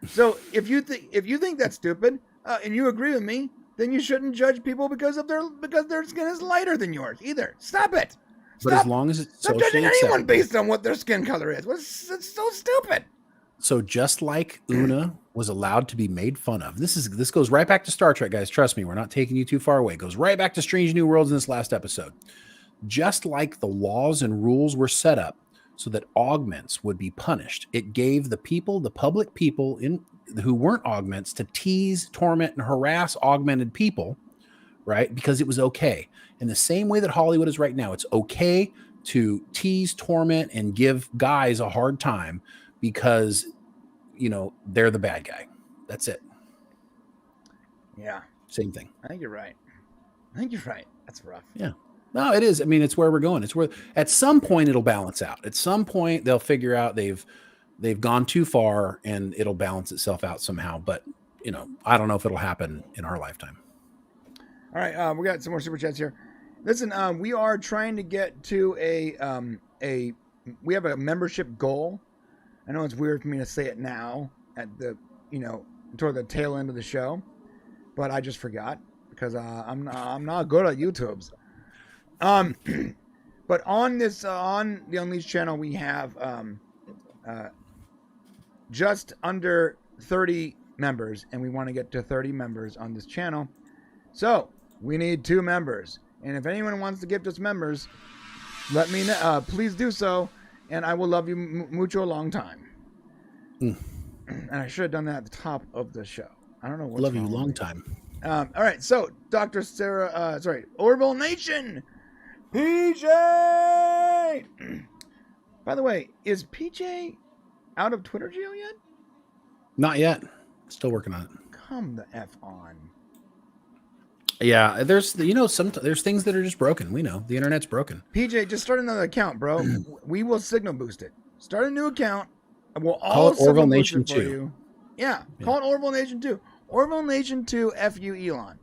So if you think that's stupid and you agree with me, then you shouldn't judge people because their skin is lighter than yours either. Stop it. But as long as it's stop judging anyone based on what their skin color is. It's so stupid. So just like Una was allowed to be made fun of, this goes right back to Star Trek, guys. Trust me, we're not taking you too far away. It goes right back to Strange New Worlds in this last episode. Just like the laws and rules were set up so that augments would be punished, it gave the public people who weren't augments to tease, torment, and harass augmented people, right? Because it was okay. In the same way that Hollywood is right now, it's okay to tease, torment, and give guys a hard time because, they're the bad guy. That's it. Yeah. Same thing. I think you're right. That's rough. Yeah. No, it is. I mean, it's where we're going. It's where at some point it'll balance out. At some point they'll figure out they've gone too far and it'll balance itself out somehow. But, I don't know if it'll happen in our lifetime. All right. We got some more super chats here. Listen, we are trying to get to we have a membership goal. I know it's weird for me to say it now at the, toward the tail end of the show, but I just forgot because I'm not good at YouTube's. But on this on the Unleashed channel, we have just under 30 members, and we want to get to 30 members on this channel. So we need 2 members, and if anyone wants to gift us members, let me know. Please do so, and I will love you mucho a long time. And I should have done that at the top of the show. I don't know what's Love you wrong long with me. time. All right, so Dr. Sarah, Orville Nation, PJ. By the way, is PJ out of Twitter jail yet? Not yet. Still working on it. Come the F on. Yeah, there's there's things that are just broken. We know the internet's broken. PJ, just start another account, bro. We will signal boost it. Start a new account. We'll Call all it Orville signal boost Nation it for 2. you. Yeah, call it Orville Nation 2. Orville Nation 2, F you, Elon.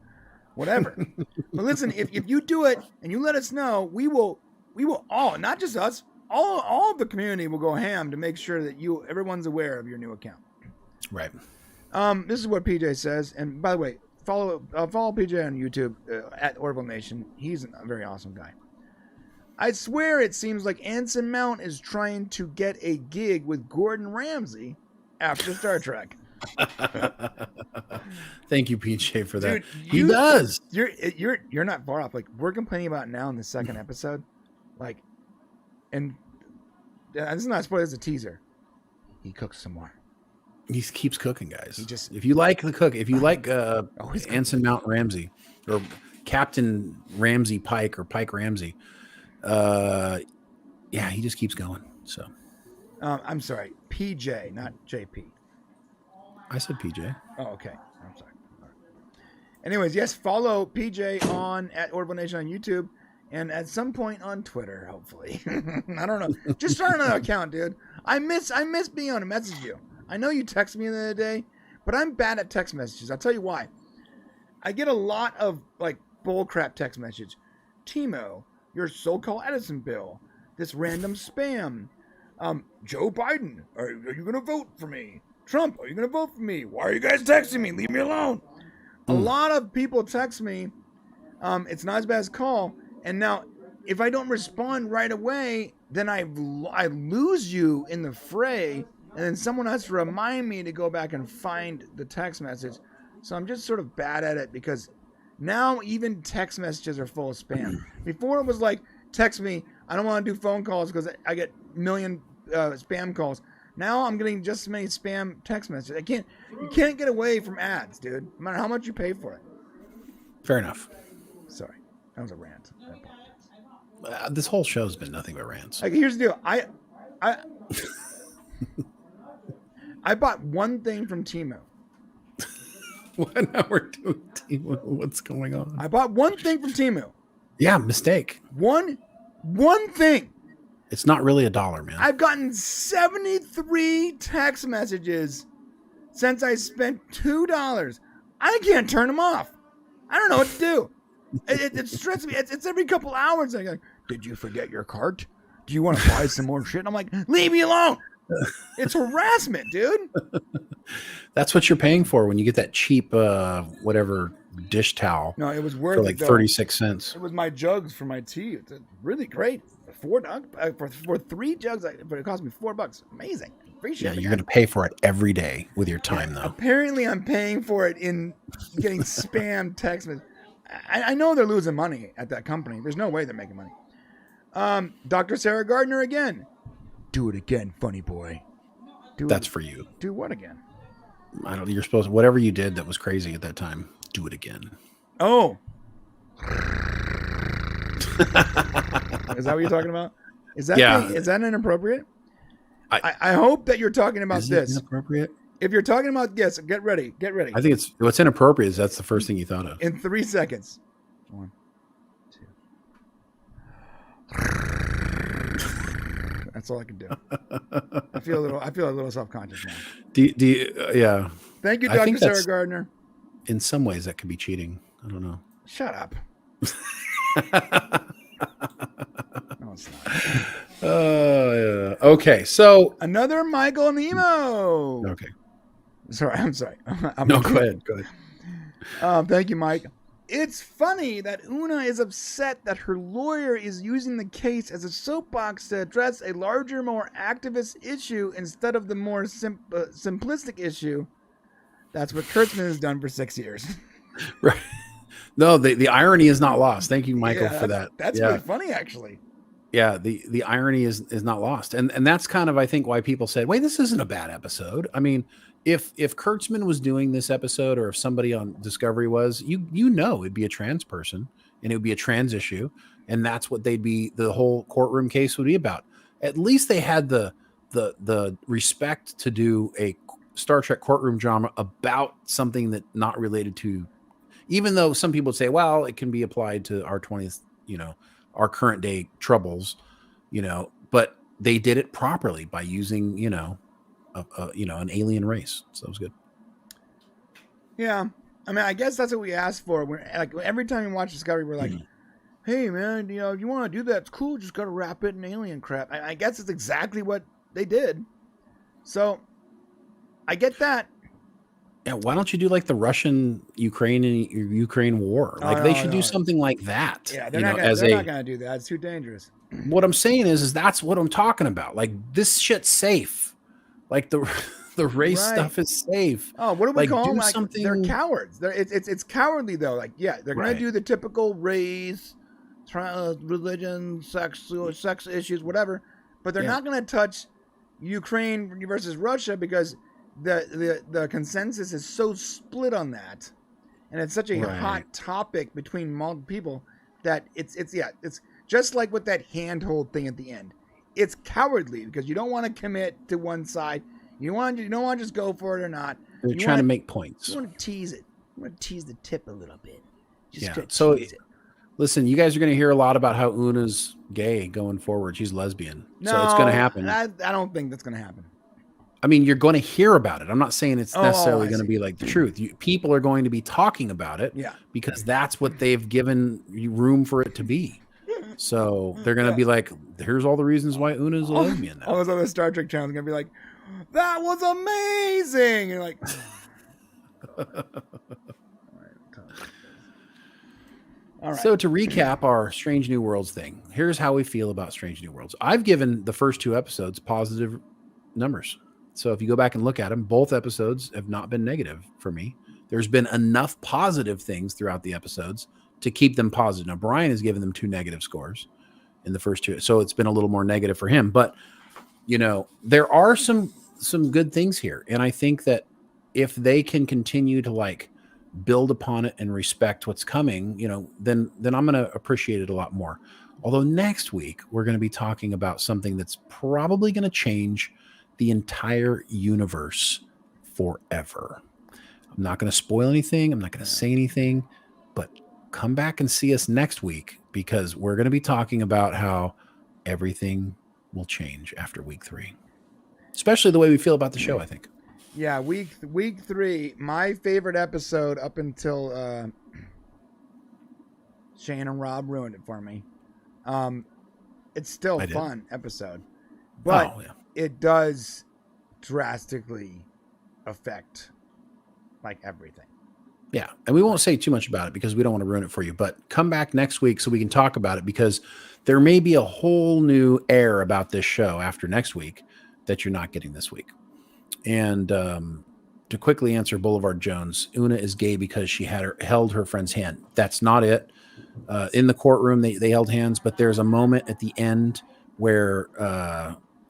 Whatever. But listen, if you do it and you let us know, we will all, not just us, all of the community will go ham to make sure that everyone's aware of your new account. Right. This is what PJ says. And by the way, follow PJ on YouTube at Orville Nation. He's a very awesome guy. I swear it seems like Anson Mount is trying to get a gig with Gordon Ramsay after Star Trek. Thank you, PJ, for that. Dude, he does. You're not far off. Like, we're complaining about now in the second episode, like, and this is not a spoiler. It's a teaser. He cooks some more. He keeps cooking, guys. He just- if you like the cook, if you like he's Anson Mount Ramsey or Captain Ramsey Pike or Pike Ramsey, yeah, he just keeps going. So, I'm sorry, PJ, not JP. I said PJ. Oh, okay. I'm sorry. All right. Anyways, yes, follow PJ on at Orville Nation on YouTube and at some point on Twitter, hopefully. I don't know. Just start another account, dude. I miss being able to message you. I know you text me the other day, but I'm bad at text messages. I'll tell you why. I get a lot of like bullcrap text message. Timo, your so-called Edison bill. This random spam. Joe Biden, are you going to vote for me? Trump, are you going to vote for me? Why are you guys texting me? Leave me alone. A lot of people text me. It's not as bad as call. And now, if I don't respond right away, then I lose you in the fray. And then someone has to remind me to go back and find the text message. So I'm just sort of bad at it because now even text messages are full of spam. Before it was like, text me. I don't want to do phone calls because I get a million spam calls. Now I'm getting just as many spam text messages. You can't get away from ads, dude. No matter how much you pay for it. Fair enough. Sorry, that was a rant. This whole show's been nothing but rants. Like, here's the deal. I bought one thing from Timo. What now we're doing? What's going on? I bought one thing from Timo. Yeah, mistake. One thing. It's not really $1, man. I've gotten 73 text messages since I spent $2. I can't turn them off. I don't know what to do. It stresses me. It's every couple hours. I go, did you forget your cart? Do you want to buy some more shit? And I'm like, leave me alone. It's harassment, dude. That's what you're paying for when you get that cheap, whatever dish towel. No, it was worth for like 36 cents. It was my jugs for my tea. It's really great. $4 for 3 jugs, but it cost me $4. Amazing. Yeah, you're going to pay for it every day with your time, though. Apparently, I'm paying for it in getting spam text messages. I know they're losing money at that company. There's no way they're making money. Dr. Sarah Gardner again. Do it again, funny boy. That's for you. Do what again? You're supposed to, whatever you did that was crazy at that time, do it again. Oh. Is that what you're talking about? Is that inappropriate? I hope that you're talking about this. Inappropriate? If you're talking about this, get ready. I think what's inappropriate is that's the first thing you thought of. In 3 seconds. 1, 2. That's all I can do. I feel a little self-conscious now. Yeah. Thank you, Dr. Sarah Gardner. In some ways, that could be cheating. I don't know. Shut up. No, it's not. Yeah. Okay, so another Michael Nemo. Okay. I'm sorry. No, go ahead. Thank you, Mike. It's funny that Una is upset that her lawyer is using the case as a soapbox to address a larger, more activist issue instead of the more simplistic issue. That's what Kurtzman has done for 6 years. Right. No, the irony is not lost. Thank you, Michael, for that. That's really funny, actually. Yeah, the irony is not lost. And that's kind of, I think, why people said, wait, this isn't a bad episode. I mean, if Kurtzman was doing this episode, or if somebody on Discovery was, it'd be a trans person and it would be a trans issue. And that's what the whole courtroom case would be about. At least they had the respect to do a Star Trek courtroom drama about something that not related to, even though some people would say, well, it can be applied to our 20th, our current day troubles, but they did it properly by using, an alien race. So it was good. Yeah. I mean, I guess that's what we asked for. We're like, every time we watch Discovery, we're like, hey man, if you want to do that, it's cool. Just got to wrap it in alien crap. I guess it's exactly what they did. So I get that. Yeah, why don't you do like the Russian-Ukraine war? Like they should do something like that. Yeah, they're not going to do that. It's too dangerous. What I'm saying is that's what I'm talking about. Like this shit's safe. Like the race stuff is safe. Oh, what do we call them? Like, they're cowards. It's cowardly though. Like, yeah, they're going to do the typical race, religion, sex issues, whatever. But they're not going to touch Ukraine versus Russia because the consensus is so split on that, and it's such a hot topic between multiple people that it's just like with that handhold thing at the end. It's cowardly because you don't want to commit to one side. You don't want to just go for it or not. They're trying to make points. You want to tease it. You want to tease the tip a little bit. So listen, you guys are going to hear a lot about how Una's gay going forward. She's lesbian. No, so it's going to happen. I don't think that's going to happen. I mean, you're going to hear about it. I'm not saying it's necessarily going to be like the truth. People are going to be talking about it because that's what they've given you room for it to be. So they're going to be like, here's all the reasons why Una's a lesbian now. All those other Star Trek channels are going to be like, that was amazing. You're like, all right. So to recap our Strange New Worlds thing, here's how we feel about Strange New Worlds. I've given the first 2 episodes positive numbers. So if you go back and look at them, both episodes have not been negative for me. There's been enough positive things throughout the episodes to keep them positive. Now, Brian has given them 2 negative scores in the first 2. So it's been a little more negative for him. But, there are some good things here. And I think that if they can continue to like build upon it and respect what's coming, then I'm going to appreciate it a lot more. Although next week, we're going to be talking about something that's probably going to change the entire universe forever. I'm not going to spoil anything. I'm not going to say anything, but come back and see us next week because we're going to be talking about how everything will change after week 3, especially the way we feel about the show, I think. Yeah. Week 3, my favorite episode up until, Shane and Rob ruined it for me. It's still a fun episode, but it does drastically affect like everything. Yeah. And we won't say too much about it because we don't want to ruin it for you, but come back next week so we can talk about it because there may be a whole new air about this show after next week that you're not getting this week. And to quickly answer Boulevard Jones, Una is gay because she held her friend's hand. That's not it. In the courtroom, they held hands, but there's a moment at the end where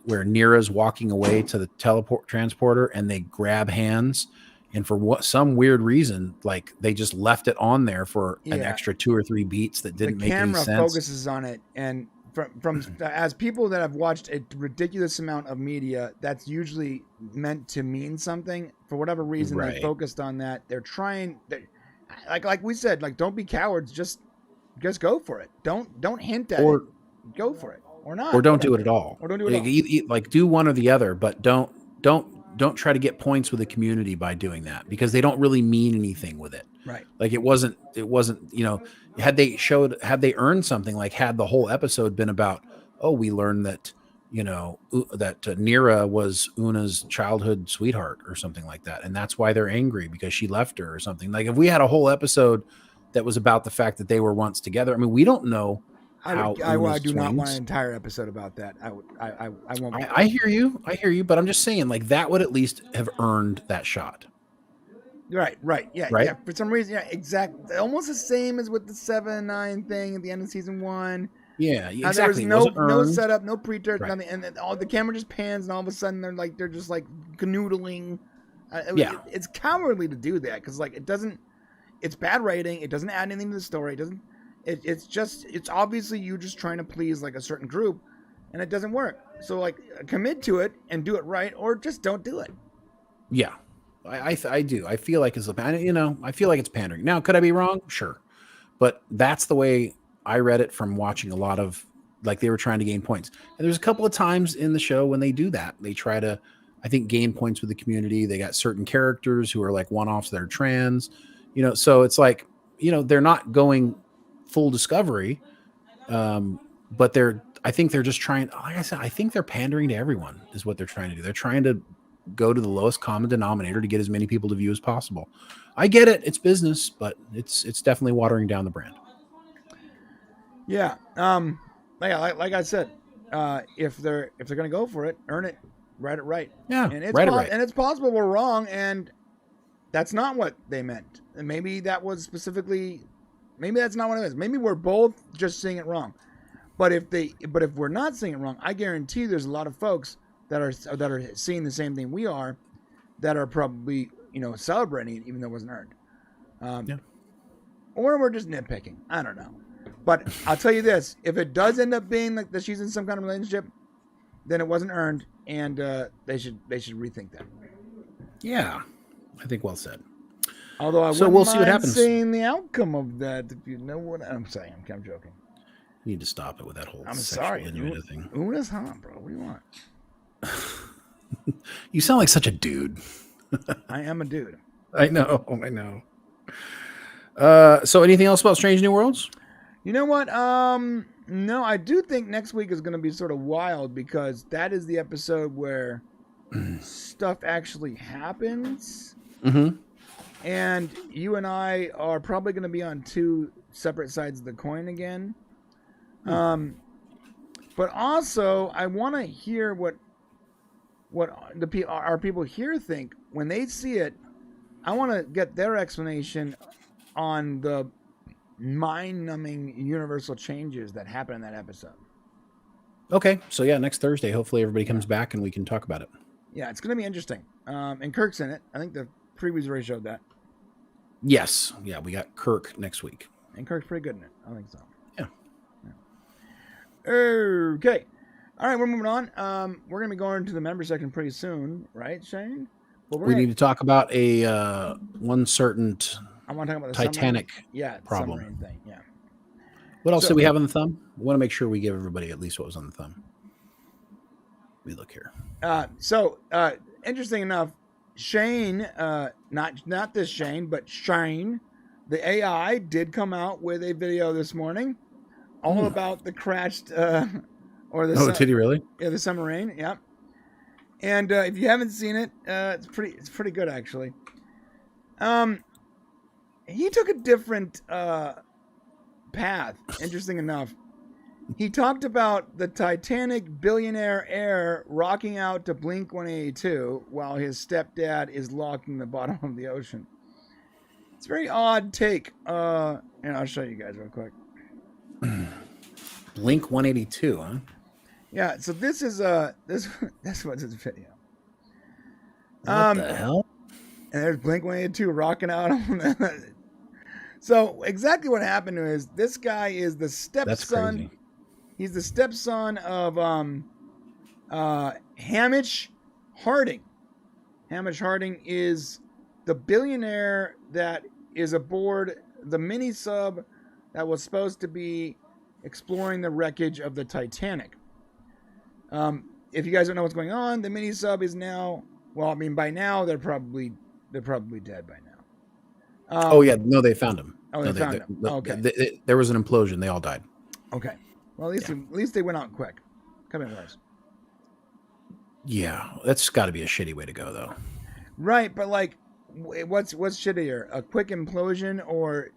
Neera's walking away to the transporter and they grab hands. And for some weird reason, like they just left it on there for an extra 2 or 3 beats that didn't make any sense. The camera focuses on it, and from as people that have watched a ridiculous amount of media, that's usually meant to mean something. For whatever reason, they focused on that. They're trying, like we said, like don't be cowards. Just go for it. Don't hint at it. Go for it, or not, or don't do it at all. Or don't do it at all. Like do one or the other, but don't try to get points with the community by doing that because they don't really mean anything with it. Right. Like it wasn't, had they earned something, like had the whole episode been about, we learned that, that Neera was Una's childhood sweetheart or something like that. And that's why they're angry because she left her or something. Like if we had a whole episode that was about the fact that they were once together. I mean, we don't know how. I do not want an entire episode about that. I won't. I hear you, but I'm just saying, like, that would at least have earned that shot. Right, yeah, right. Yeah. For some reason, yeah, exactly. Almost the same as with the 7-9 thing at the end of season 1. Yeah, exactly. There was no setup, no pre-dirt, nothing, and then all the camera just pans, and all of a sudden they're just like canoodling. It's cowardly to do that because like it doesn't. It's bad writing. It doesn't add anything to the story. It doesn't. It's obviously you just trying to please like a certain group, and it doesn't work. So like commit to it and do it right, or just don't do it. Yeah. I do. I feel like I feel like it's pandering. Now, could I be wrong? Sure. But that's the way I read it from watching a lot of, like, they were trying to gain points. And there's a couple of times in the show when they do that. They try to, I think, gain points with the community. They got certain characters who are like one-offs that are trans, so it's like, they're not going full Discovery. But I think they're just trying, like I said, I think they're pandering to everyone is what they're trying to do. They're trying to go to the lowest common denominator to get as many people to view as possible. I get it. It's business, but it's definitely watering down the brand. Yeah. Like I said, if they're going to go for it, earn it, write it right. Yeah. And right. And it's possible we're wrong. And that's not what they meant. And maybe that was specifically, maybe that's not what it is. Maybe we're both just seeing it wrong. But if we're not seeing it wrong, I guarantee there's a lot of folks that are seeing the same thing we are, that are probably celebrating it even though it wasn't earned, or we're just nitpicking. I don't know, but I'll tell you this: if it does end up being like that she's in some kind of relationship, then it wasn't earned, and they should rethink that. Yeah, I think well said. Although we'll see what happens. Seeing the outcome of that, if you know what I'm saying, I'm joking. You need to stop it with that whole. I'm sorry. Thing. Who is hot, bro? What do you want? You sound like such a dude. I am a dude. I know. So anything else about Strange New Worlds? You know what? No, I do think next week is going to be sort of wild because that is the episode where stuff actually happens. Mm-hmm. And you and I are probably going to be on two separate sides of the coin again. But also, I want to hear what our people here think when they see it. I want to get their explanation on the mind-numbing universal changes that happen in that episode. Okay, so yeah, next Thursday, hopefully everybody comes back and we can talk about it. Yeah, it's going to be interesting. And Kirk's in it. I think the previews already showed that. Yes, yeah, we got Kirk next week. And Kirk's pretty good in it. I think so. Yeah. Okay. All right, we're moving on. We're going to be going to the member section pretty soon, right, Shane? We need to talk about one certain I want to talk about the Titanic problem thing. Yeah. What else did we have on the thumb? We want to make sure we give everybody at least what was on the thumb. Let me look here. Interesting enough, Shane, not this Shane, but Shane, the AI did come out with a video this morning, all about the crashed did he really? Yeah, the submarine. Yeah. And if you haven't seen it, it's pretty good actually. He took a different path. Interesting enough, he talked about the Titanic billionaire heir rocking out to Blink 182 while his stepdad is locking the bottom of the ocean. It's a very odd take. And I'll show you guys real quick. Blink 182, huh? Yeah. So this is this was his video. What the hell? And there's Blink 182 rocking out on the. So exactly what happened is this guy is the stepson. That's crazy. He's the stepson of Hamish Harding. Hamish Harding is the billionaire that is aboard the mini sub that was supposed to be exploring the wreckage of the Titanic. If you guys don't know what's going on, the mini sub is now, well, I mean, by now they're probably dead by now. They found him. Oh, they found him. Okay. There was an implosion. They all died. Okay. Well, at least they went out quick. Come in, guys. Yeah, that's got to be a shitty way to go, though. Right, but like, what's shittier? A quick implosion or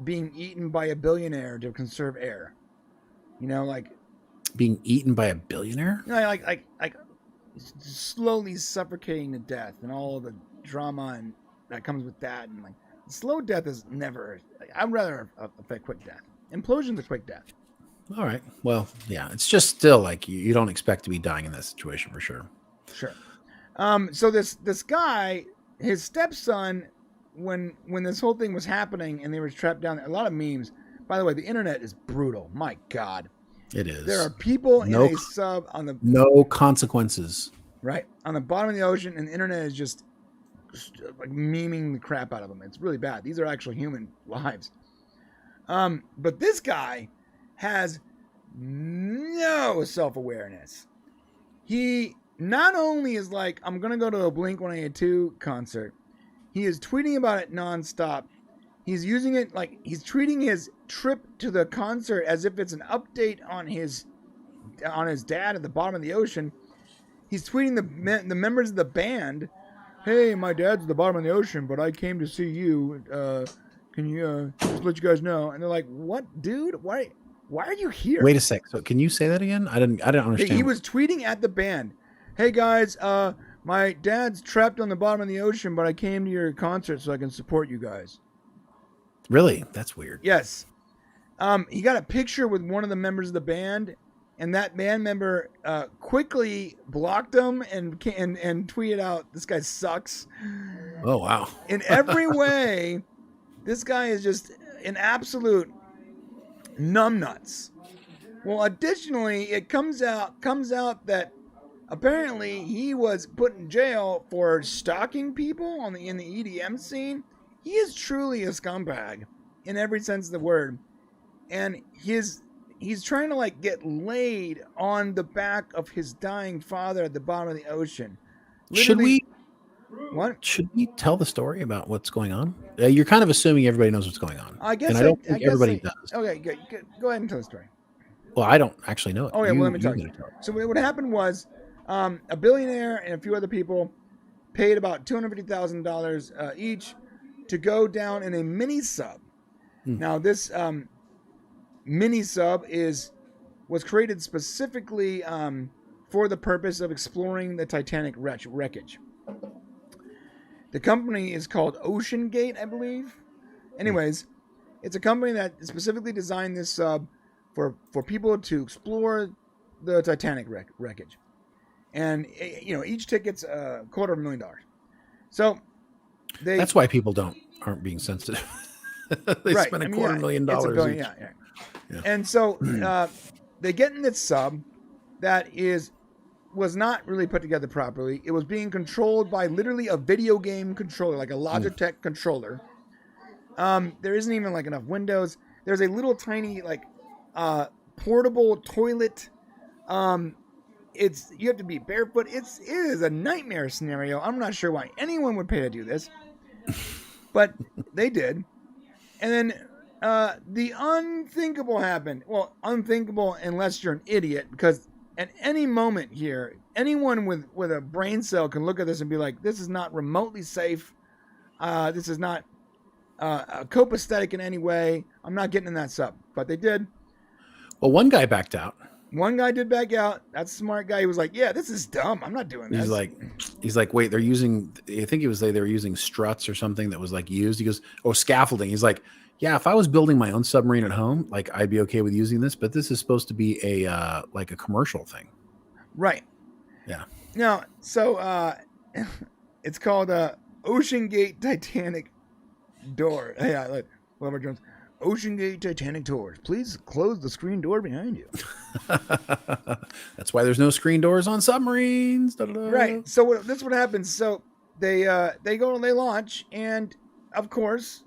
being eaten by a billionaire to conserve air. Like being eaten by a billionaire. Like slowly suffocating to death, and all the drama and that comes with that, and like slow death is never. I'd rather a quick death. Implosion's a quick death. All right. Well, yeah, it's just still like you don't expect to be dying in that situation for sure. Sure. So this guy, his stepson, when this whole thing was happening and they were trapped down there, a lot of memes. By the way, the internet is brutal. My God. It is. There are people in a sub on the no consequences. Right. On the bottom of the ocean, and the internet is just like memeing the crap out of them. It's really bad. These are actual human lives. But this guy has no self-awareness. He not only is like, I'm going to go to a Blink-182 concert, he is tweeting about it nonstop. He's using it like he's treating his trip to the concert as if it's an update on his dad at the bottom of the ocean. He's tweeting the members of the band, "Hey, my dad's at the bottom of the ocean, but I came to see you. Can you just let you guys know?" And they're like, "What, dude? Why are you here?" Wait a sec. So can you say that again? I didn't understand. He was tweeting at the band, "Hey guys, my dad's trapped on the bottom of the ocean, but I came to your concert so I can support you guys." Really? That's weird. Yes. He got a picture with one of the members of the band, and that band member quickly blocked him and tweeted out, "This guy sucks." Oh, wow. In every way, this guy is just an absolute numbnuts. Well, additionally, it comes out that apparently he was put in jail for stalking people in the EDM scene. He is truly a scumbag in every sense of the word. And he's trying to like get laid on the back of his dying father at the bottom of the ocean. Literally, should we tell the story about what's going on? You're kind of assuming everybody knows what's going on. I guess, and I don't think everybody does. Okay, good. Go ahead and tell the story. Well, I don't actually know it. Oh yeah, well, let me tell you. So what happened was, a billionaire and a few other people paid about $250,000 each to go down in a mini sub. Now this mini sub was created specifically for the purpose of exploring the Titanic wreckage. The company is called OceanGate, I believe. Anyways, it's a company that specifically designed this sub for people to explore the Titanic wreckage. And each ticket's $250,000. So that's why people aren't being sensitive. They spend $250,000 each. Yeah. And so they get in this sub that was not really put together properly. It was being controlled by literally a video game controller, like a Logitech controller. There isn't even like enough windows. There's a little tiny like portable toilet. You have to be barefoot. It is a nightmare scenario. I'm not sure why anyone would pay to do this, but they did. And then the unthinkable happened. Well, unthinkable unless you're an idiot, because at any moment here, anyone with a brain cell can look at this and be like, "This is not remotely safe. This is not copacetic in any way. I'm not getting in that sub." But they did. Well, one guy backed out. One guy did back out. That's a smart guy. He was like, "Yeah, this is dumb. I'm not doing this." He's like, wait, they're using, I think they were using struts or something that was like used. He goes, "Oh, scaffolding." He's like, "Yeah, if I was building my own submarine at home, like I'd be okay with using this, but this is supposed to be a like a commercial thing." Right. Yeah. Now, so it's called OceanGate Titanic Door. Yeah, like Wilbur Jones. OceanGate Titanic Tours. Please close the screen door behind you. That's why there's no screen doors on submarines. Da-da-da. Right. So this is what happens. So they launch, and of course,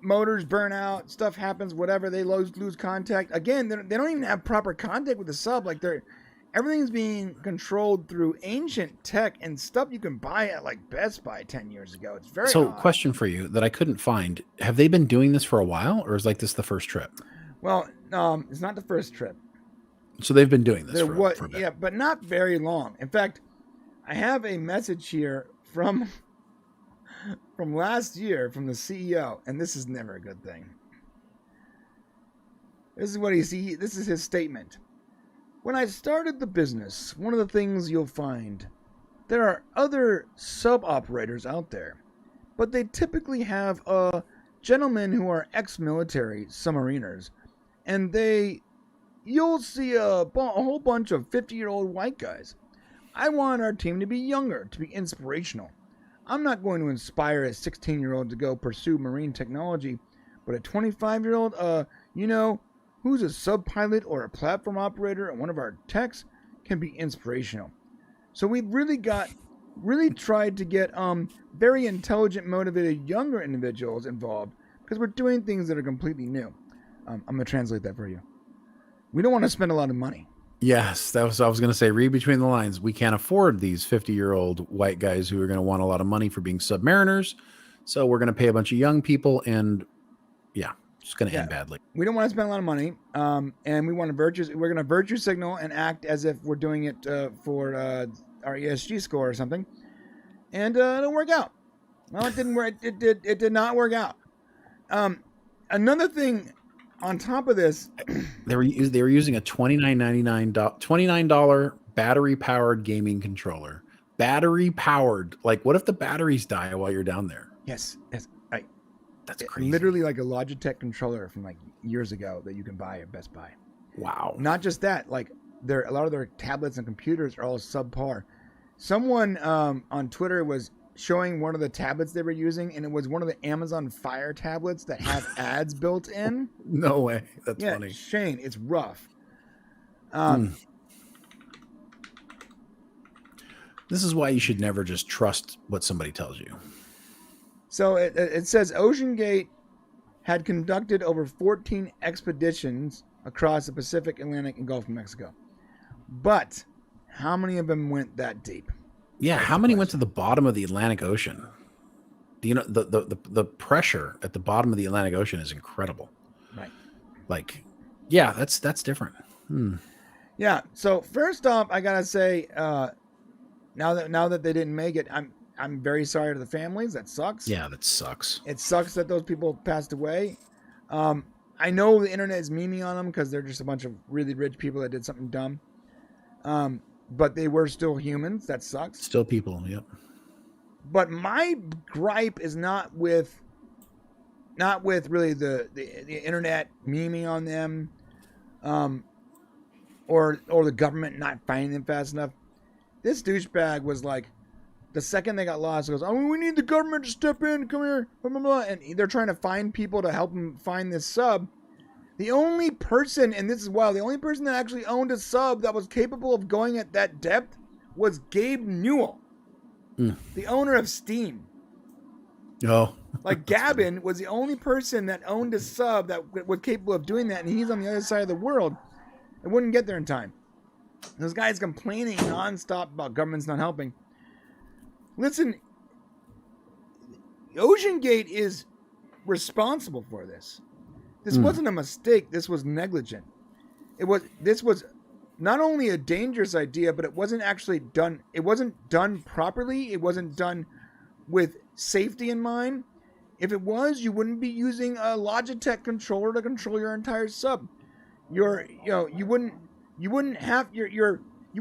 motors burn out, stuff happens, whatever. They lose contact. Again, they don't even have proper contact with the sub. Like everything's being controlled through ancient tech and stuff you can buy at like Best Buy 10 years ago. It's very odd. Question for you that I couldn't find. Have they been doing this for a while, or is like this the first trip? Well, it's not the first trip. So they've been doing this for a bit. Yeah, but not very long. In fact, I have a message here from from last year from the CEO, and this is never a good thing. This is what this is his statement. When I started the business, one of the things you'll find, there are other sub-operators out there, but they typically have gentlemen who are ex-military submariners, and you'll see a whole bunch of 50-year-old white guys. I want our team to be younger, to be inspirational. I'm not going to inspire a 16-year-old to go pursue marine technology, but a 25-year-old, who's a sub-pilot or a platform operator at one of our techs can be inspirational. So we've really tried to get very intelligent, motivated, younger individuals involved because we're doing things that are completely new. I'm going to translate that for you. We don't want to spend a lot of money. Yes, I was going to say, read between the lines. We can't afford these 50-year-old white guys who are going to want a lot of money for being submariners. So we're going to pay a bunch of young people, and it's going to end badly. We don't want to spend a lot of money, and we want to we're going to virtue signal and act as if we're doing it for our ESG score or something, and it'll work out. Well, it didn't work. It did not work out. Another thing on top of this, they were using a $29 battery powered gaming controller. Battery powered. Like, what if the batteries die while you're down there? Yes. That's crazy. Literally like a Logitech controller from like years ago that you can buy at Best Buy. Wow. Not just that, like a lot of their tablets and computers are all subpar. Someone on Twitter was showing one of the tablets they were using, and it was one of the Amazon Fire tablets that have ads built in. No way. That's funny. Shane, it's rough. This is why you should never just trust what somebody tells you. So it says OceanGate had conducted over 14 expeditions across the Pacific, Atlantic, and Gulf of Mexico. But how many of them went that deep? Yeah, how many went to the bottom of the Atlantic Ocean? Do you know the pressure at the bottom of the Atlantic Ocean is incredible. Right. Like, yeah, that's different. Yeah. So first off, I gotta say, now that they didn't make it, I'm very sorry to the families. That sucks. Yeah, that sucks. It sucks that those people passed away. I know the internet is memeing on them because they're just a bunch of really rich people that did something dumb. But they were still humans. That sucks. Still people. Yep. But my gripe is not with really the internet memeing on them, or the government not finding them fast enough. This douchebag was like, the second they got lost, he goes, we need the government to step in, come here, blah, blah, blah. And they're trying to find people to help them find this sub. The only person, and this is wild, the only person that actually owned a sub that was capable of going at that depth was Gabe Newell, the owner of Steam. Oh. Like, Gavin was the only person that owned a sub that was capable of doing that, and he's on the other side of the world. It wouldn't get there in time. Those guys complaining nonstop about governments not helping. Listen, OceanGate is responsible for this. This wasn't a mistake. This was negligent. This was not only a dangerous idea, but it wasn't actually done. It wasn't done properly. It wasn't done with safety in mind. If it was, you wouldn't be using a Logitech controller to control your entire sub. You would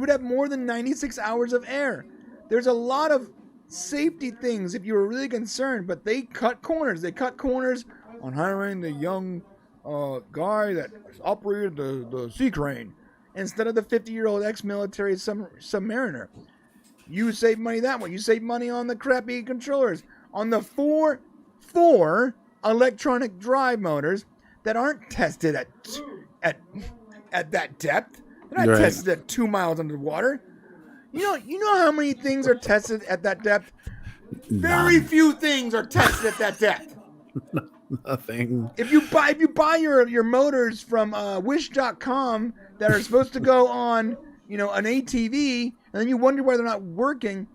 have more than 96 hours of air. There's a lot of safety things if you were really concerned, but they cut corners. They cut corners on hiring the young guy that operated the sea crane instead of the 50-year-old ex-military submariner. You save money that way. You save money on the crappy controllers, on the four electronic drive motors that aren't tested at that depth. They're not tested at 2 miles underwater. You know how many things are tested at that depth? Very few things are tested at that depth. Nothing. If you buy your motors from Wish.com that are supposed to go on, an ATV, and then you wonder why they're not working,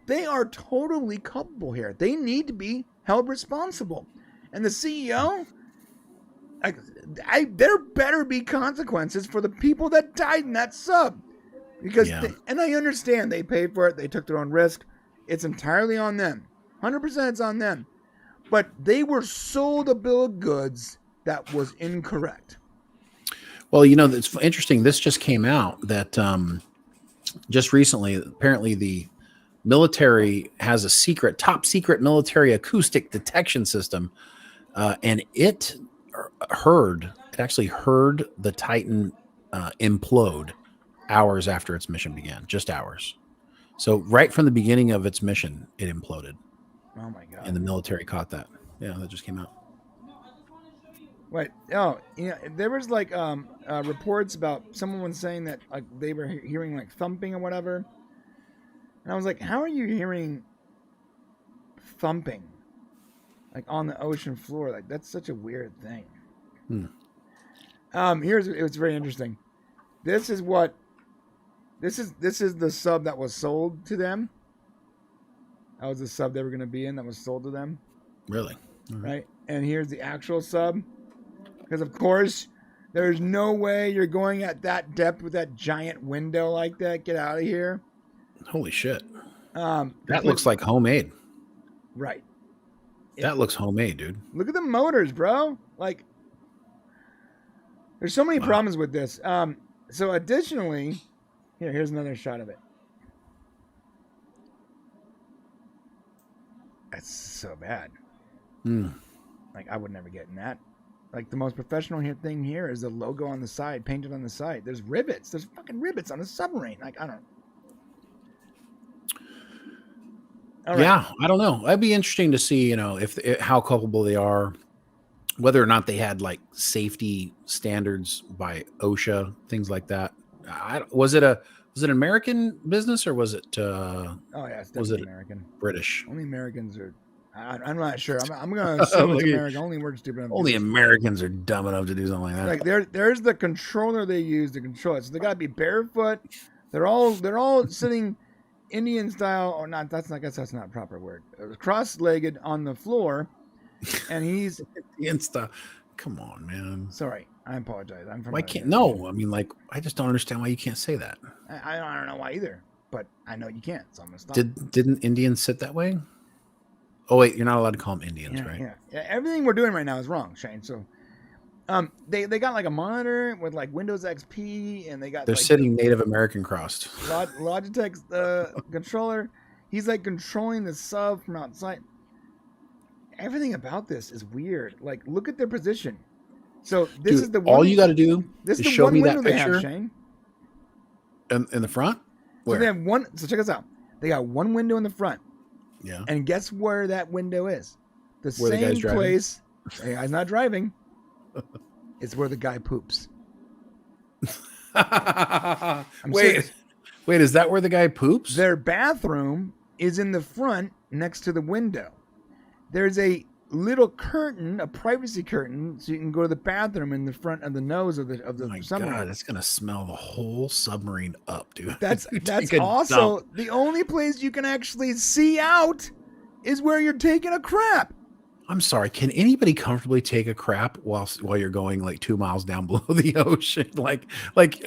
they are totally culpable here. They need to be held responsible. And the CEO, there better be consequences for the people that died in that sub. Because, and I understand they paid for it. They took their own risk. It's entirely on them. 100% it's on them. But they were sold a bill of goods that was incorrect. Well, it's interesting. This just came out that just recently, apparently the military has a top secret military acoustic detection system, and it actually heard the Titan implode hours after its mission began, just hours. So right from the beginning of its mission, it imploded. Oh my God. And the military caught that. Yeah, that just came out. Wait, there was like reports about someone saying that like they were hearing like thumping or whatever. And I was like, how are you hearing thumping like on the ocean floor? Like that's such a weird thing. It was very interesting. This is the sub that was sold to them. That was the sub they were going to be in that was sold to them. Really? Mm-hmm. Right? And here's the actual sub. Because, of course, there's no way you're going at that depth with that giant window like that. Get out of here. Holy shit. That looks like homemade. Right. That looks homemade, dude. Look at the motors, bro. Like, there's so many problems with this. So, additionally, here's another shot of it. That's so bad. Like, I would never get in that. Like, the most professional thing here is the logo on the side, painted on the side. There's rivets. There's fucking rivets on a submarine. Like, I don't. All right. Yeah, I don't know. It'd be interesting to see, how culpable they are, whether or not they had like safety standards by OSHA, things like that. Was it an American business or was it? It's definitely American. British. Only Americans are. I'm not sure. I'm going to assume it's American. Only we're stupid enough. Only Americans are dumb enough to do something like that. Like there's the controller they use to control it. So they got to be barefoot. They're all sitting Indian style, or not. I guess that's not a proper word. Cross-legged on the floor, and he's Indian style. Come on, man. Sorry, I apologize. I'm from. Why can't? No, I mean, like, I just don't understand why you can't say that. I don't know why either, but I know you can't, so I'm gonna stop. Didn't Indians sit that way? Oh wait, you're not allowed to call them Indians, right? Yeah. Everything we're doing right now is wrong, Shane. So, they got like a monitor with like Windows XP, and they're sitting Native American crossed. Logitech's controller. He's like controlling the sub from outside. Everything about this is weird. Like, look at their position. So this is the one. All you got to do is show me that picture. They have, Shane. In the front. Where? So they have one. So check this out. They got one window in the front. Yeah. And guess where that window is? The where same the guy's driving? place. The guy's not driving. It's where the guy poops. Wait, is that where the guy poops? Their bathroom is in the front next to the window. There's a little curtain, a privacy curtain, so you can go to the bathroom in the front of the nose of the submarine. God, that's gonna smell the whole submarine up, dude. That's also the only place you can actually see out is where you're taking a crap. I'm sorry. Can anybody comfortably take a crap while you're going like 2 miles down below the ocean? Like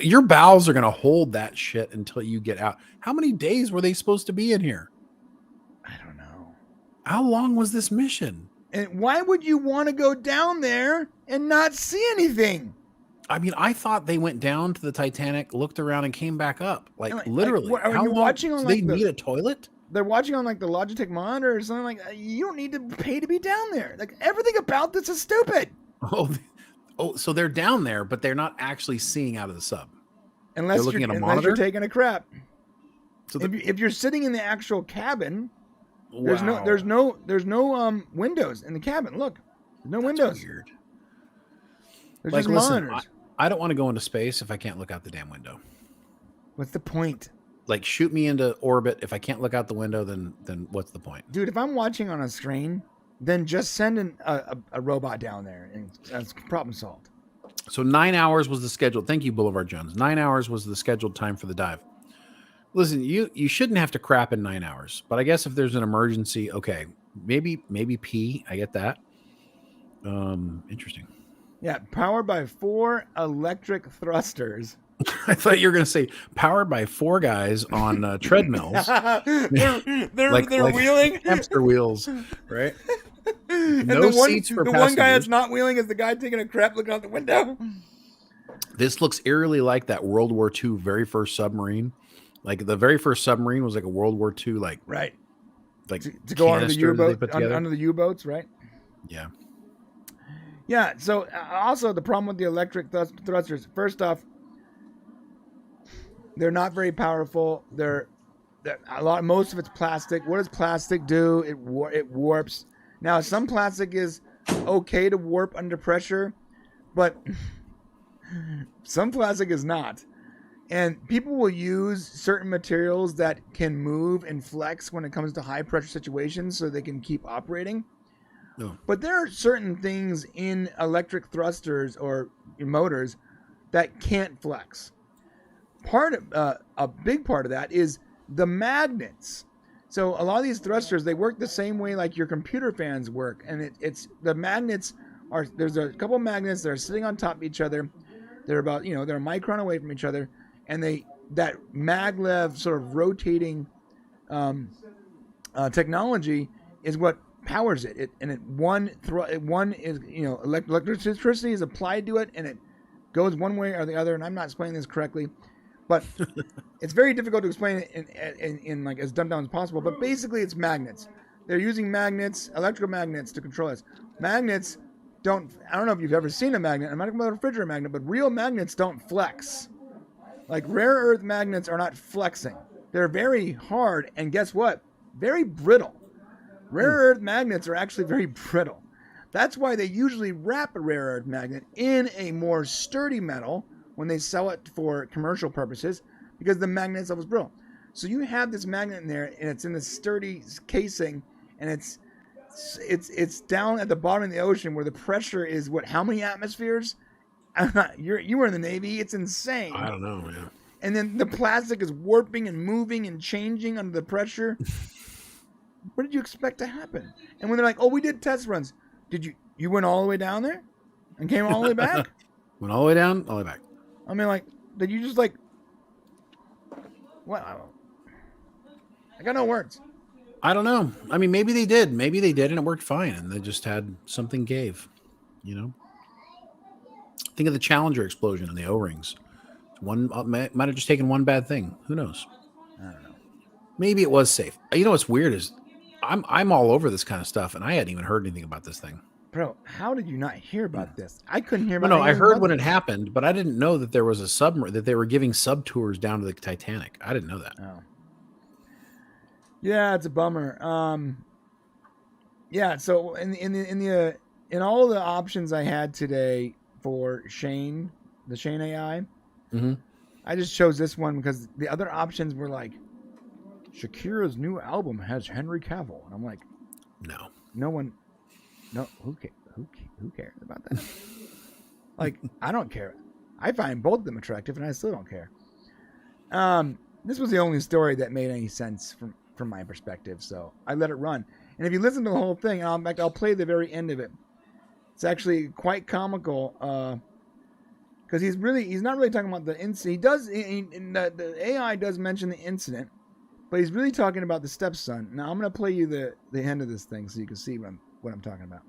your bowels are gonna hold that shit until you get out. How many days were they supposed to be in here? I don't know. How long was this mission? And why would you want to go down there and not see anything? I mean, I thought they went down to the Titanic, looked around, and came back up. Like literally. How long? Watching on, do they need a toilet? They're watching on like the Logitech monitor or something like that. You don't need to pay to be down there. Like everything about this is stupid. Oh, so they're down there, but they're not actually seeing out of the sub. Unless you're taking a crap. So if you're sitting in the actual cabin. Wow. There's no windows in the cabin. Look, no windows. Weird. There's just monitors. I don't want to go into space if I can't look out the damn window. What's the point? Like, shoot me into orbit. If I can't look out the window, then what's the point? Dude, if I'm watching on a screen, then just send a robot down there and that's problem solved. So 9 hours was the scheduled. Thank you, Boulevard Jones. 9 hours was the scheduled time for the dive. Listen, you shouldn't have to crap in 9 hours, but I guess if there's an emergency, okay, maybe pee. I get that. Interesting. Yeah, powered by 4 electric thrusters. I thought you were going to say powered by 4 guys on treadmills. they're wheeling hamster wheels, right? And No the one, seats for the one guy that's passengers. not wheeling is the guy taking a crap looking out the window. This looks eerily like that World War II very first submarine. Like the very first submarine was like a World War II, like right, like to go under the canister that they U-boat, put together. under the U-boats, right? Yeah. Yeah. So also the problem with the electric thrusters. First off, they're not very powerful. They're most of it's plastic. What does plastic do? It warps. Now some plastic is okay to warp under pressure, but some plastic is not. And people will use certain materials that can move and flex when it comes to high pressure situations so they can keep operating. No. But there are certain things in electric thrusters or in motors that can't flex. A big part of that is the magnets. So a lot of these thrusters, they work the same way like your computer fans work. And it's the magnets there's a couple of magnets that are sitting on top of each other. They're about, they're a micron away from each other. And that maglev sort of rotating technology is what powers it. One is, electricity is applied to it and it goes one way or the other. And I'm not explaining this correctly, but it's very difficult to explain it in like as dumbed down as possible. But basically, it's magnets. They're using magnets, electromagnets, to control this. Magnets don't. I don't know if you've ever seen a magnet. I'm not talking about a refrigerator magnet, but real magnets don't flex. Like rare earth magnets are not flexing. They're very hard, and guess what? Very brittle. Rare earth magnets are actually very brittle. That's why they usually wrap a rare earth magnet in a more sturdy metal when they sell it for commercial purposes, because the magnet itself is brittle. So you have this magnet in there, and it's in this sturdy casing, and it's down at the bottom of the ocean where the pressure is how many atmospheres? You were in the Navy. It's insane. I don't know, yeah. And then the plastic is warping and moving and changing under the pressure. What did you expect to happen? And when they're like, "Oh, we did test runs," you went all the way down there and came all the way back? Went all the way down, all the way back. I mean, like, did you just like? Well, I got no words. I don't know. I mean, maybe they did, and it worked fine, and they just had something gave. Think of the Challenger explosion and the O-rings. One might have just taken one bad thing. Who knows? I don't know. Maybe it was safe. What's weird is I'm all over this kind of stuff, and I hadn't even heard anything about this thing. Bro, how did you not hear about this? I couldn't hear about it. No, I heard when it happened, but I didn't know that there was a submarine, that they were giving sub tours down to the Titanic. I didn't know that. Oh. Yeah, it's a bummer. Yeah, so in all the options I had today for Shane, the Shane AI, I just chose this one because the other options were like, Shakira's new album has Henry Cavill, and I'm like, who cares about that? Like, I don't care. I find both of them attractive, and I still don't care. This was the only story that made any sense from my perspective, so I let it run. And if you listen to the whole thing, I'll play the very end of it. It's actually quite comical, because he's not really talking about the incident. The AI does mention the incident, but he's really talking about the stepson. Now I'm going to play you the end of this thing so you can see what I'm talking about.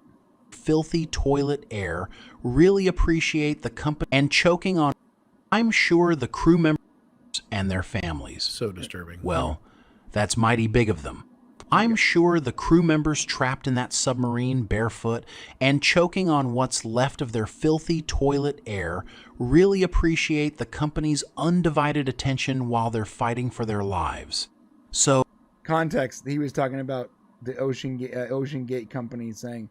Filthy toilet air, really appreciate the company, and choking on, I'm sure, the crew members and their families. So disturbing. Well, that's mighty big of them. I'm sure the crew members trapped in that submarine barefoot and choking on what's left of their filthy toilet air really appreciate the company's undivided attention while they're fighting for their lives. So, context, he was talking about the OceanGate company saying,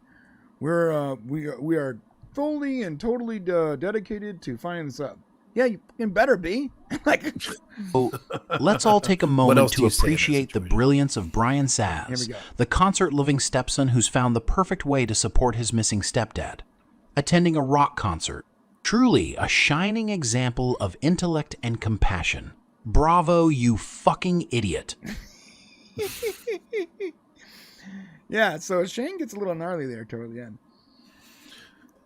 we are fully and totally dedicated to finding this up. Yeah, you better be. So let's all take a moment to appreciate the brilliance of Brian Saz, the concert-loving stepson who's found the perfect way to support his missing stepdad. Attending a rock concert. Truly a shining example of intellect and compassion. Bravo, you fucking idiot. Yeah, so Shane gets a little gnarly there toward the end.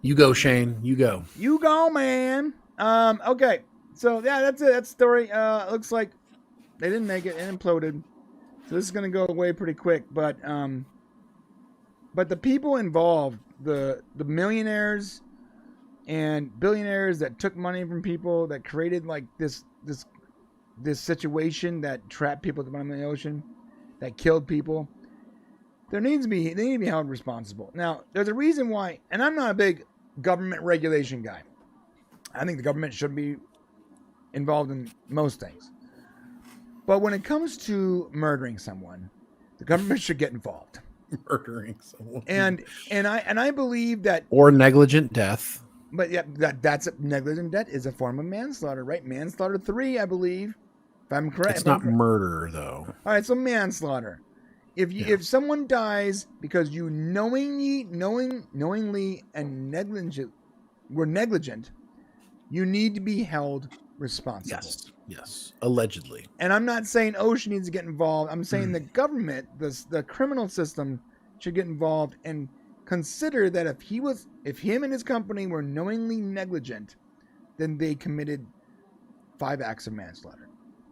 You go, Shane. You go. You go, man. Okay. So yeah, that's it. That's the story. Looks like they didn't make it and imploded. So this is gonna go away pretty quick. But the people involved, the millionaires and billionaires that took money from people, that created like this situation that trapped people at the bottom of the ocean, that killed people. They need to be held responsible. Now, there's a reason why, and I'm not a big government regulation guy. I think the government should be involved in most things. But when it comes to murdering someone, the government should get involved. Murdering someone. And I believe that, or negligent death. But yeah, that's negligent death is a form of manslaughter, right? Manslaughter 3, I believe, if I'm correct. It's not murder, though. All right, so manslaughter. If someone dies because you knowingly and were negligent, you need to be held responsible. Yes, allegedly. And I'm not saying Ocean needs to get involved. I'm saying the government, the criminal system, should get involved and consider that if him and his company were knowingly negligent, then they committed 5 acts of manslaughter.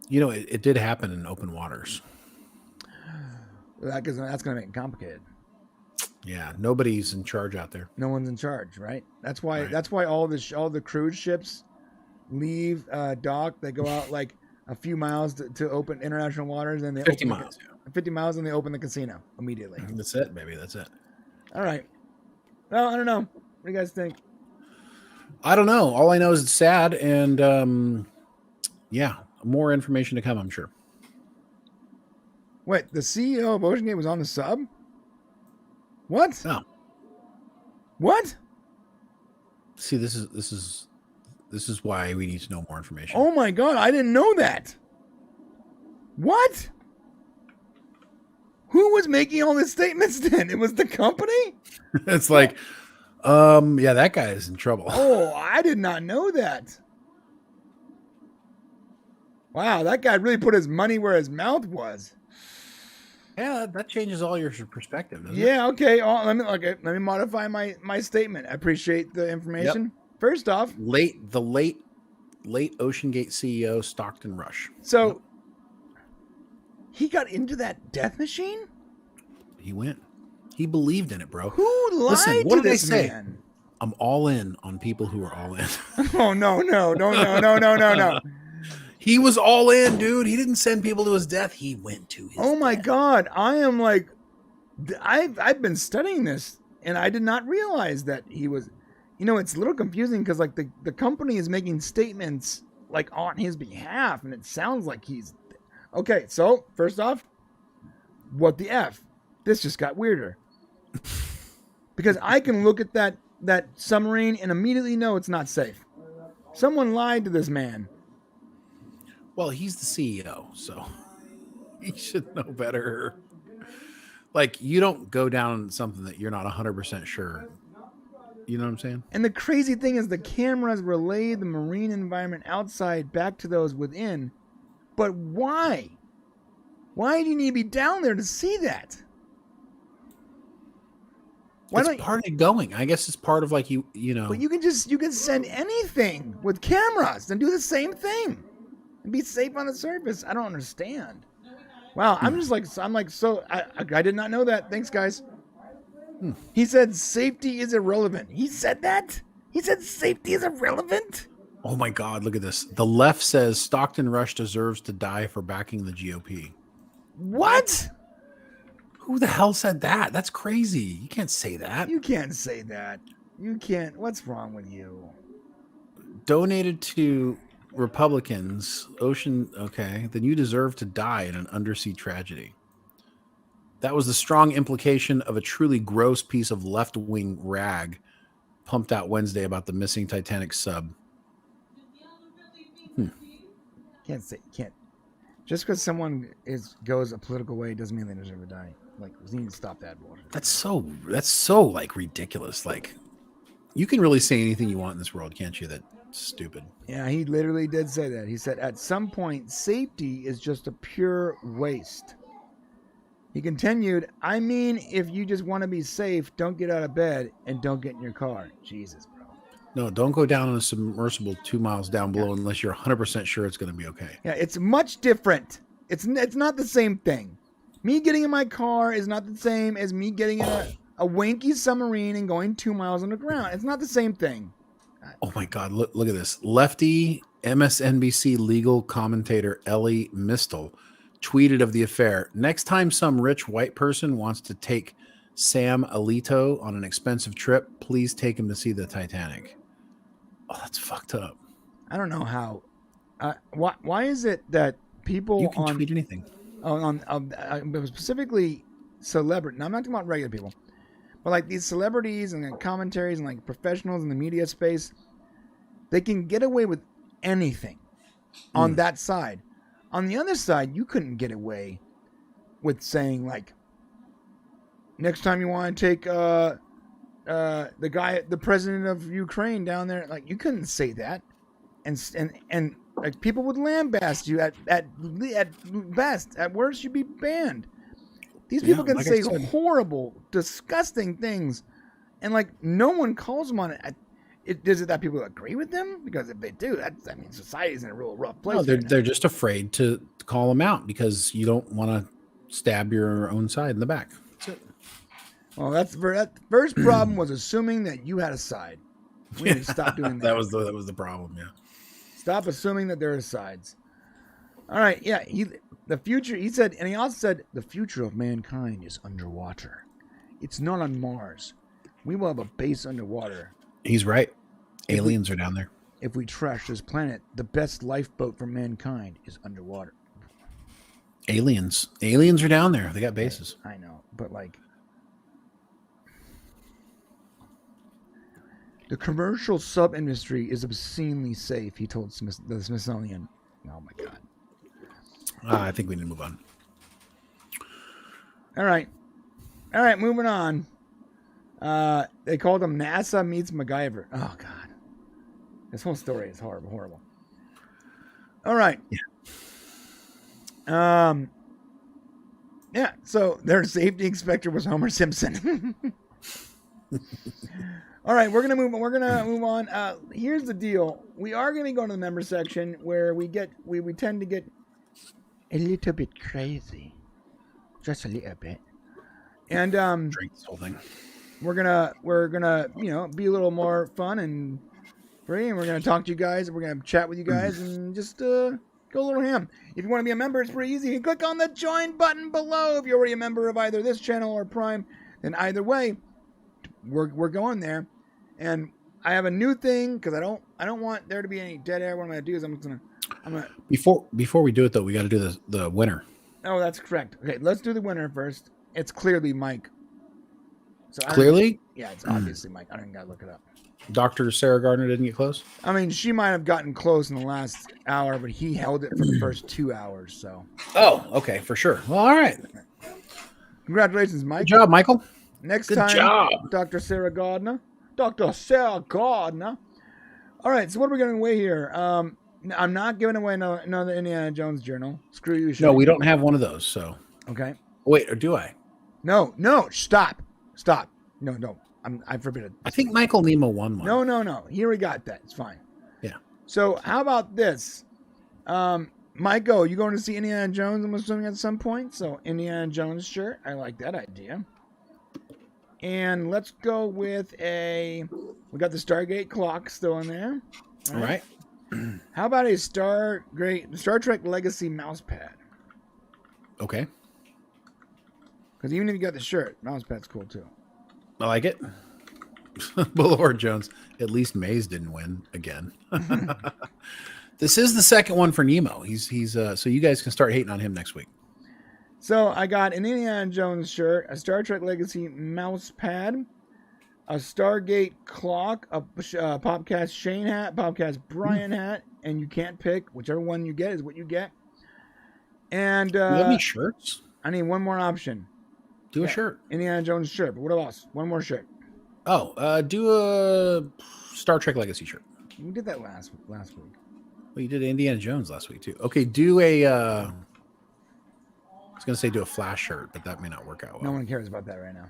You know, it did happen in open waters. That's going to make it complicated. Yeah, nobody's in charge out there. No one's in charge, right? That's why all the cruise ships leave dock. They go out like a few miles to open international waters, and they 50 miles. 50 miles, and they open the casino immediately. That's it, baby. That's it. All right. Well, I don't know. What do you guys think? I don't know. All I know is it's sad, and more information to come, I'm sure. Wait, the CEO of OceanGate was on the sub? What? No. What? See, this is why we need to know more information. Oh my God, I didn't know that. What? Who was making all these statements then? It was the company? It's like, that guy is in trouble. Oh, I did not know that. Wow, that guy really put his money where his mouth was. Yeah, that changes all your perspective, doesn't it? Yeah, okay. Let me modify my statement. I appreciate the information. Yep. First off, the late OceanGate CEO Stockton Rush. So he got into that death machine? He went. He believed in it, bro. Who lied to this man? I'm all in on people who are all in. Oh, no. He was all in, dude. He didn't send people to his death. He went to his my death. God. I am like, I've been studying this, and I did not realize that he was, it's a little confusing because like the company is making statements like on his behalf, and it sounds like he's, okay. So first off, what the F? This just got weirder because I can look at that submarine and immediately know it's not safe. Someone lied to this man. Well, he's the CEO, so he should know better. Like, you don't go down something that you're not 100% sure. You know what I'm saying? And the crazy thing is the cameras relay the marine environment outside back to those within. But why? Why do you need to be down there to see that? It's part of going. I guess it's part of like you know. But you can send anything with cameras and do the same thing. Be safe on the surface. I don't understand. Wow, I did not know that. Thanks, guys. He said safety is irrelevant. He said that? He said safety is irrelevant? Oh my God, look at this. The left says Stockton Rush deserves to die for backing the GOP. What? Who the hell said that? That's crazy. You can't say that. You can't say that. You can't. What's wrong with you? Donated to Republicans, then you deserve to die in an undersea tragedy. That was the strong implication of a truly gross piece of left-wing rag pumped out Wednesday about the missing Titanic sub. Can't. Just because someone goes a political way doesn't mean they deserve to die. Like, we need to stop that bullshit. That's so like ridiculous. Like, you can really say anything you want in this world, can't you? That's stupid. Yeah, he literally did say that. He said, at some point, safety is just a pure waste. He continued, I mean, if you just want to be safe, don't get out of bed and don't get in your car. Jesus, bro. No, don't go down on a submersible 2 miles down below unless you're 100% sure it's going to be okay. Yeah, it's much different. It's not the same thing. Me getting in my car is not the same as me getting in a wanky submarine and going 2 miles underground. It's not the same thing. Oh my God! Look at this. Lefty MSNBC legal commentator Ellie Mistel tweeted of the affair. Next time some rich white person wants to take Sam Alito on an expensive trip, please take him to see the Titanic. Oh, that's fucked up. I don't know how. Why is it that people you can tweet anything specifically celebrity? Now I'm not talking about regular people, but like these celebrities and the commentaries and like professionals in the media space, they can get away with anything on that side. On the other side, you couldn't get away with saying like, next time you want to take the president of Ukraine down there, like you couldn't say that, and like people would lambast you at best. At worst, you'd be banned. These people can say horrible, disgusting things, and like no one calls them on it. Is it that people agree with them? Because if they do, society's in a real rough place. No, they're just afraid to call them out because you don't want to stab your own side in the back. That's it. Well, that first problem was assuming that you had a side. We need to stop doing that. That was the problem. Yeah. Stop assuming that there are sides. All right. Yeah. The future. He said, and he also said, the future of mankind is underwater. It's not on Mars. We will have a base underwater. He's right. Aliens are down there. If we trash this planet, the best lifeboat for mankind is underwater. Aliens are down there. They got bases. I know, but like the commercial sub industry is obscenely safe. He told the Smithsonian. Oh my God. I think we need to move on. All right. Moving on. They called him NASA meets MacGyver. Oh God. This whole story is horrible. All right. Yeah. Yeah. So their safety inspector was Homer Simpson. All right, we're gonna move on. Here's the deal: we are gonna go to the member section where we tend to get a little bit crazy, just a little bit, and drink this whole thing. We're gonna be a little more fun and free, and we're gonna talk to you guys. We're gonna chat with you guys and just go a little ham. If you want to be a member, it's pretty easy. You click on the join button below. If you're already a member of either this channel or Prime, then either way, we're going there. And I have a new thing because I don't want there to be any dead air. What I'm gonna do is I'm gonna before we do it though, we got to do the winner. Oh, that's correct. Okay, let's do the winner first. It's clearly Mike. So clearly? Yeah, it's obviously Mike. I don't even gotta look it up. Dr. Sarah Gardner didn't get close? I mean, she might have gotten close in the last hour, but he held it for the first 2 hours. So. Oh, okay, for sure. Well, all right. Congratulations, Mike. Good job, Michael. Next Good time, job. Dr. Sarah Gardner. Dr. Sarah Gardner. All right, so what are we giving away here? I'm not giving away another Indiana Jones journal. Screw you. No, we don't have one of those. So. Okay. Wait, or do I? No. Stop. No. I forbid it. I think Michael Nemo won one. No. Here we got that. It's fine. Yeah. So how about this? Michael, you going to see Indiana Jones, I'm assuming, at some point? So Indiana Jones shirt. I like that idea. And let's go with we got the Stargate clock still in there. All right. How about a Star Trek Legacy mouse pad? Okay. Because even if you got the shirt, mouse pad's cool too. I like it. Boulevard Jones. At least Maze didn't win again. This is the second one for Nemo. He's so you guys can start hating on him next week. So I got an Indiana Jones shirt, a Star Trek Legacy mouse pad, a Stargate clock, a Popcast Shane hat, Popcast Brian hat, and you can't pick. Whichever one you get is what you get. And you have any shirts? I need one more option. Do a shirt. Indiana Jones shirt. But what else? One more shirt. Oh, do a Star Trek Legacy shirt. We did that last week. Well, you did Indiana Jones last week too. Okay, do a. I was gonna say do a Flash shirt, but that may not work out well. No one cares about that right now.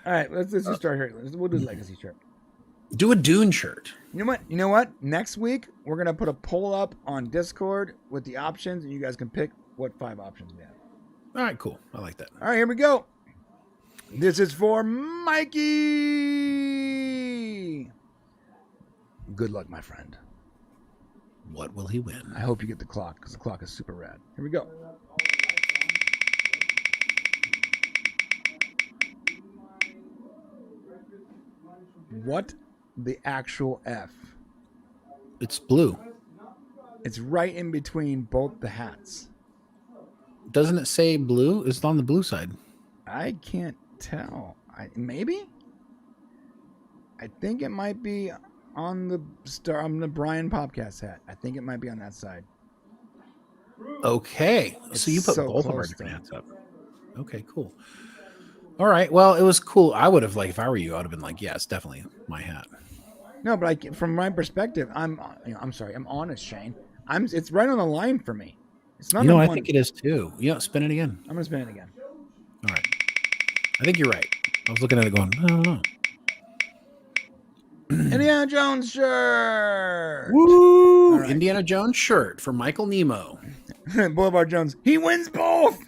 All right, let's just start here. We'll do the legacy shirt. Do a Dune shirt. You know what? Next week we're gonna put a poll up on Discord with the options, and you guys can pick what 5 options we have. All right, cool. I like that. All right, here we go. This is for Mikey. Good luck, my friend. What will he win? I hope you get the clock, because the clock is super rad. Here we go. What the actual F? It's blue. It's right in between both the hats. Doesn't it say blue? It's on the blue side. I can't tell. Maybe? I think it might be on the Brian Popcast hat. I think it might be on that side. Okay. It's so you put so both of our close, different hats though. up. Okay, cool. All right. Well, it was cool. I would have, like, if I were you, I would have been like, yeah, it's definitely my hat. No, but from my perspective, I'm sorry, I'm honest, Shane. It's right on the line for me. It's not. I think it is too. Spin it again. I'm gonna spin it again. All right. I think you're right. I was looking at it going, I don't know. Indiana Jones shirt. Woo! Right. Indiana Jones shirt for Michael Nemo. Boulevard Jones. He wins both.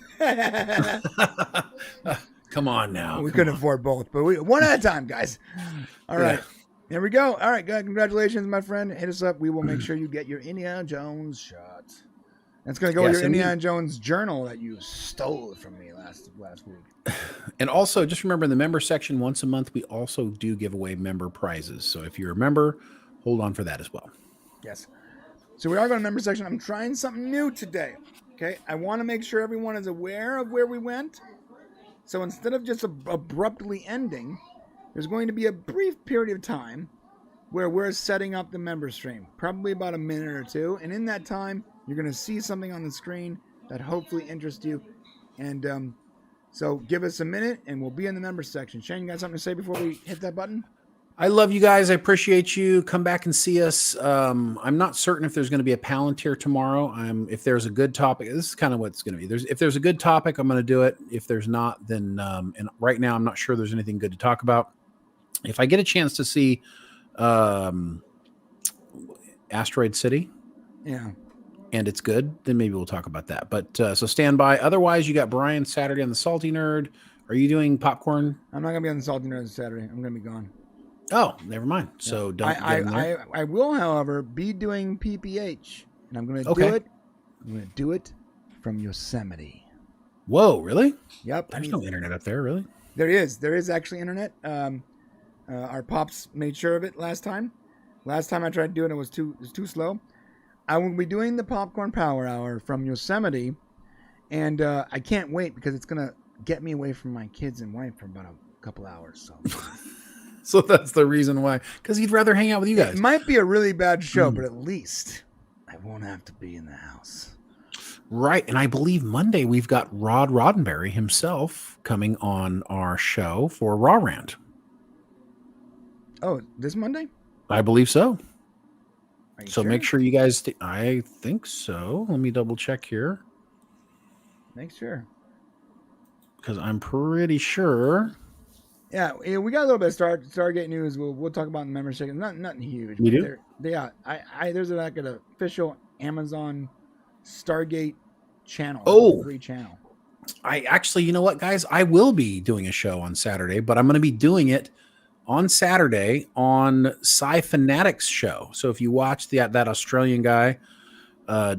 Come on now. We couldn't afford both, but one at a time, guys. All right. There we go. All right, guys. Congratulations, my friend. Hit us up. We will make sure you get your Indiana Jones shot. And it's going to go with your Indiana Jones journal that you stole from me last week. And also, just remember, in the member section, once a month, we also do give away member prizes. So if you're a member, hold on for that as well. Yes. So we are going to member section. I'm trying something new today. Okay. I want to make sure everyone is aware of where we went. So instead of just abruptly ending, there's going to be a brief period of time where we're setting up the member stream, probably about a minute or two. And in that time, you're going to see something on the screen that hopefully interests you. And so give us a minute and we'll be in the member section. Shane, you got something to say before we hit that button? I love you guys. I appreciate you. Come back and see us. I'm not certain if there's going to be a Palantir tomorrow. If there's a good topic, this is kind of what it's going to be. If there's a good topic, I'm going to do it. If there's not, then and right now I'm not sure there's anything good to talk about. If I get a chance to see Asteroid City, and it's good, then maybe we'll talk about that. But so stand by. Otherwise, you got Brian Saturday on the Salty Nerd. Are you doing popcorn? I'm not going to be on the Salty Nerd Saturday. I'm going to be gone. Oh, never mind. So don't. I will, however, be doing PPH, and I'm going to do it. I'm going to do it from Yosemite. Whoa, really? Yep. There's no internet up there, really. There is. There is actually internet. Our pops made sure of it last time. Last time I tried doing it, it was too slow. I will be doing the Popcorn Power Hour from Yosemite, and I can't wait because it's going to get me away from my kids and wife for about a couple hours. So. So that's the reason why, because he'd rather hang out with you guys. It might be a really bad show, but at least I won't have to be in the house. Right. And I believe Monday we've got Rod Roddenberry himself coming on our show for Raw Rant. Oh, this Monday? I believe so. sure? So make sure you guys, I think so. Let me double check here. Make sure. Because I'm pretty sure. Yeah, we got a little bit of Stargate news. We'll talk about in the member section. Nothing huge. We do? There's like an official Amazon Stargate channel. Free channel. I actually, you know what, guys? I will be doing a show on Saturday, but I'm going to be doing it on Saturday on Sci-Fanatics show. So if you watch that Australian guy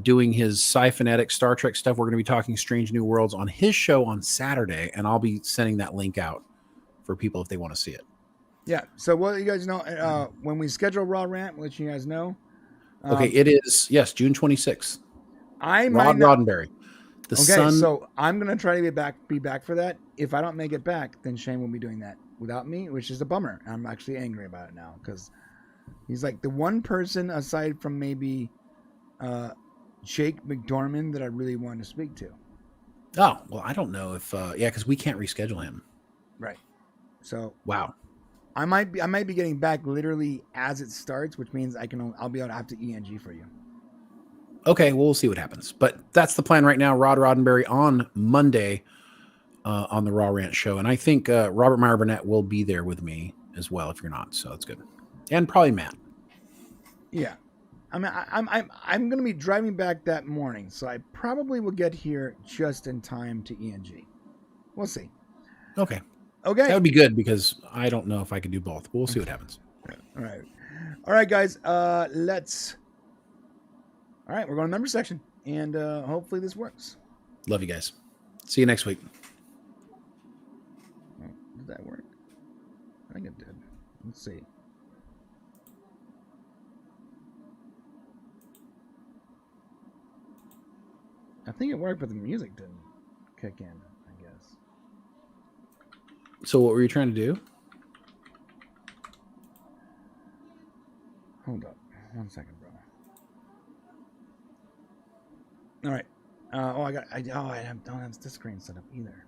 doing his Sci-Fanatic Star Trek stuff, we're going to be talking Strange New Worlds on his show on Saturday, and I'll be sending that link out for people if they want to see it. Yeah. So what you guys know, when we schedule Raw Rant, we'll let you guys know. Okay, it is, yes, June 26th. Roddenberry. So I'm going to try to be back for that. If I don't make it back, then Shane will be doing that without me, which is a bummer. I'm actually angry about it now because he's like the one person aside from maybe Jake McDormand that I really want to speak to. Oh, well, I don't know if, because we can't reschedule him. Right. So wow, I might be getting back literally as it starts, which means I'll be able to have to ENG for you. Okay, well, we'll see what happens. But that's the plan right now. Rod Roddenberry on Monday on the Raw Rant show. And I think Robert Meyer Burnett will be there with me as well if you're not. So that's good. And probably Matt. Yeah. I mean, I'm going to be driving back that morning, so I probably will get here just in time to ENG. We'll see. Okay. Okay. That would be good because I don't know if I can do both. But we'll see what happens. All right. All right, guys. All right, we're going to member section, and hopefully this works. Love you guys. See you next week. Oh, did that work? I think it did. Let's see. I think it worked, but the music didn't kick in, I guess. So what were you trying to do? Hold up. 1 second, bro. All right. I don't have this screen set up either.